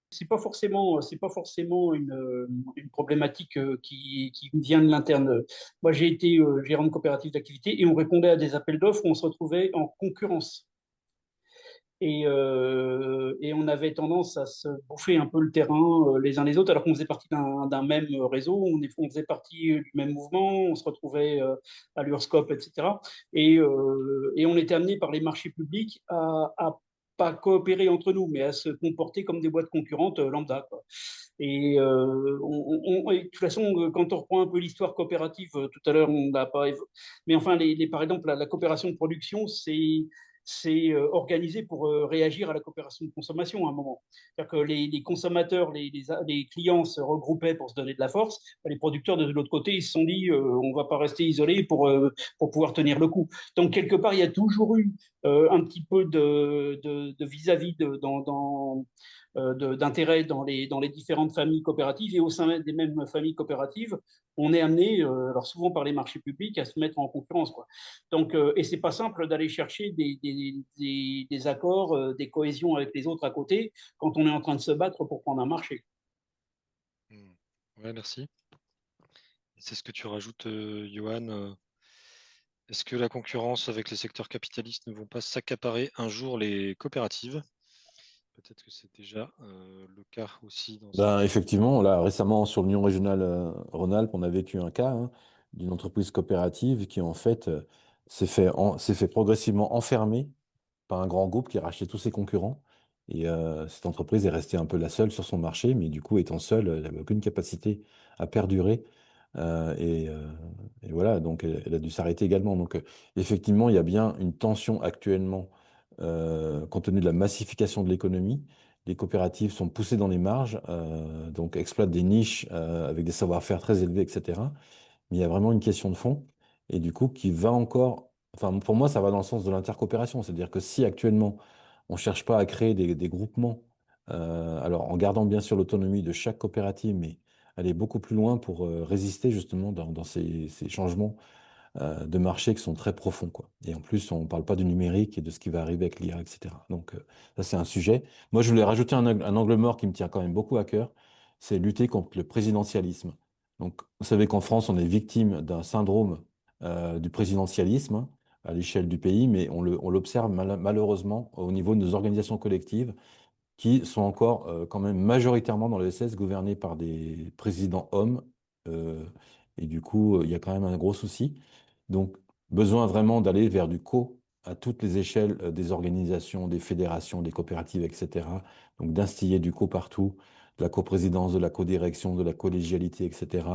C'est pas forcément une problématique qui vient de l'interne. Moi, j'ai été gérant de coopérative d'activité et on répondait à des appels d'offres où on se retrouvait en concurrence. Et on avait tendance à se bouffer un peu le terrain les uns les autres, alors qu'on faisait partie d'un même réseau, on faisait partie du même mouvement, on se retrouvait à l'URSCOP, etc. Et on était amené par les marchés publics à pas coopérer entre nous, mais à se comporter comme des boîtes concurrentes lambda, quoi. Et de toute façon, quand on reprend un peu l'histoire coopérative, tout à l'heure, on n'a pas. Mais enfin, par exemple, la coopération de production, c'est organisé pour réagir à la coopération de consommation à un moment. C'est-à-dire que les consommateurs, les clients se regroupaient pour se donner de la force. Les producteurs de l'autre côté, ils se sont dit, on ne va pas rester isolés pour pouvoir tenir le coup. Donc, quelque part, il y a toujours eu un petit peu de vis-à-vis d'intérêt dans les différentes familles coopératives et au sein des mêmes familles coopératives, on est amené, alors souvent par les marchés publics, à se mettre en concurrence, quoi. Donc, et c'est pas simple d'aller chercher des accords, des cohésions avec les autres à côté quand on est en train de se battre pour prendre un marché. Ouais, merci. C'est ce que tu rajoutes, Johan. Est-ce que la concurrence avec les secteurs capitalistes ne vont pas s'accaparer un jour les coopératives? Peut-être que c'est déjà le cas aussi dans Ben, effectivement, là, récemment, sur l'Union régionale Rhône-Alpes, on a vécu un cas d'une entreprise coopérative qui, en fait, s'est fait progressivement enfermer par un grand groupe qui a racheté tous ses concurrents. Et cette entreprise est restée un peu la seule sur son marché, mais du coup, étant seule, elle n'avait aucune capacité à perdurer. Euh, et, euh, et voilà, donc elle a dû s'arrêter également. Donc effectivement, il y a bien une tension actuellement, compte tenu de la massification de l'économie. Les coopératives sont poussées dans les marges, donc exploitent des niches avec des savoir-faire très élevés, etc. Mais il y a vraiment une question de fond, et du coup, qui va encore, enfin, pour moi, ça va dans le sens de l'intercoopération. C'est-à-dire que si actuellement, on ne cherche pas à créer des groupements, alors en gardant bien sûr l'autonomie de chaque coopérative, mais aller beaucoup plus loin pour résister justement dans ces changements de marché qui sont très profonds, quoi. Et en plus, on ne parle pas du numérique et de ce qui va arriver avec l'IA, etc. Donc, ça, c'est un sujet. Moi, je voulais rajouter un angle mort qui me tient quand même beaucoup à cœur, c'est lutter contre le présidentialisme. Donc, vous savez qu'en France, on est victime d'un syndrome du présidentialisme, hein, à l'échelle du pays, mais on l'observe malheureusement au niveau de nos organisations collectives qui sont encore quand même majoritairement dans le SS gouvernés par des présidents hommes. euh, et du coup, il y a quand même un gros souci. Donc, besoin vraiment d'aller vers du co à toutes les échelles des organisations, des fédérations, des coopératives, etc. Donc, d'instiller du co partout, de la coprésidence, de la codirection, de la collégialité, etc.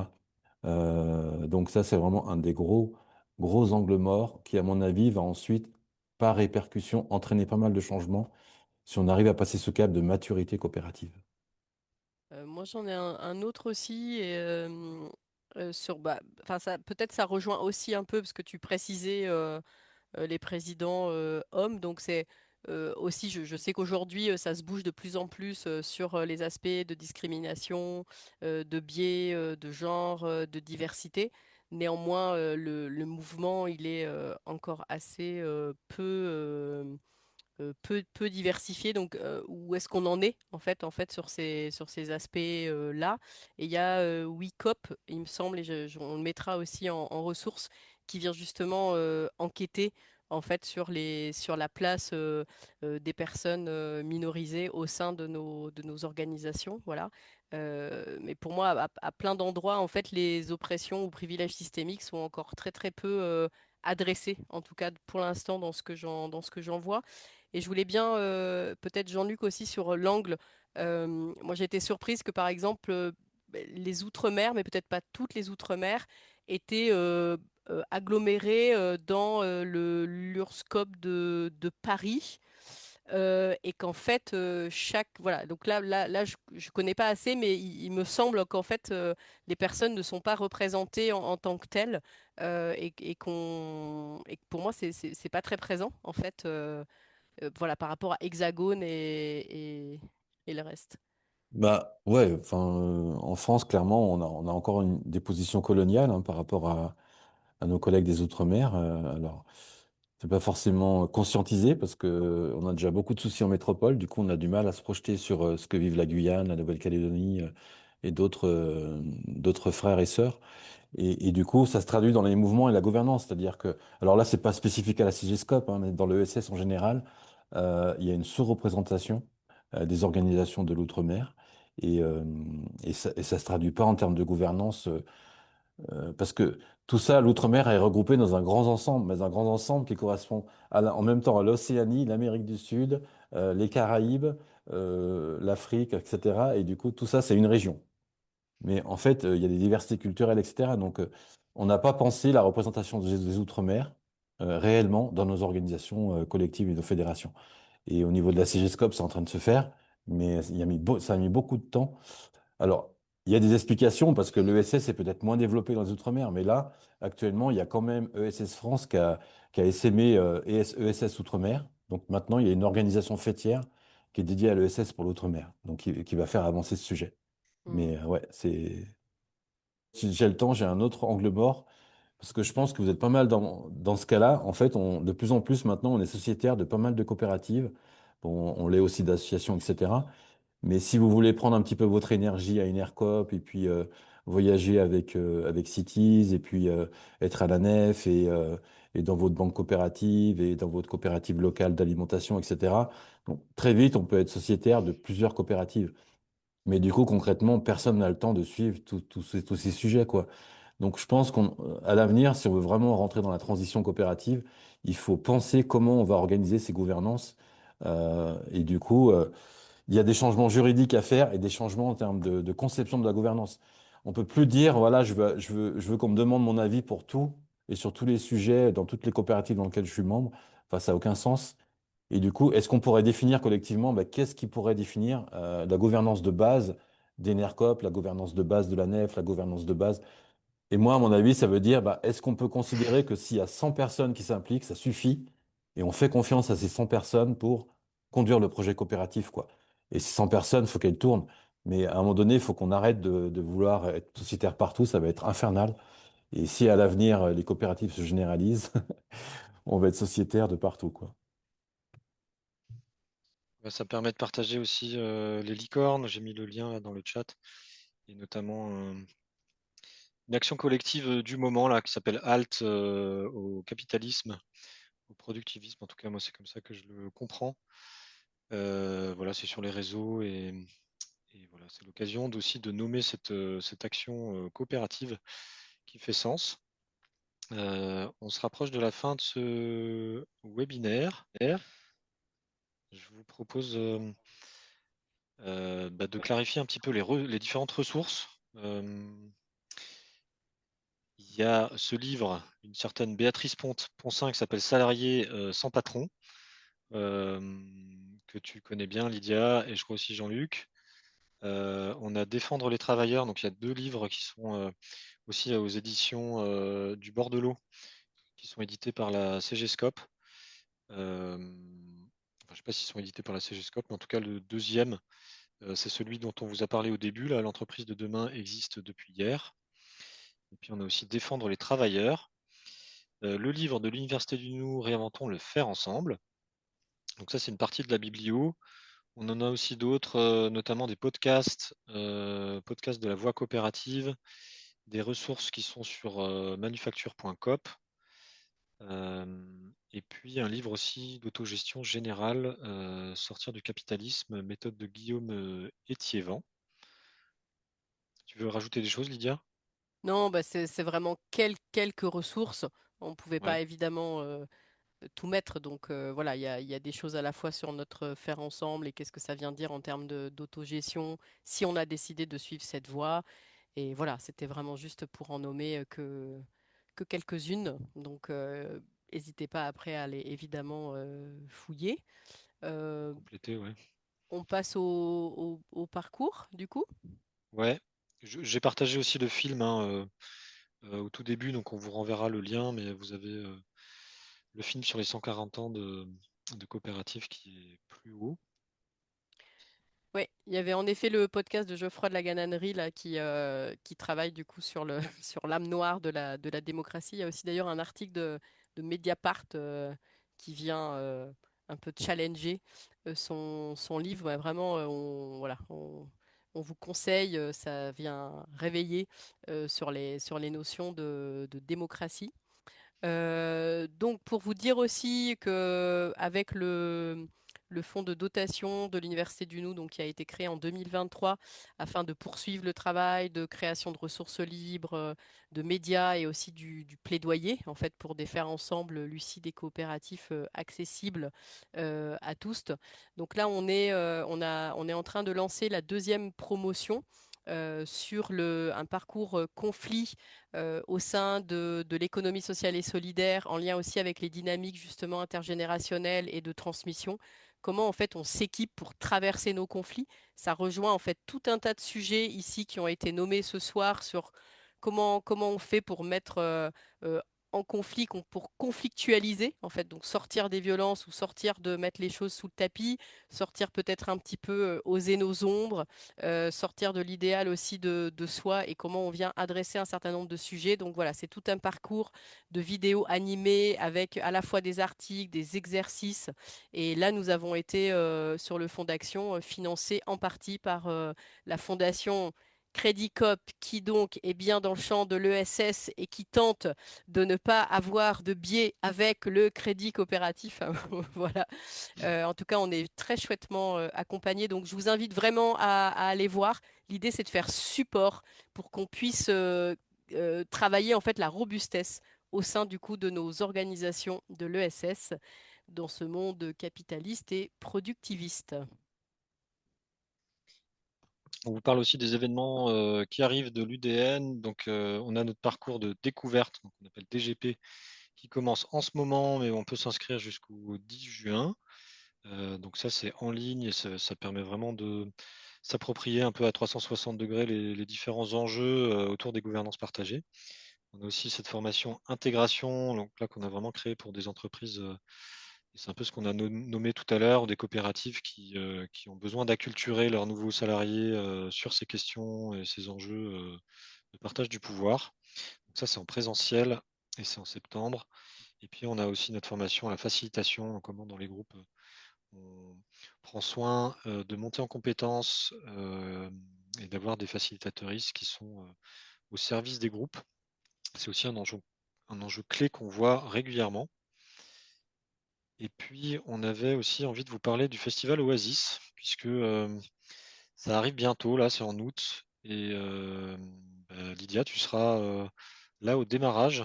Donc, ça, c'est vraiment un des gros angles morts qui, à mon avis, va ensuite, par répercussion, entraîner pas mal de changements si on arrive à passer ce cap de maturité coopérative. Moi, j'en ai un autre aussi. Peut-être ça rejoint aussi un peu parce que tu précisais les présidents hommes. Donc c'est aussi, je sais qu'aujourd'hui, ça se bouge de plus en plus sur les aspects de discrimination, de biais de genre, de diversité. Néanmoins, le mouvement, il est encore assez peu diversifié. Donc, où est-ce qu'on en est en fait sur ces aspects-là? Et il y a WeCop, il me semble, et on le mettra aussi en ressources, qui vient justement enquêter en fait sur la place des personnes minorisées au sein de nos organisations, voilà. Mais pour moi, à plein d'endroits, en fait, les oppressions ou privilèges systémiques sont encore très très peu adressés, en tout cas pour l'instant dans ce que j'en vois. Et je voulais bien, peut-être Jean-Luc aussi, sur l'angle. Moi, j'ai été surprise que, par exemple, les Outre-mer, mais peut-être pas toutes les Outre-mer, étaient agglomérées dans l'URSSCOP de Paris. Et qu'en fait, Voilà, donc là je connais pas assez, mais il me semble qu'en fait, les personnes ne sont pas représentées en tant que telles, et que pour moi, c'est pas très présent, en fait. Voilà, par rapport à Hexagone et le reste. Bah ouais, enfin, en France, clairement, on a encore des positions coloniales par rapport à nos collègues des Outre-mer. Alors, c'est pas forcément conscientisé parce que on a déjà beaucoup de soucis en métropole. Du coup, on a du mal à se projeter sur ce que vivent la Guyane, la Nouvelle-Calédonie et d'autres frères et sœurs. Et du coup, ça se traduit dans les mouvements et la gouvernance. C'est-à-dire que, alors là, c'est pas spécifique à la CIGESCOP, mais dans le ESS en général, il y a une sous-représentation des organisations de l'outre-mer. Et ça se traduit pas en termes de gouvernance, parce que tout ça, l'outre-mer est regroupé dans un grand ensemble, mais un grand ensemble qui correspond en même temps à l'Océanie, l'Amérique du Sud, les Caraïbes, l'Afrique, etc. Et du coup, tout ça, c'est une région. Mais en fait, il y a des diversités culturelles, etc. Donc, on n'a pas pensé la représentation des Outre-mer réellement dans nos organisations collectives et nos fédérations. Et au niveau de la CGSCOP, c'est en train de se faire, mais ça a mis beaucoup de temps. Alors, il y a des explications parce que l'ESS est peut-être moins développé dans les Outre-mer, mais là, actuellement, il y a quand même ESS France qui a essaimé ESS Outre-mer. Donc maintenant, il y a une organisation fêtière qui est dédiée à l'ESS pour l'Outre-mer, donc qui va faire avancer ce sujet. Hmm. Mais ouais, si j'ai le temps, j'ai un autre angle mort, parce que je pense que vous êtes pas mal dans ce cas-là. En fait, de plus en plus maintenant, on est sociétaire de pas mal de coopératives. Bon, on l'est aussi d'associations, etc. Mais si vous voulez prendre un petit peu votre énergie à une ERCOP et puis voyager avec Cities et puis être à la nef et dans votre banque coopérative et dans votre coopérative locale d'alimentation, etc. Donc, très vite, on peut être sociétaire de plusieurs coopératives. Mais du coup, concrètement, personne n'a le temps de suivre tous ces sujets, quoi. Donc, je pense qu'à l'avenir, si on veut vraiment rentrer dans la transition coopérative, il faut penser comment on va organiser ces gouvernances. Et du coup, il y a des changements juridiques à faire et des changements en termes de conception de la gouvernance. On peut plus dire, voilà, je veux qu'on me demande mon avis pour tout et sur tous les sujets, dans toutes les coopératives dans lesquelles je suis membre. Enfin, ça n'a aucun sens. Et du coup, est-ce qu'on pourrait définir collectivement, qu'est-ce qui pourrait définir la gouvernance de base d'Enercop, la gouvernance de base de la nef, la gouvernance de base? Et moi, à mon avis, ça veut dire, est-ce qu'on peut considérer que s'il y a 100 personnes qui s'impliquent, ça suffit, et on fait confiance à ces 100 personnes pour conduire le projet coopératif, quoi. Et ces 100 personnes, il faut qu'elles tournent. Mais à un moment donné, il faut qu'on arrête de vouloir être sociétaire partout, ça va être infernal. Et si à l'avenir, les coopératives se généralisent, on va être sociétaire de partout, quoi. Ça permet de partager aussi les licornes. J'ai mis le lien là, dans le chat. Et notamment une action collective du moment là, qui s'appelle Halt au capitalisme, au productivisme. En tout cas, moi, c'est comme ça que je le comprends. Voilà, c'est sur les réseaux et voilà, c'est l'occasion aussi de nommer cette action coopérative qui fait sens. On se rapproche de la fin de ce webinaire. Je vous propose de clarifier un petit peu les différentes ressources. Il y a ce livre, une certaine Béatrice Poncin qui s'appelle Salarié sans patron, que tu connais bien, Lydia, et je crois aussi Jean-Luc. On a Défendre les travailleurs. Donc il y a 2 livres qui sont aussi aux éditions du bord de l'eau, qui sont édités par la CGScope. Je ne sais pas s'ils sont édités par la CGScope, mais en tout cas le deuxième, c'est celui dont on vous a parlé au début. Là, l'entreprise de demain existe depuis hier. Et puis on a aussi Défendre les travailleurs. Le livre de l'Université du Nou, Réinventons le faire ensemble. Donc ça, c'est une partie de la biblio. On en a aussi d'autres, notamment des podcasts, podcasts de la Voix coopérative, des ressources qui sont sur manufacture.coop, et puis un livre aussi d'autogestion générale, Sortir du capitalisme, méthode de Guillaume Étiévent. Tu veux rajouter des choses, Lydia? Non, bah c'est vraiment quelques ressources. On ne pouvait Ouais, pas évidemment tout mettre. Donc voilà, il y a des choses à la fois sur notre faire ensemble et qu'est-ce que ça vient dire en termes d'autogestion, si on a décidé de suivre cette voie. Et voilà, c'était vraiment juste pour en nommer que quelques-unes. Donc n'hésitez pas après à aller évidemment fouiller. Euh, complété, ouais. on passe au parcours, du coup. Ouais, j'ai partagé aussi le film hein, au tout début, donc on vous renverra le lien, mais vous avez le film sur les 140 ans de coopérative qui est plus haut. Oui, il y avait en effet le podcast de Geoffroy de la Gananerie là, qui travaille du coup sur sur l'âme noire de la démocratie. Il y a aussi d'ailleurs un article de Mediapart qui vient un peu challenger son livre. Ouais, vraiment, voilà, on vous conseille, ça vient réveiller sur les notions de démocratie. Donc pour vous dire aussi que avec le fonds de dotation de l'Université du Nou, donc qui a été créé en 2023 afin de poursuivre le travail de création de ressources libres, de médias et aussi du plaidoyer en fait pour des faire ensemble lucides et coopératifs accessibles à tous. Donc là on est en train de lancer la deuxième promotion sur un parcours conflit au sein de l'économie sociale et solidaire, en lien aussi avec les dynamiques justement intergénérationnelles et de transmission. Comment en fait on s'équipe pour traverser nos conflits. Ça rejoint en fait tout un tas de sujets ici qui ont été nommés ce soir sur comment on fait pour mettre euh, en conflit, pour conflictualiser en fait, donc sortir des violences ou sortir de mettre les choses sous le tapis, sortir peut-être un petit peu, oser nos ombres, sortir de l'idéal aussi de soi et comment on vient adresser un certain nombre de sujets. Donc voilà, c'est tout un parcours de vidéos animées avec à la fois des articles, des exercices. Et là, nous avons été sur le fonds d'action financé en partie par la fondation Crédit Coop, qui donc est bien dans le champ de l'ESS et qui tente de ne pas avoir de biais avec le crédit coopératif. Voilà. En tout cas, on est très chouettement accompagnés. Donc, je vous invite vraiment à aller voir. L'idée, c'est de faire support pour qu'on puisse travailler en fait la robustesse au sein du coup de nos organisations de l'ESS dans ce monde capitaliste et productiviste. On vous parle aussi des événements qui arrivent de l'UDN. Donc, on a notre parcours de découverte, donc on appelle DGP, qui commence en ce moment, mais on peut s'inscrire jusqu'au 10 juin. Donc ça, c'est en ligne et ça permet vraiment de s'approprier un peu à 360 degrés les différents enjeux autour des gouvernances partagées. On a aussi cette formation intégration, donc là qu'on a vraiment créé pour des entreprises. Et c'est un peu ce qu'on a nommé tout à l'heure, des coopératives qui ont besoin d'acculturer leurs nouveaux salariés sur ces questions et ces enjeux de partage du pouvoir. Donc ça, c'est en présentiel et c'est en septembre. Et puis, on a aussi notre formation à la facilitation, comment dans les groupes, on prend soin de monter en compétences et d'avoir des facilitatrices qui sont au service des groupes. C'est aussi un enjeu clé qu'on voit régulièrement. Et puis, on avait aussi envie de vous parler du festival Oasis, puisque ça arrive bientôt, là, c'est en août. Et Lydia, tu seras là au démarrage,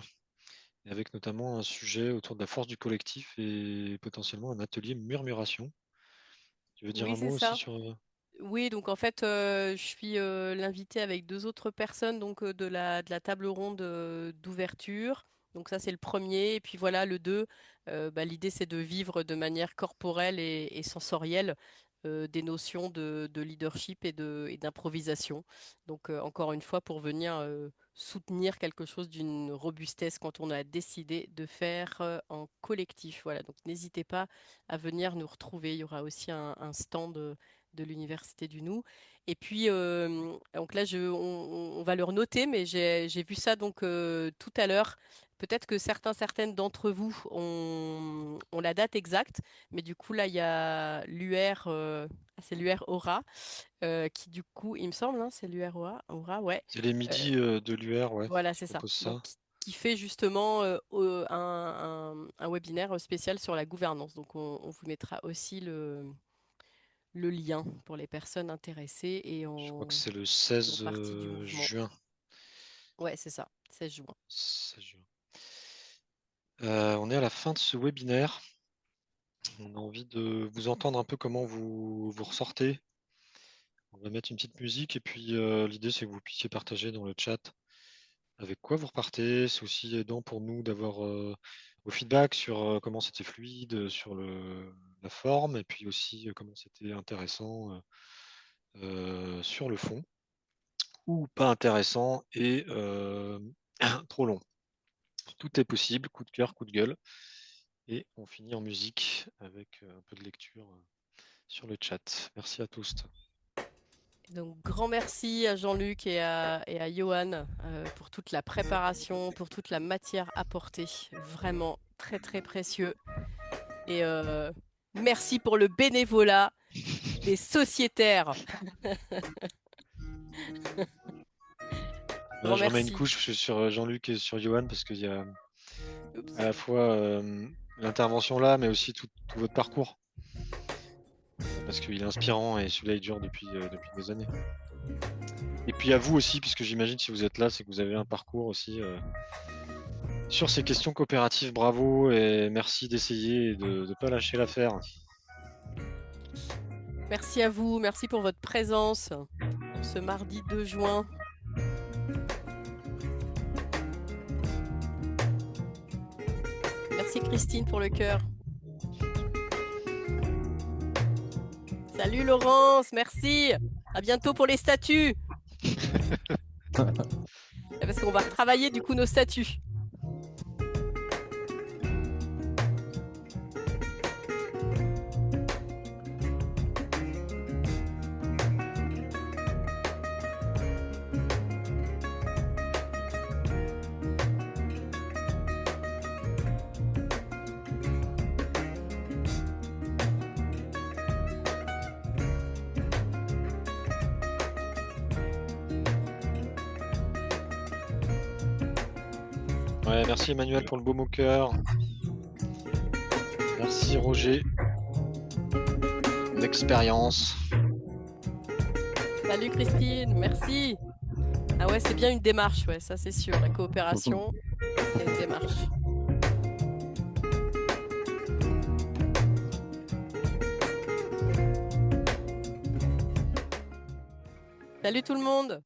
et avec notamment un sujet autour de la force du collectif et potentiellement un atelier murmuration. Tu veux dire Oui, un c'est mot aussi ça. sur... Oui, donc en fait, je suis l'invitée avec deux autres personnes donc de la table ronde d'ouverture. Donc ça, c'est le premier. Et puis voilà, le deux, bah, l'idée, c'est de vivre de manière corporelle et sensorielle des notions de leadership et d'improvisation. Donc, encore une fois, pour venir soutenir quelque chose d'une robustesse quand on a décidé de faire en collectif. Voilà, donc n'hésitez pas à venir nous retrouver. Il y aura aussi un stand de l'Université du Nou. Et puis, donc là, on va le noter, mais j'ai vu ça donc tout à l'heure. Peut-être que certaines d'entre vous ont la date exacte, mais du coup, là, il y a l'UR, c'est l'UR Aura, qui du coup, il me semble, hein, c'est l'UR Aura, ouais. C'est les midis de l'UR, ouais, Voilà, qui c'est ça. proposent Donc, ça. qui fait justement un webinaire spécial sur la gouvernance. Donc, on vous mettra aussi le lien pour les personnes intéressées et Je crois que en c'est le faisant 16 partie du mouvement. juin. Ouais, c'est ça, 16 juin. 16 juin. On est à la fin de ce webinaire. On a envie de vous entendre un peu comment vous ressortez. On va mettre une petite musique et puis l'idée c'est que vous puissiez partager dans le chat avec quoi vous repartez. C'est aussi aidant pour nous d'avoir vos feedbacks sur comment c'était fluide, sur la forme et puis aussi comment c'était intéressant sur le fond ou pas intéressant et trop long. Tout est possible, coup de cœur, coup de gueule. Et on finit en musique avec un peu de lecture sur le chat. Merci à tous. Donc, grand merci à Jean-Luc et à Johan pour toute la préparation, pour toute la matière apportée. Vraiment très, très précieux. Et merci pour le bénévolat des sociétaires. Je remets une couche sur Jean-Luc et sur Johan parce qu'il y a à la fois l'intervention là, mais aussi tout votre parcours. Parce qu'il est inspirant et celui-là il dure depuis des années. Et puis à vous aussi, puisque j'imagine si vous êtes là, c'est que vous avez un parcours aussi sur ces questions coopératives. Bravo et merci d'essayer et de ne pas lâcher l'affaire. Merci à vous, merci pour votre présence ce mardi 2 juin. Merci Christine pour le cœur. Salut Laurence, merci. À bientôt pour les statuts. Parce qu'on va travailler du coup nos statuts. Ouais, merci Emmanuel pour le beau mot cœur. Merci Roger. L'expérience. Salut Christine, merci. Ah ouais, c'est bien une démarche, ouais, ça c'est sûr. La coopération, c'est une démarche. Salut tout le monde.